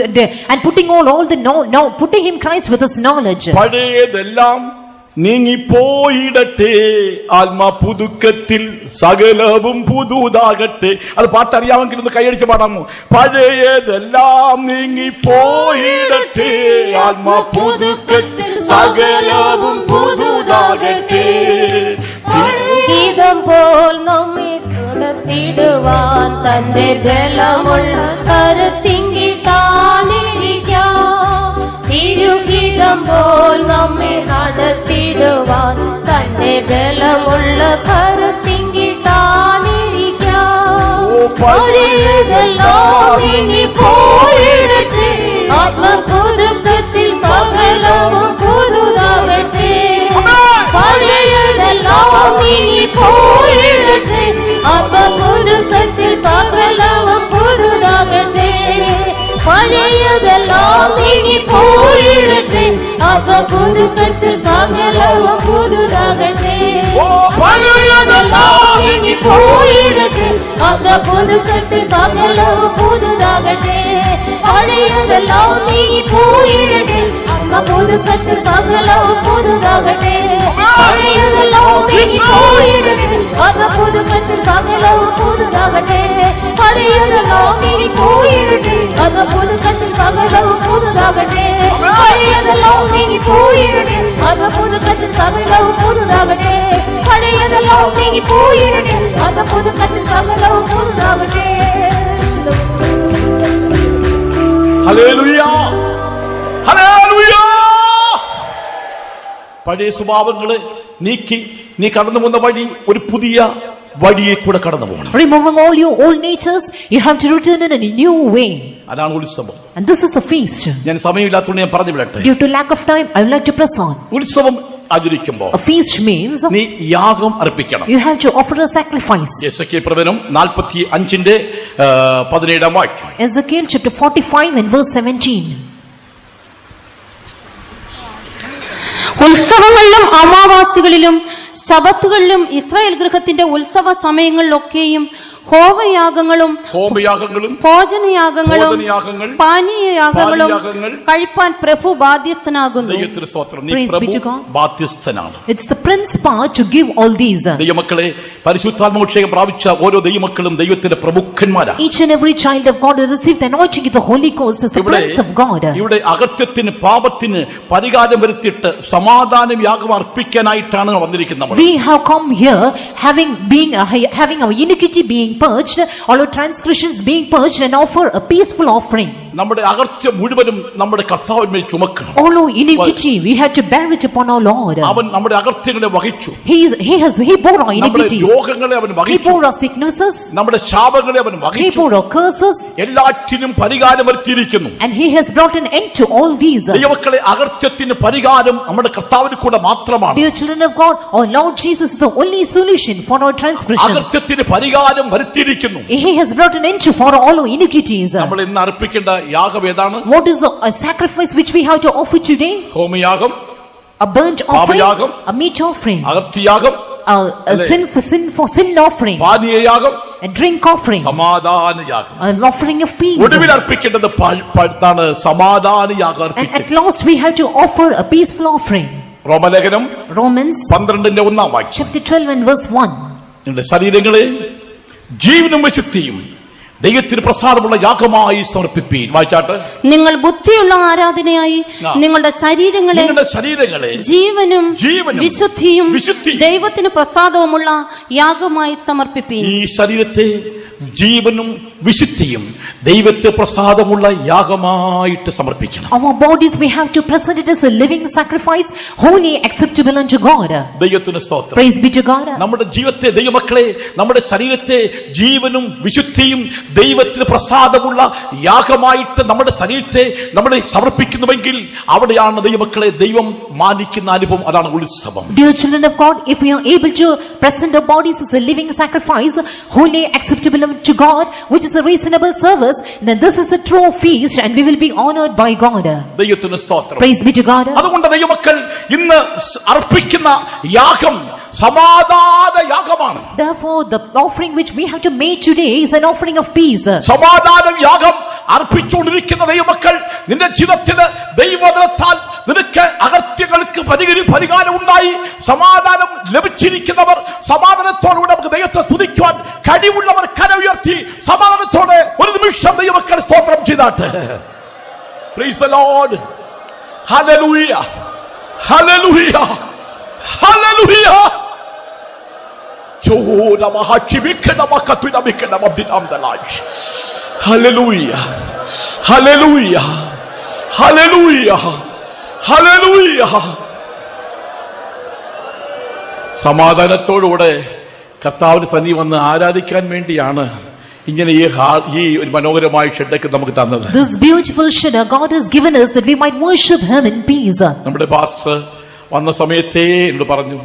and putting him Christ with his knowledge. പഴയതെല്ലാം നീങ്ങിപ്പോയിടട്ടെ, ആത്മാ പുതുക്കത്തിൽ സകലവും പുതുതാകട്ടെ. അത് പാട്ടറിയാമെങ്കിൽ ഒന്ന് കൈയടിച്ച് പാടാമോ? പഴയതെല്ലാം നീങ്ങിപ്പോയിടട്ടെ, ആത്മാ പുതുക്കത്തിൽ സകലവും പുതുതാകട്ടെ. ഗീതം പോൽ നമ്മെ നടത്തിടുവാൻ തന്റെ ബലമുള്ള കരത്തിങ്കിൽ താണിരിക്കാം. തിരുഗീതം പോൽ നമ്മെ നടത്തിടുവാൻ തന്റെ ബലമുള്ള കരത്തിങ്കിൽ താണിരിക്കാം. പഴയതെല്ലാം ഇനി പോയിടട്ടെ, ആത്മപുതുക്കത്തിൽ സകലവും പുതുതാകട്ടെ. പഴയതെല്ലാം ഇനി പോയിടട്ടെ, ആത്മപുതുക്കത്തിൽ സകലവും പുതുതാകട്ടെ. പഴയതെല്ലാം ഇനി പോയിടട്ടെ, ആത്മപുതുക്കത്തിൽ സകലവും പുതുതാകട്ടെ. പഴയതെല്ലാം ഇനി പോയിടട്ടെ, ആത്മപുതുക്കത്തിൽ സകലവും പുതുതാകട്ടെ. പഴയതെല്ലാം ഇനി പോയിടട്ടെ, ആത്മപുതുക്കത്തിൽ സകലവും പുതുതാകട്ടെ. പഴയതെല്ലാം ഇനി പോയിടട്ടെ, ആത്മപുതുക്കത്തിൽ സകലവും പുതുതാകട്ടെ. പഴയതെല്ലാം ഇനി പോയിടട്ടെ, ആത്മപുതുക്കത്തിൽ സകലവും പുതുതാകട്ടെ. പഴയതെല്ലാം ഇനി പോയിടട്ടെ, ആത്മപുതുക്കത്തിൽ സകലവും പുതുതാകട്ടെ. പഴയതെല്ലാം ഇനി പോയിടട്ടെ, ആത്മപുതുക്കത്തിൽ സകലവും പുതുതാകട്ടെ. Hallelujah, hallelujah. പഴയ സ്വഭാവങ്ങളെ നീക്കി നീ കടന്നു പോകുന്ന വഴി ഒരു പുതിയ വഴിയെ കൂടെ കടന്നു പോകണം. Removing all your old natures, you have to return in a new way. അതാണ് ഉത്സവം. And this is a feast. ഞാൻ സമയമില്ലാത്തതുകൊണ്ട് ഞാൻ പറഞ്ഞു വിടട്ടെ. Due to lack of time, I would like to press on. ഉത്സവം ആചരിക്കുമ്പോൾ A feast means നീ യാഗം അർപ്പിക്കണം. you have to offer a sacrifice. Ezekiel പ്രവചനം 45:17 വാക്യം. Ezekiel chapter 45 and verse 17. ഉത്സവങ്ങളിലും അമാവാസികളിലും ശബത്തുകളിലും ഇസ്രായേൽ ഗൃഹത്തിന്റെ ഉത്സവ സമയങ്ങളിലൊക്കെയും ഹോമയാഗങ്ങളും ഭോജനയാഗങ്ങളും പാനീയയാഗങ്ങളും കഴിപ്പാൻ പ്രഭു ബാധ്യസ്ഥനാകുന്നു. It's the prince part to give all these. ദൈവമക്കളെ, പരിശുദ്ധാത്മാഭിഷേകം പ്രാപിച്ച ഓരോ ദൈവമക്കളും ദൈവത്തിന്റെ പ്രമുഖന്മാരാണ്. Each and every child of God who received the anointing of the Holy Ghost is the prince of God. ഇവിടെ അകത്യത്തിന് പാപത്തിന് പരിഹാരം വരുത്തിയിട്ട് സമാധാനം യാഗം അർപ്പിക്കാനായിട്ടാണ് വന്നിരിക്കുന്നത്. We have come here having our iniquity being purged, all our transgressions being purged, and offer a peaceful offering. നമ്മുടെ അകത്യം മുഴുവനും നമ്മുടെ കർത്താവിന്മേൽ ചുമക്കണം. All our iniquity we have to bear it upon our Lord. അവൻ നമ്മുടെ അകത്യങ്ങളെ വഹിച്ചു. He bore our iniquities. രോഗങ്ങളെ അവൻ വഹിച്ചു. He bore our sicknesses. നമ്മുടെ ശാപങ്ങളെ അവൻ വഹിച്ചു. He bore our curses. എല്ലാറ്റിനും പരിഹാരം വരുത്തിയിരിക്കുന്നു. And he has brought an end to all these. ദൈവമക്കളെ, അകത്യത്തിന് പരിഹാരം നമ്മുടെ കർത്താവിൽ കൂടെ മാത്രമാണ്. Dear children of God, our Lord Jesus is the only solution for our transgressions. അകത്യത്തിന് പരിഹാരം വരുത്തിയിരിക്കുന്നു. He has brought an end to for all our iniquities. നമ്മൾ ഇന്ന് അർപ്പിക്കേണ്ട യാഗം ഏതാണ്? What is a sacrifice which we have to offer today? ഹോമയാഗം, a burnt offering, a meat offering, അകത്യയാഗം, a sin offering, പാനീയയാഗം, a drink offering, സമാധാനയാഗം. an offering of peace. ഒടുവിൽ അർപ്പിക്കേണ്ടത് സമാധാനയാഗം And അർപ്പിക്കുക. at last we have to offer a peaceful offering. റോമലേഖനം Romans 12:1 chapter 12 and verse 1. നിങ്ങളുടെ ശരീരങ്ങളെ ജീവനും വിശുദ്ധിയും ദൈവത്തിന് പ്രസാദമുള്ള യാഗമായി സമർപ്പിപ്പീൻ. വായിച്ചാട്ട്. നിങ്ങൾ ബുദ്ധിയുള്ള ആരാധനയായി നിങ്ങളുടെ ശരീരങ്ങളെ ജീവനും വിശുദ്ധിയും ദൈവത്തിന് പ്രസാദവുമുള്ള യാഗമായി സമർപ്പിപ്പീൻ. ഈ ശരീരത്തെ ജീവനും വിശുദ്ധിയും ദൈവത്തെ പ്രസാദമുള്ള യാഗമായിട്ട് സമർപ്പിക്കണം. Our bodies we have to present it as a living sacrifice, holy, acceptable unto God. ദൈവത്തിന് സ്തോത്രം. Praise be to God. നമ്മുടെ ജീവിതത്തെ ദൈവമക്കളെ, നമ്മുടെ ശരീരത്തെ ജീവനും വിശുദ്ധിയും ദൈവത്തിന് പ്രസാദമുള്ള യാഗമായിട്ട് നമ്മുടെ ശരീരത്തെ നമ്മൾ സമർപ്പിക്കുന്നുവെങ്കിൽ അവിടെയാണ് ദൈവമക്കളെ ദൈവം മാനിക്കുന്ന അനുഭവം. അതാണ് ഉത്സവം. Dear children of God, if we are able to present our bodies as a living sacrifice, holy, acceptable to God, which is a reasonable service, then this is a true feast and we will be honored by God. ദൈവത്തിന് സ്തോത്രം. Praise be to God. അതുകൊണ്ട് ദൈവമക്കൾ ഇന്ന് അർപ്പിക്കുന്ന യാഗം സമാധാന യാഗമാണ്. Therefore the offering which we have to make today is an offering of peace. സമാധാന യാഗം അർപ്പിച്ചുകൊണ്ടിരിക്കുന്ന ദൈവമക്കൾ, നിന്റെ ജീവിതത്തിന് ദൈവവചനത്താൽ നിനക്ക് അകത്യങ്ങൾക്ക് പരിഹാരം ഉണ്ടായി സമാധാനം ലഭിച്ചിരിക്കുന്നവർ, സമാധാനത്തോടുകൂടെ നമുക്ക് ദൈവത്തെ സ്തുതിക്കുവാൻ കഴിവുള്ളവർ കര ഉയർത്തി സമാധാനത്തോടെ ഒരു നിമിഷം ദൈവമക്കൾ സ്തോത്രം ചെയ്താട്ട്. Praise the Lord. Hallelujah. Hallelujah. Hallelujah. ചോര മഹാക്ഷിമിക്കണ മക്കത്തുന മിക്കണ മബ്ദിനാം ദലാജ്. Hallelujah. Hallelujah. Hallelujah. Hallelujah. സമാധാനത്തോടുകൂടെ കർത്താവിന്റെ സന്നിധി വന്ന് ആരാധിക്കാൻ വേണ്ടിയാണ് ഇങ്ങനെ ഈ ഒരു മനോഹരമായ ഷെഡൊക്കെ നമുക്ക് തന്നത്. This beautiful shed God has given us that we might worship him in peace. നമ്മുടെ പാസ്റ്റർ വന്ന സമയത്തേ എന്നോട് പറഞ്ഞു,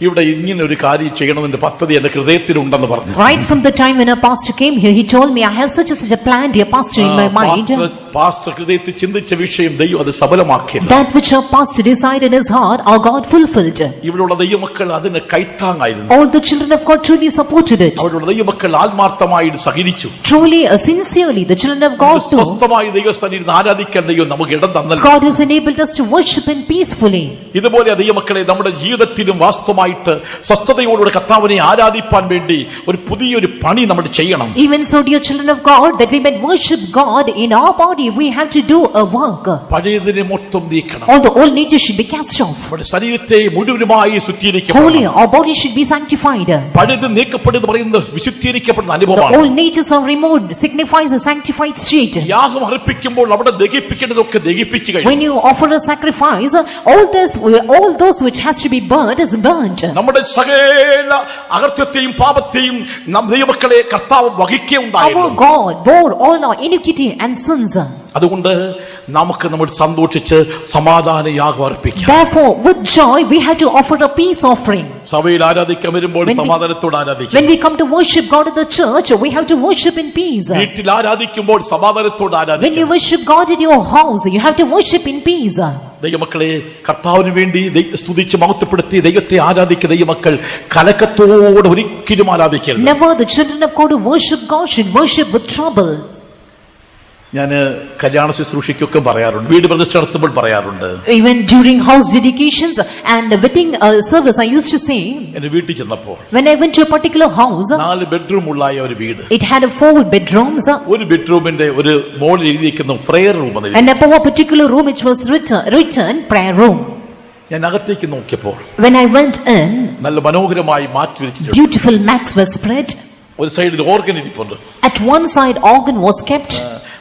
ഇവിടെ ഇങ്ങനെ ഒരു കാര്യം ചെയ്യണമെന്ന് പദ്ധതി എന്റെ ഹൃദയത്തിലുണ്ടെന്ന് പറഞ്ഞു. Right from the time when our pastor came here, he told me I have such a plan, dear pastor, in my mind. Pastor ഹൃദയത്തിൽ ചിന്തിച്ച വിഷയം ദൈവം അത് സഫലമാക്കി. That which our pastor decided in his heart, our God fulfilled. ഇവിടെയുള്ള ദൈവമക്കൾ അതിന് കൈത്താങ്ങായിരുന്നു. All the children of God truly supported it. അവരുടെ ദൈവമക്കൾ ആത്മാർത്ഥമായി സഹകരിച്ചു. Truly, sincerely, the children of God too. സ്വസ്ഥമായി ദൈവസന്നിധിയിൽ ആരാധിക്കാൻ ദൈവം നമുക്ക് ഇടം തന്നല്ലോ. God has enabled us to worship him peacefully. ഇതുപോലെ ദൈവമക്കളെ നമ്മുടെ ജീവിതത്തിലും വാസ്തവമായിട്ട് സ്വസ്ഥതയോടുകൂടി കർത്താവിനെ ആരാധിപ്പാൻ വേണ്ടി ഒരു പുതിയൊരു പണി നമ്മൾ ചെയ്യണം. Even so, dear children of God, that we may worship God in our body, we have to do a work. പഴയതിനെ മൊത്തം നീക്കണം. All the old nature should be cast off. നമ്മുടെ ശരീരത്തെ മുഴുവനുമായി ശുദ്ധീകരിക്കണം. Holy, our body should be sanctified. പഴയത് നീക്കപ്പെടുന്ന പറയുന്നത് വിശുദ്ധീകരിക്കപ്പെടുന്ന The അനുഭവമാണ്. old natures are removed, signifies a sanctified state. യാഗം അർപ്പിക്കുമ്പോൾ അവിടെ ദഹിപ്പിക്കേണ്ടതൊക്കെ ദഹിപ്പിച്ചു കഴിഞ്ഞു. When you offer a sacrifice, all those which has to be burnt is burnt. നമ്മുടെ സകല അകൃത്യത്തെയും പാപത്തെയും ദൈവമക്കളെ കർത്താവ് വഹിക്കുകയുണ്ടായിരുന്നു. Our God bore all our iniquity and sins. അതുകൊണ്ട് നമുക്ക് നമ്മൾ സന്തോഷിച്ച് സമാധാന യാഗം അർപ്പിക്കാം. Therefore, with joy we have to offer a peace offering. സഭയിൽ ആരാധിക്കാൻ വരുമ്പോൾ സമാധാനത്തോടെ ആരാധിക്കാം. When we come to worship God in the church, we have to worship in peace. വീട്ടിൽ ആരാധിക്കുമ്പോൾ സമാധാനത്തോടെ When ആരാധിക്കാം. you worship God in your house, you have to worship in peace. ദൈവമക്കളെ കർത്താവിന് വേണ്ടി സ്തുതിച്ച് മഹത്വപ്പെടുത്തി ദൈവത്തെ ആരാധിക്കുന്ന ദൈവമക്കൾ കലക്കത്തോടെ ഒരിക്കലും ആരാധിക്കരുത്. Never the children of God who worship God should worship with trouble. ഞാൻ കല്യാണ ശുശ്രൂഷയ്ക്കൊക്കെ പറയാറുണ്ട്, വീട് പ്രതിഷ്ഠ നടത്തുമ്പോൾ പറയാറുണ്ട്. Even during house dedications and wedding service, I used to say, എന്റെ വീട്ടിൽ ചെന്നപ്പോൾ when I went to a particular house, 4 bedroom ഉള്ളായ ഒരു വീട്. it had 4 bedrooms. ഒരു ബെഡ്റൂമിന്റെ ഒരു മോളിൽ എഴുതിയിരിക്കുന്ന പ്രേയർ റൂം എന്ന്. And above a particular room, it was written prayer room. ഞാൻ അകത്തേക്ക് നോക്കിയപ്പോൾ When I went in, നല്ല മനോഹരമായി മാറ്റി വെച്ചിട്ടുണ്ട്. beautiful mats were spread. ഒരു സൈഡിൽ ഓർഗൻ ഇരിപ്പുണ്ട്. At one side, organ was kept.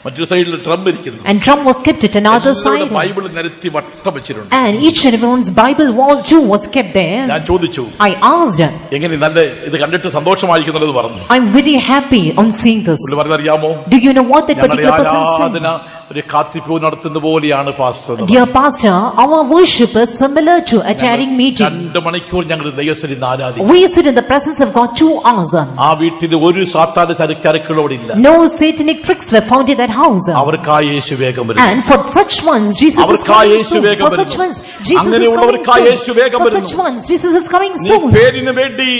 മറ്റൊരു സൈഡിൽ ഡ്രം ഇരിക്കുന്നു. And drum was kept at another side. Bible നിരത്തി വട്ടം വെച്ചിട്ടുണ്ട്. And each and everyone's Bible wall too was kept there. ഞാൻ ചോദിച്ചു, I asked, എങ്ങനെ നല്ല ഇത് കണ്ടിട്ട് സന്തോഷമായിരിക്കുന്നുള്ളത് പറഞ്ഞു. I'm very happy on seeing this. പുള്ളി പറഞ്ഞറിയാമോ, Do you know what that particular person said? ഒരു കാത്തിരിപ്പ് നടത്തുന്ന പോലെയാണ് pastor. Dear pastor, our worship is similar to a tarrying meeting. 2 മണിക്കൂർ ഞങ്ങൾ ദൈവസന്നിധിയിൽ ആരാധിക്കും. We sit in the presence of God 2 hours. ആ വീട്ടിൽ ഒരു സാത്താന്റെ ചരക്കുകളോടില്ല. No satanic tricks were found in that house. അവർക്കായി യേശു വേഗം വരും. And for such ones Jesus is coming soon. For such ones Jesus is coming soon. For such ones Jesus is coming soon. പേരിന് വേണ്ടി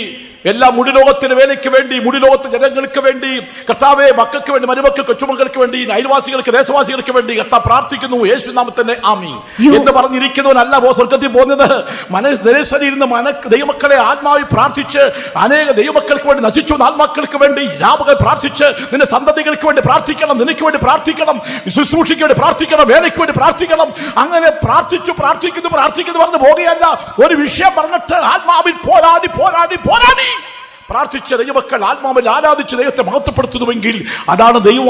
എല്ലാ മുടിലോകത്തിന് വേലയ്ക്ക് വേണ്ടി, മുടിലോകത്ത് ജനങ്ങൾക്ക് വേണ്ടി, കർത്താവെ മക്കൾക്ക് വേണ്ടി, മരുമക്കൾക്ക്, കൊച്ചുമക്കൾക്ക് വേണ്ടി, അയൽവാസികൾക്ക്, ദേശവാസികൾക്ക് വേണ്ടി കർത്താവ് പ്രാർത്ഥിക്കുന്നു. യേശുനാമത്തിന്റെ ആമീൻ എന്ന് പറഞ്ഞിരിക്കുന്നവനല്ല സ്വർഗത്തിൽ പോകുന്നത്. മനസ്സരിയിരുന്ന് ദൈവമക്കളെ ആത്മാവിൽ പ്രാർത്ഥിച്ച് അനേക ദൈവമക്കൾക്ക് വേണ്ടി, നശിച്ചു ആത്മാക്കൾക്ക് വേണ്ടി രാപകൽ പ്രാർത്ഥിച്ച് നിന്റെ സന്തതികൾക്ക് വേണ്ടി പ്രാർത്ഥിക്കണം, നിനക്ക് വേണ്ടി പ്രാർത്ഥിക്കണം, ശുശ്രൂഷയ്ക്ക് വേണ്ടി പ്രാർത്ഥിക്കണം, വേലയ്ക്ക് വേണ്ടി പ്രാർത്ഥിക്കണം. അങ്ങനെ പ്രാർത്ഥിക്കുന്നു പറഞ്ഞ് പോകുകയല്ല. ഒരു വിഷയം പറഞ്ഞിട്ട് ആത്മാവിൽ പോരാടി പ്രാർത്ഥിച്ച ദൈവമക്കൾ ആത്മാവിൽ ആരാധിച്ച് ദൈവത്തെ മഹത്വപ്പെടുത്തുന്നുവെങ്കിൽ അതാണ് ദൈവം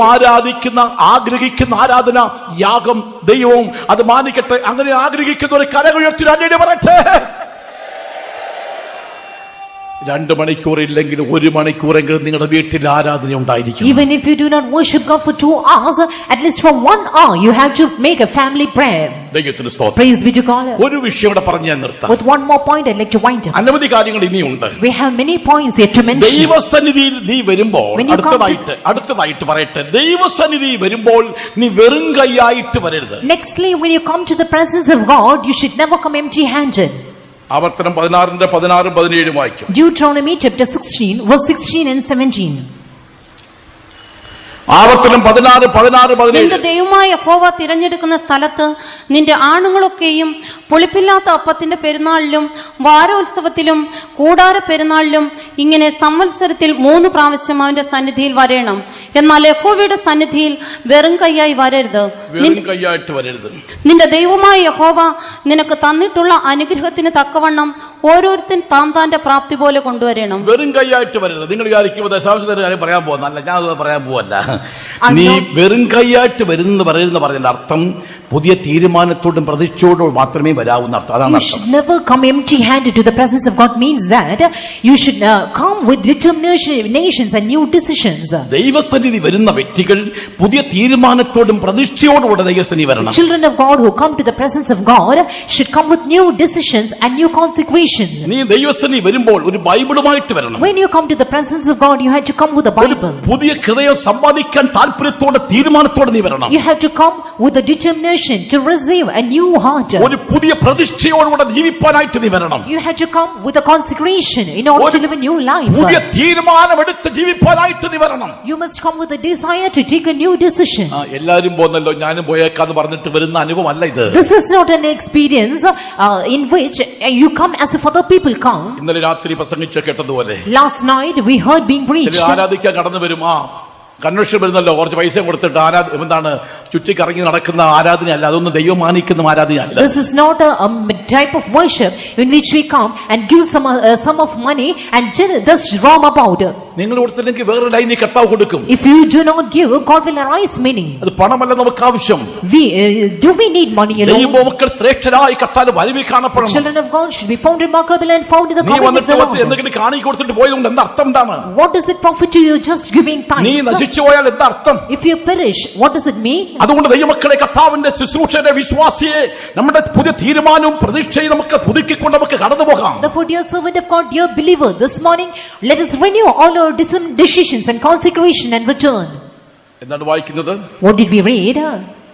ആഗ്രഹിക്കുന്ന ആരാധന, യാഗം. ദൈവവും അത് മാനിക്കട്ടെ. അങ്ങനെ ആഗ്രഹിക്കുന്ന ഒരു കരകുയർത്തി അല്ലേ പറയട്ടെ. 2 മണിക്കൂറില്ലെങ്കിൽ 1 മണിക്കൂറെങ്കിലും നിങ്ങളുടെ വീട്ടിൽ ആരാധന ഉണ്ടായിരിക്കും. Even if you do not worship God for 2 hours, at least for 1 hour you have to make a family prayer. ദൈവത്തിന് സ്തോത്രം. Praise be to God. ഒരു വിഷയം കൂടെ പറഞ്ഞു ഞാൻ നിർത്താം. With one more point I'd like to wind up. അനവധി കാര്യങ്ങൾ ഇനിയുണ്ട്. We have many points yet to mention. ദൈവസന്നിധിയിൽ നീ വരുമ്പോൾ അടുത്തതായിട്ട് പറയട്ടെ, ദൈവസന്നിധിയിൽ വരുമ്പോൾ നീ വെറും കൈയായിട്ട് വരരുത്. Nextly, when you come to the presence of God, you should never come empty-handed. ആവർത്തനം 16:17 വായിക്കും. Deuteronomy chapter 16 verse 16 and 17. ആവർത്തനം 16:17. നിന്റെ ദൈവമായ യഹോവ തിരഞ്ഞെടുക്കുന്ന സ്ഥലത്ത് നിന്റെ ആണുങ്ങളൊക്കെയും പുളിപ്പില്ലാത്ത അപ്പത്തിന്റെ പെരുന്നാളിലും വാരോത്സവത്തിലും കൂടാര പെരുന്നാളിലും ഇങ്ങനെ സംവത്സരത്തിൽ 3 പ്രാവശ്യം അവന്റെ സന്നിധിയിൽ വരേണം. എന്നാൽ യഹോവയുടെ സന്നിധിയിൽ വെറും കൈയായി വരരുത്. നിന്റെ ദൈവമായ യഹോവ നിനക്ക് തന്നിട്ടുള്ള അനുഗ്രഹത്തിന് തക്കവണ്ണം ഓരോരുത്തൻ താന്റെ പ്രാപ്തി പോലെ കൊണ്ടുവരണം. വെറും കൈയായിട്ട് വരരുത്. നിങ്ങൾ വിചാരിക്കുമ്പോൾ ദശാംശത്തിന് കാര്യം പറയാൻ പോകുന്നല്ല, ഞാനത് പറയാൻ പോവല്ല. നീ വെറും കൈയായിട്ട് വരുന്ന പറഞ്ഞതിന്റെ അർത്ഥം പുതിയ തീരുമാനത്തോടും പ്രതീക്ഷയോടും മാത്രമേ വരാവുന്ന അർത്ഥം. അതാണ് You should never come empty-handed to the presence of God. Means that you should come with determinations and new decisions. ദൈവസന്നിധി വരുന്ന വ്യക്തികൾ പുതിയ തീരുമാനത്തോടും പ്രതീക്ഷയോടുകൂടെ ദൈവസന്നിധി വരണം. Children of God who come to the presence of God should come with new decisions and new consecration. നീ ദൈവസന്നിധി വരുമ്പോൾ ഒരു ബൈബിളുമായിട്ട് വരണം. When you come to the presence of God, you have to come with a Bible. പുതിയ ഹൃദയം സമ്പാദിക്കാൻ താല്പര്യത്തോടെ തീരുമാനത്തോടെ നീ വരണം. You have to come with a determination to receive a new heart. ഒരു പുതിയ പ്രതിഷ്ഠയോടുകൂടെ ജീവിക്കാനായിട്ട് നീ വരണം. You have to come with a consecration in order to live a new life. പുതിയ തീരുമാനമെടുത്ത് ജീവിക്കാനായിട്ട് നീ വരണം. You must come with a desire to take a new decision. എല്ലാരും പോന്നല്ലോ, ഞാനും പോയേക്കാന്ന് പറഞ്ഞിട്ട് വരുന്ന അനുഭവമല്ല ഇത്. This is not an experience in which you come as if other people come. ഇന്നലെ രാത്രി പ്രസംഗിച്ച കേട്ടതുപോലെ Last night we heard being preached. ആരാധിക്കാൻ കടന്നു വരും. കൺവെൻഷൻ വരുന്നല്ലോ, കുറച്ച് പൈസ കൊടുത്തിട്ട് എന്താണ് ചുറ്റിക്കറങ്ങി നടക്കുന്ന ആരാധനയല്ല, അതൊന്നും ദൈവം മാനിക്കുന്ന ആരാധനയല്ല. This is not a type of worship in which we come and give some of money and just roam about. നിങ്ങൾ കൊടുത്തില്ലെങ്കിൽ വേറെ ലൈനിൽ കർത്താവ് കൊടുക്കും. If you do not give, God will arise many. അത് പണമല്ല നമുക്ക് ആവശ്യം. Do we need money alone? ദൈവമക്കൾ ശ്രേഷ്ഠരായി കർത്താവ് വരവിൽ കാണപ്പെടണം. Children of God should be found remarkable and found in the coming of the Lord. എന്തെങ്കിലും കാണിച്ചു കൊടുത്തിട്ട് പോയതുകൊണ്ട് എന്താ അർത്ഥം എന്താണ്? What does it profit to you just giving tithes? നീ നശിച്ചു പോയാൽ എന്താ അർത്ഥം? If you perish, what does it mean? അതുകൊണ്ട് ദൈവമക്കളെ, കർത്താവിന്റെ ശുശ്രൂഷയുടെ വിശ്വാസിയെ നമ്മുടെ പുതിയ തീരുമാനവും പ്രതീക്ഷയും നമുക്ക് പുതുക്കിക്കൊണ്ട് നമുക്ക് കടന്നു പോകാം. Therefore, dear servant of God, dear believer, this morning let us renew all our decisions and consecration and return. എന്താണ് വായിക്കുന്നത്? What did we read?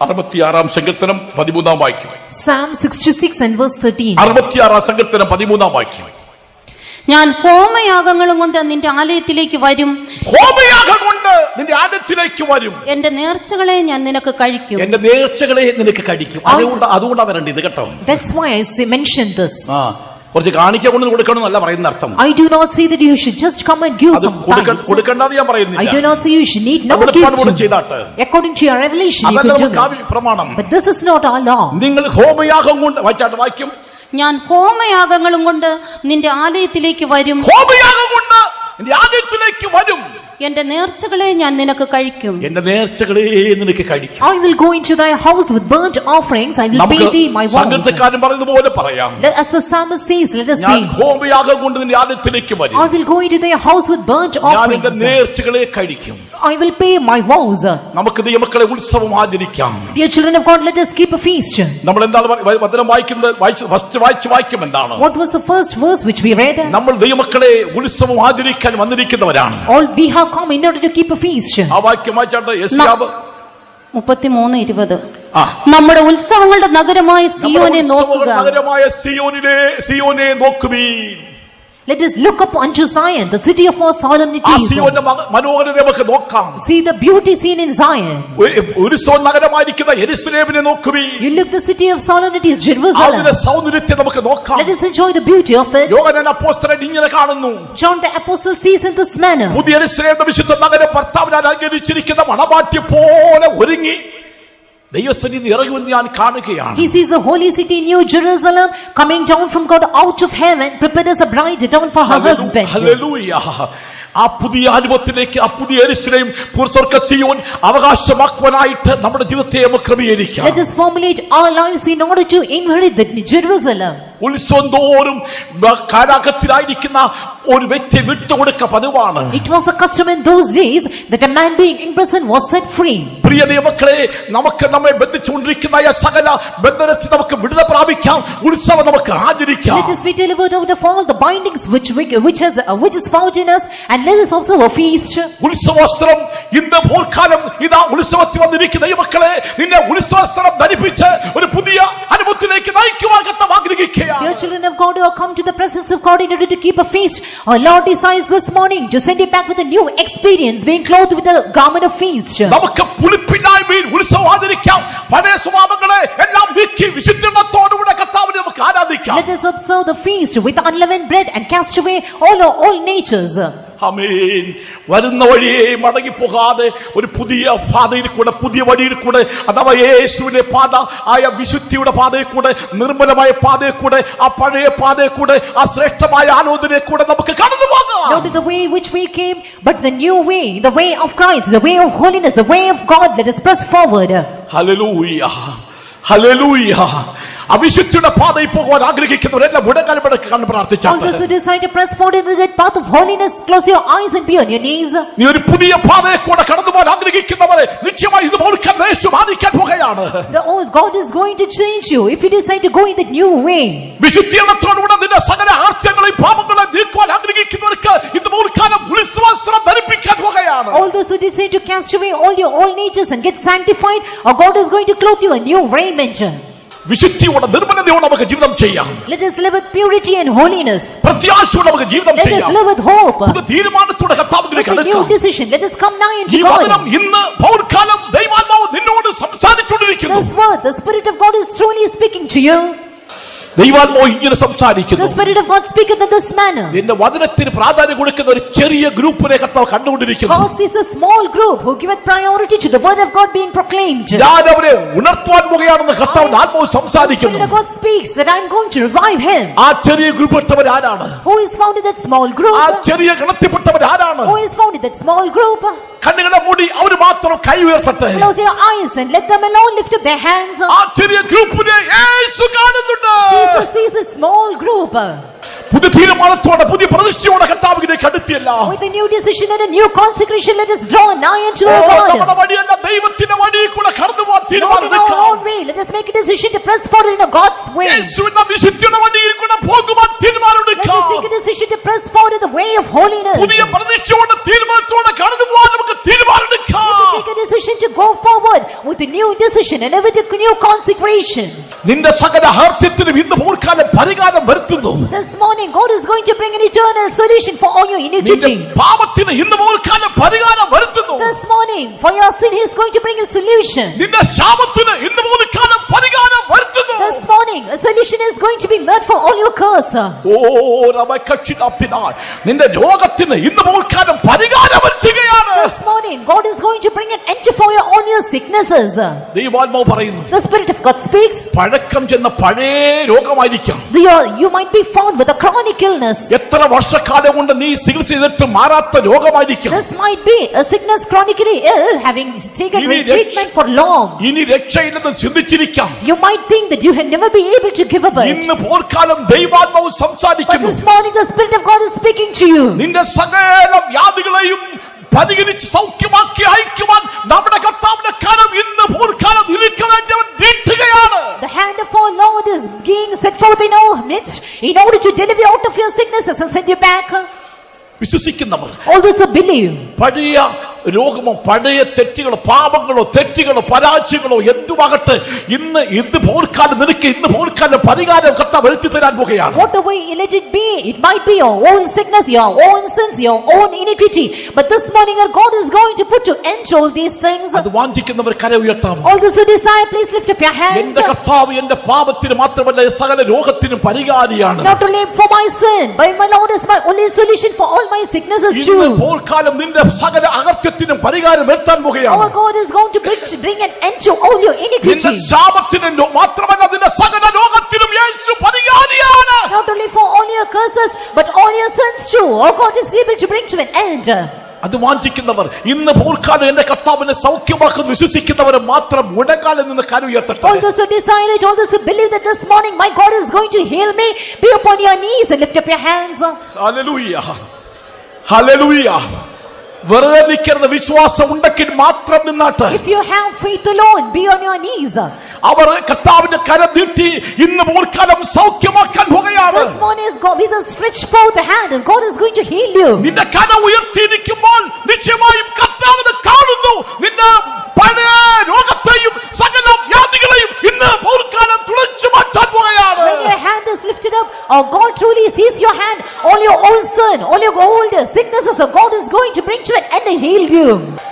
66 സങ്കീർത്തനം 13 വാക്യം. Psalm 66 and verse 13. 66 സങ്കീർത്തനം 13 വാക്യം. ഞാൻ ഹോമയാഗങ്ങളും കൊണ്ട് നിന്റെ ആലയത്തിലേക്ക് വരും. ഹോമയാഗം കൊണ്ട് നിന്റെ ആലയത്തിലേക്ക് വരും. എന്റെ നേർച്ചകളെ ഞാൻ നിനക്ക് കഴിക്കും. എന്റെ നേർച്ചകളെ നിനക്ക് കഴിക്കും. അതുകൊണ്ടാ വരേണ്ടത് കേട്ടോ. That's why I mentioned this. കുറച്ച് കാണിക്ക കൊണ്ട് കൊടുക്കണം എന്നല്ല പറയുന്ന അർത്ഥം. I do not say that you should just come and give some tithes. കൊടുക്കണ്ടെന്ന് ഞാൻ പറയുന്നില്ല. I do not say you should need not give. According to your revelation you can do it. But this is not our law. നിങ്ങൾ ഹോമയാഗം കൊണ്ട് വാക്യം. ഞാൻ ഹോമയാഗങ്ങളും കൊണ്ട് നിന്റെ ആലയത്തിലേക്ക് വരും. ഹോമയാഗം കൊണ്ട് നിന്റെ ആലയത്തിലേക്ക് വരും. എന്റെ നേർച്ചകളെ ഞാൻ നിനക്ക് കഴിക്കും. എന്റെ നേർച്ചകളെ നിനക്ക് കഴിക്കും. I will go into thy house with burnt offerings. I will pay thee my vows. സങ്കീർത്തനക്കാരൻ പറയുന്നത് പോലെ പറയാം. As the psalmist says, let us say, ഞാൻ ഹോമയാഗം കൊണ്ട് നിന്റെ ആലയത്തിലേക്ക് വരും. I will go into thy house with burnt offerings. ഞാൻ എന്റെ നേർച്ചകളെ കഴിക്കും. I will pay my vows. നമുക്ക് ദൈവമക്കളെ ഉത്സവം ആചരിക്കാം. Dear children of God, let us keep a feast. നമ്മൾ എന്താണ് വചനം വായിക്കുന്നത്? ഫസ്റ്റ് വാക്യം എന്താണ്? What was the first verse which we read? നമ്മൾ ദൈവമക്കളെ ഉത്സവം ആചരിക്കാൻ വന്നിരിക്കുന്നവരാണ്. All we have come in order to keep a feast. ആ വാക്യം വായിച്ചാട്ടെ. യെശയ്യാവ് 33:20. നമ്മുടെ ഉത്സവങ്ങളുടെ നഗരമായ സിയോനെ നോക്കുക. നഗരമായ സിയോനെ നോക്കുവീൻ. Let us look up unto Zion, the city of all ആ solemnities. സിയോന്റെ മനോഹരത നമുക്ക് നോക്കാം. See the beauty seen in Zion. ഉത്സവ നഗരമായിരിക്കുന്ന യെരുശലേമിനെ നോക്കുവിൻ. You look the city of solemnities, Jerusalem. അതിന്റെ സൗന്ദര്യത്തെ നമുക്ക് നോക്കാം. Let us enjoy the beauty of it. യോഹന്നാൻ അപ്പോസ്തലൻ ഇങ്ങനെ കാണുന്നു. John the apostle sees in this manner. പുതിയ യെരുശലേം വിശുദ്ധ നഗരം ഭർത്താവിനാൽ അലങ്കരിച്ചിരിക്കുന്ന മണവാട്ടി പോലെ ഒരുങ്ങി ദൈവസന്നിധി ഇറങ്ങുമെന്ന് ഞാൻ കാണുകയാണ്. He sees the holy city, New Jerusalem, coming down from God out of heaven, prepared as a bride down for her husband. Hallelujah. ആ പുതിയ അനുഭവത്തിലേക്ക്, ആ പുതിയ യെരുശലേം സ്വർഗ്ഗ സിയോൻ അവകാശമാക്കുവാനായിട്ട് നമ്മുടെ ജീവിതത്തെ നമുക്ക് ക്രമീകരിക്കാം. Let us formulate our lives in order to inherit the Jerusalem. ഉത്സവം തോറും കാരാഗ്രഹത്തിലായിരിക്കുന്ന ഒരു വ്യക്തി വിട്ടുകൊടുക്ക പതിവാണ്. It was a custom in those days that a man being in prison was set free. പ്രിയ ദൈവമക്കളെ, നമുക്ക് നമ്മെ ബന്ധിച്ചുകൊണ്ടിരിക്കുന്ന സകല ബന്ധനത്തിൽ നമുക്ക് വിടുതൽ പ്രാപിക്കാം. ഉത്സവം നമുക്ക് ആചരിക്കാം. Let us be delivered out of all the bindings which is found in us, and let us observe a feast. ഉത്സവസ്ത്രം ഇന്ന് പോർക്കാലം ഇതാ ഉത്സവത്തിൽ വന്നിരിക്കുന്ന ദൈവമക്കളെ, നിന്നെ ഉത്സവസ്ത്രം ധരിപ്പിച്ച് ഒരു പുതിയ അനുഭവത്തിലേക്ക് നയിക്കുവാൻ കർത്താവ് ആഗ്രഹിക്കുകയാണ്. Dear children of God who have come to the presence of God in order to keep a feast, our Lord desires this morning to send you back with a new experience, being clothed with a garment of feast. നമുക്ക് പുളിപ്പില്ലായ്മയിൽ ഉത്സവം ആചരിക്കാം. പഴയ സ്വഭാവങ്ങളെ എല്ലാം നീക്കി വിശുദ്ധത്തോടുകൂടെ കർത്താവിനെ നമുക്ക് ആരാധിക്കാം. Let us observe the feast with unleavened bread and cast away all our old natures. ആമേൻ. വരുന്ന വഴിയെ മടങ്ങിപ്പോകാതെ ഒരു പുതിയ പാതയിൽ കൂടെ, പുതിയ വഴിയിൽ കൂടെ, അഥവാ യേശുവിന്റെ പാത ആയ വിശുദ്ധിയുടെ പാതയിൽ കൂടെ, നിർമ്മലമായ പാതയിൽ കൂടെ, ആ പഴയ പാതയിൽ കൂടെ, ആ ശ്രേഷ്ഠമായ ആലോചനയെ കൂടെ നമുക്ക് കടന്നു പോകാം. Not the way which we came, but the new way, the way of Christ, the way of holiness, the way of God. Let us press forward. Hallelujah, hallelujah. അവിശുദ്ധിയുടെ പാതയിൽ പോകാൻ ആഗ്രഹിക്കുന്നവരെല്ലാം മുടങ്ങാൽപ്പെടക്ക് കണ്ട് പ്രാർത്ഥിച്ചാൽ All those who decide to press forward into that path of holiness, close your eyes and be on your knees. നീ ഒരു പുതിയ പാതയെ കൂടെ കടന്നു പോകാൻ ആഗ്രഹിക്കുന്നവരെ നിശ്ചയമായി ഇത് പോൽക്കാൻ യേശു ബാധിക്കാൻ പോകുകയാണ്. God is going to change you if you decide to go in that new way. വിശുദ്ധീകരണത്തോടുകൂടെ നിന്റെ സകല ആർത്യങ്ങളെയും പാപങ്ങളെയും നീക്കുവാൻ ആഗ്രഹിക്കുന്നവർക്ക് ഇത് പോൽക്കാലം ഉത്സവസ്ത്രം ധരിപ്പിക്കാൻ പോകുകയാണ്. All those who decide to cast away all your old natures and get sanctified, our God is going to clothe you a new raiment. വിശുദ്ധിയോടെ നിർമ്മലതയോടെ നമുക്ക് ജീവിതം ചെയ്യാം. Let us live with purity and holiness. പ്രത്യാശയോടെ നമുക്ക് ജീവിതം Let us ചെയ്യാം. live with hope. ഒരു തീരുമാനത്തോടെ കർത്താവിലേക്ക് With a new അടുക്കാം. decision, let us come nigh unto ഈ വചനം God. ഇന്ന് പൗർക്കാലം ദൈവാത്മാവ് നിന്നോട് സംസാരിച്ചുകൊണ്ടിരിക്കുന്നു. This word, the Spirit of God is truly speaking to you. ദൈവാത്മാവ് ഇങ്ങനെ The സംസാരിക്കുന്നു. Spirit of God speaketh in this manner. നിന്റെ വചനത്തിന് പ്രാധാന്യം കൊടുക്കുന്ന ഒരു ചെറിയ ഗ്രൂപ്പിനെ കർത്താവ് കണ്ടുകൊണ്ടിരിക്കുന്നു. God sees a small group who giveth priority to the word of God being proclaimed. ഞാൻ അവരെ ഉണർത്തുവാൻ പോകുകയാണെന്ന് കർത്താവിന്റെ ആത്മാവ് The Spirit സംസാരിക്കുന്നു. of God speaks that I am going to revive him. ആ ചെറിയ ഗ്രൂപ്പ് പെട്ടവർ ആരാണ്? Who is found in that small group? ആ ചെറിയ ഗണത്തിൽപ്പെട്ടവർ ആരാണ്? Who is found in that small group? കണ്ണുകളെ മൂടി അവർ മാത്രം കൈ ഉയർത്തട്ടെ. Close your eyes and let them alone lift up their hands. ആ ചെറിയ ഗ്രൂപ്പിനെ യേശു കാണുന്നുണ്ട്. Jesus sees a small group. പുതിയ തീരുമാനത്തോടെ, പുതിയ പ്രതിഷ്ഠയോടെ കർത്താവിലേക്ക് അടുത്തിയല്ല. With a new decision and a new consecration, let us draw nigh unto oh, our നമ്മുടെ God. വഴിയല്ല, ദൈവത്തിന്റെ വഴിയിൽ കൂടെ കടന്നു പോകാൻ Not in our തീരുമാനം. own way. Let us make a decision to press forward in a God's way. യേശുവിന്റെ വിശുദ്ധിയുടെ വഴിയിൽ കൂടെ പോകുവാൻ Let us തീരുമാനമെടുക്കാം. take a decision to press forward in the way of holiness. പുതിയ പ്രതിഷ്ഠയോടെ, തീരുമാനത്തോടെ കടന്നു പോകാൻ നമുക്ക് തീരുമാനമെടുക്കാം. Take a decision to go forward with a new decision and with a new consecration. നിന്റെ സകല ഹാർത്യത്തിനും ഇന്ന് പോർക്കാലം പരിഹാരം വരുത്തുന്നു. This morning, God is going to bring an eternal solution for all your നിന്റെ iniquity. പാപത്തിന് ഇന്ന് പോർക്കാലം പരിഹാരം വരുത്തുന്നു. This morning, for your sin, He is going to bring a solution. നിന്റെ ശാപത്തിന് ഇന്ന് പോർക്കാലം പരിഹാരം വരുത്തുന്നു. This morning, a solution is going to be made for all your curse. ഓ റബക്കച്ചിനാത്തിനാൾ നിന്റെ രോഗത്തിന് ഇന്ന് പോർക്കാലം പരിഹാരം വരുത്തുകയാണ്. This morning, God is going to bring an end to for all your sicknesses. ദൈവാത്മാവ് പറയുന്നു, The Spirit of God speaks. പഴക്കം ചെന്ന പഴയ രോഗമായിരിക്കാം. You might be found with a chronic illness. എത്ര വർഷക്കാലം കൊണ്ട് നീ ചികിത്സ ചെയ്തിട്ട് മാറാത്ത രോഗമായിരിക്കാം. This might be a sickness chronically ill, having taken treatment for long. ഇനി രക്ഷയില്ലെന്ന് ചിന്തിച്ചിരിക്കാം. You might think that you have never been able to give up it. ഇന്ന് പോർക്കാലം ദൈവാത്മാവ് But സംസാരിക്കുന്നു. this morning, the Spirit of God is speaking to you. നിന്റെ സകല വ്യാധികളെയും പരിഹരിച്ച് സൗഖ്യമാക്കി അയക്കുവാൻ നമ്മുടെ കർത്താവിന്റെ കരം ഇന്ന് പോർക്കാലം നിനക്ക് വേണ്ടി അവൻ നീട്ടുകയാണ്. The hand of our Lord is being set forth in our midst in order to deliver you out of your sicknesses and send you back. വിശ്വസിക്കുന്നവർ All those who believe, പഴയ രോഗമോ പഴയ തെറ്റുകളോ പാപങ്ങളോ തെറ്റുകളോ പരാജയങ്ങളോ എന്തുമാകട്ടെ, ഇന്ന് പോർക്കാലം നിനക്ക് ഇന്ന് പോർക്കാലം പരിഹാരം കർത്താവ് വരുത്തി തരാൻ പോകുകയാണ്. Whatever let it be, it might be your own sickness, your own sins, your own iniquity, but this morning our God is going to put to end all these things. അത് വാഞ്ചിക്കുന്നവർ കര ഉയർത്താമോ? All those who desire, please lift up your hands. എന്റെ കർത്താവ് എന്റെ പാപത്തിന് മാത്രമല്ല സകല രോഗത്തിനും പരിഹാരിയാണ്. Not only for my sin, but my Lord is my only solution for all my sicknesses too. ഇന്ന് പോർക്കാലം നിന്റെ സകല അകൃത്യത്തിനും പരിഹാരം വരുത്താൻ പോകുകയാണ്. Our God is going to bring an end to all your iniquity. നിന്റെ ശാപത്തിനും മാത്രമല്ല നിന്റെ സകല രോഗത്തിനും യേശു പരിഹാരിയാണ്. Not only for all your curses, but all your sins too. Our God is able to bring to an end. അത് വാഞ്ചിക്കുന്നവർ ഇന്ന് പോർക്കാലം എന്റെ കർത്താവിനെ സൗഖ്യമാക്കുന്നു വിശ്വസിക്കുന്നവർ മാത്രം ഉടകാലം നിന്ന് കരുയർത്തട്ടെ. All those who desire it, all those who believe that this morning my God is going to heal me, be upon your knees and lift up your hands. Hallelujah, hallelujah. വെറുതെ നിൽക്കുന്ന വിശ്വാസം ഉണ്ടെങ്കിൽ മാത്രം നിന്നാട്ട്. If you have faith alone, be on your knees. അവർ കർത്താവിന്റെ കരം നീട്ടി ഇന്ന് പോർക്കാലം സൗഖ്യമാക്കാൻ പോകുകയാണ്. This morning is God with a stretched forth hand, as God is going to heal you. നിന്റെ കരം ഉയർത്തിയിരിക്കുമ്പോൾ നിശ്ചയമായും കർത്താവ് കാണുന്നു. നിന്റെ പഴയ രോഗത്തെയും സകല വ്യാധികളെയും ഇന്ന് പോർക്കാലം തുളച്ചു മാറ്റാൻ പോകുകയാണ്. When your hand is lifted up, our God truly sees your hand, all your old sin, all your old sicknesses, our God is going to bring to an end and heal you.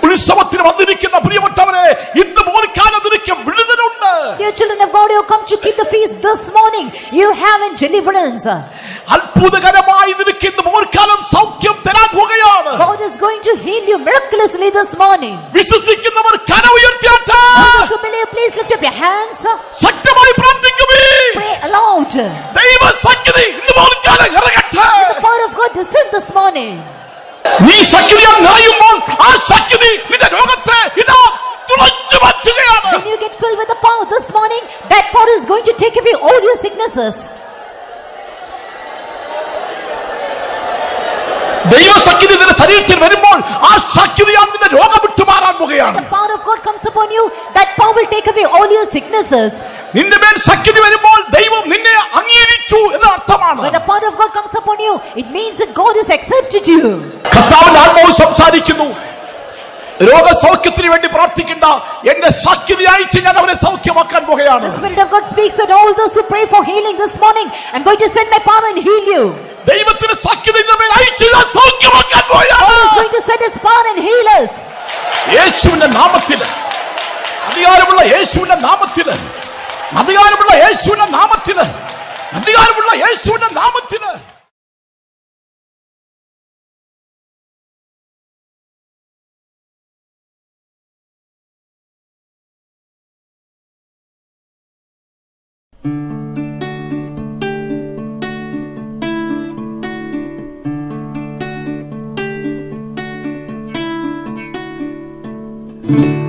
ഉത്സവത്തിന് വന്നിരിക്കുന്ന പ്രിയപ്പെട്ടവരെ, ഇന്ന് പോർക്കാലം നിനക്ക് വിടുതലുണ്ട്. Dear children of God, you come to keep the feast this morning, you have a deliverance. അത്ഭുതകരമായി നിനക്ക് ഇന്ന് പോർക്കാലം സൗഖ്യം തരാൻ പോകുകയാണ്. God is going to heal you miraculously this morning. വിശ്വസിക്കുന്നവർ കരം ഉയർത്തിയാട്ടെ. Those who believe, please lift up your hands. ശക്തമായി പ്രാർത്ഥിക്കുമേ. Pray aloud. ദൈവ ശക്തി ഇന്ന് പോർക്കാലം ഇറങ്ങട്ടെ. The power of God descend this morning. നീ ശക്തിയാൽ നിറയുമ്പോൾ ആ ശക്തി നിന്റെ രോഗത്തെ ഇതാ തുളച്ചു മാറ്റുകയാണ്. When you get filled with the power this morning, that power is going to take away all your sicknesses. ദൈവശക്തി നിന്റെ ശരീരത്തിൽ വരുമ്പോൾ ആ ശക്തിയാൽ നിന്റെ രോഗം വിട്ടുമാറാൻ പോകുകയാണ്. The power of God comes upon you, that power will take away all your sicknesses. നിന്റെ മേൽ ശക്തി വരുമ്പോൾ ദൈവം നിന്നെ അംഗീകരിച്ചു എന്ന അർത്ഥമാണ്. When the power of God comes upon you, it means that God has accepted you. കർത്താവിന്റെ ആത്മാവ് സംസാരിക്കുന്നു. രോഗസൗഖ്യത്തിന് വേണ്ടി പ്രാർത്ഥിക്കേണ്ട, എന്റെ ശക്തി അയച്ച് ഞാൻ അവരെ സൗഖ്യമാക്കാൻ പോകുകയാണ്. The Spirit of God speaks that all those who pray for healing this morning, I'm going to send my power and heal you. ദൈവത്തിന്റെ ശക്തി നിന്റെ മേൽ അയച്ച് ഞാൻ സൗഖ്യമാക്കാൻ പോകുകയാണ്. God is going to send His power and heal us. യേശുവിന്റെ നാമത്തില്, അധികാരമുള്ള യേശുവിന്റെ നാമത്തില്, അധികാരമുള്ള യേശുവിന്റെ നാമത്തില്, അധികാരമുള്ള യേശുവിന്റെ നാമത്തില്. Thank you.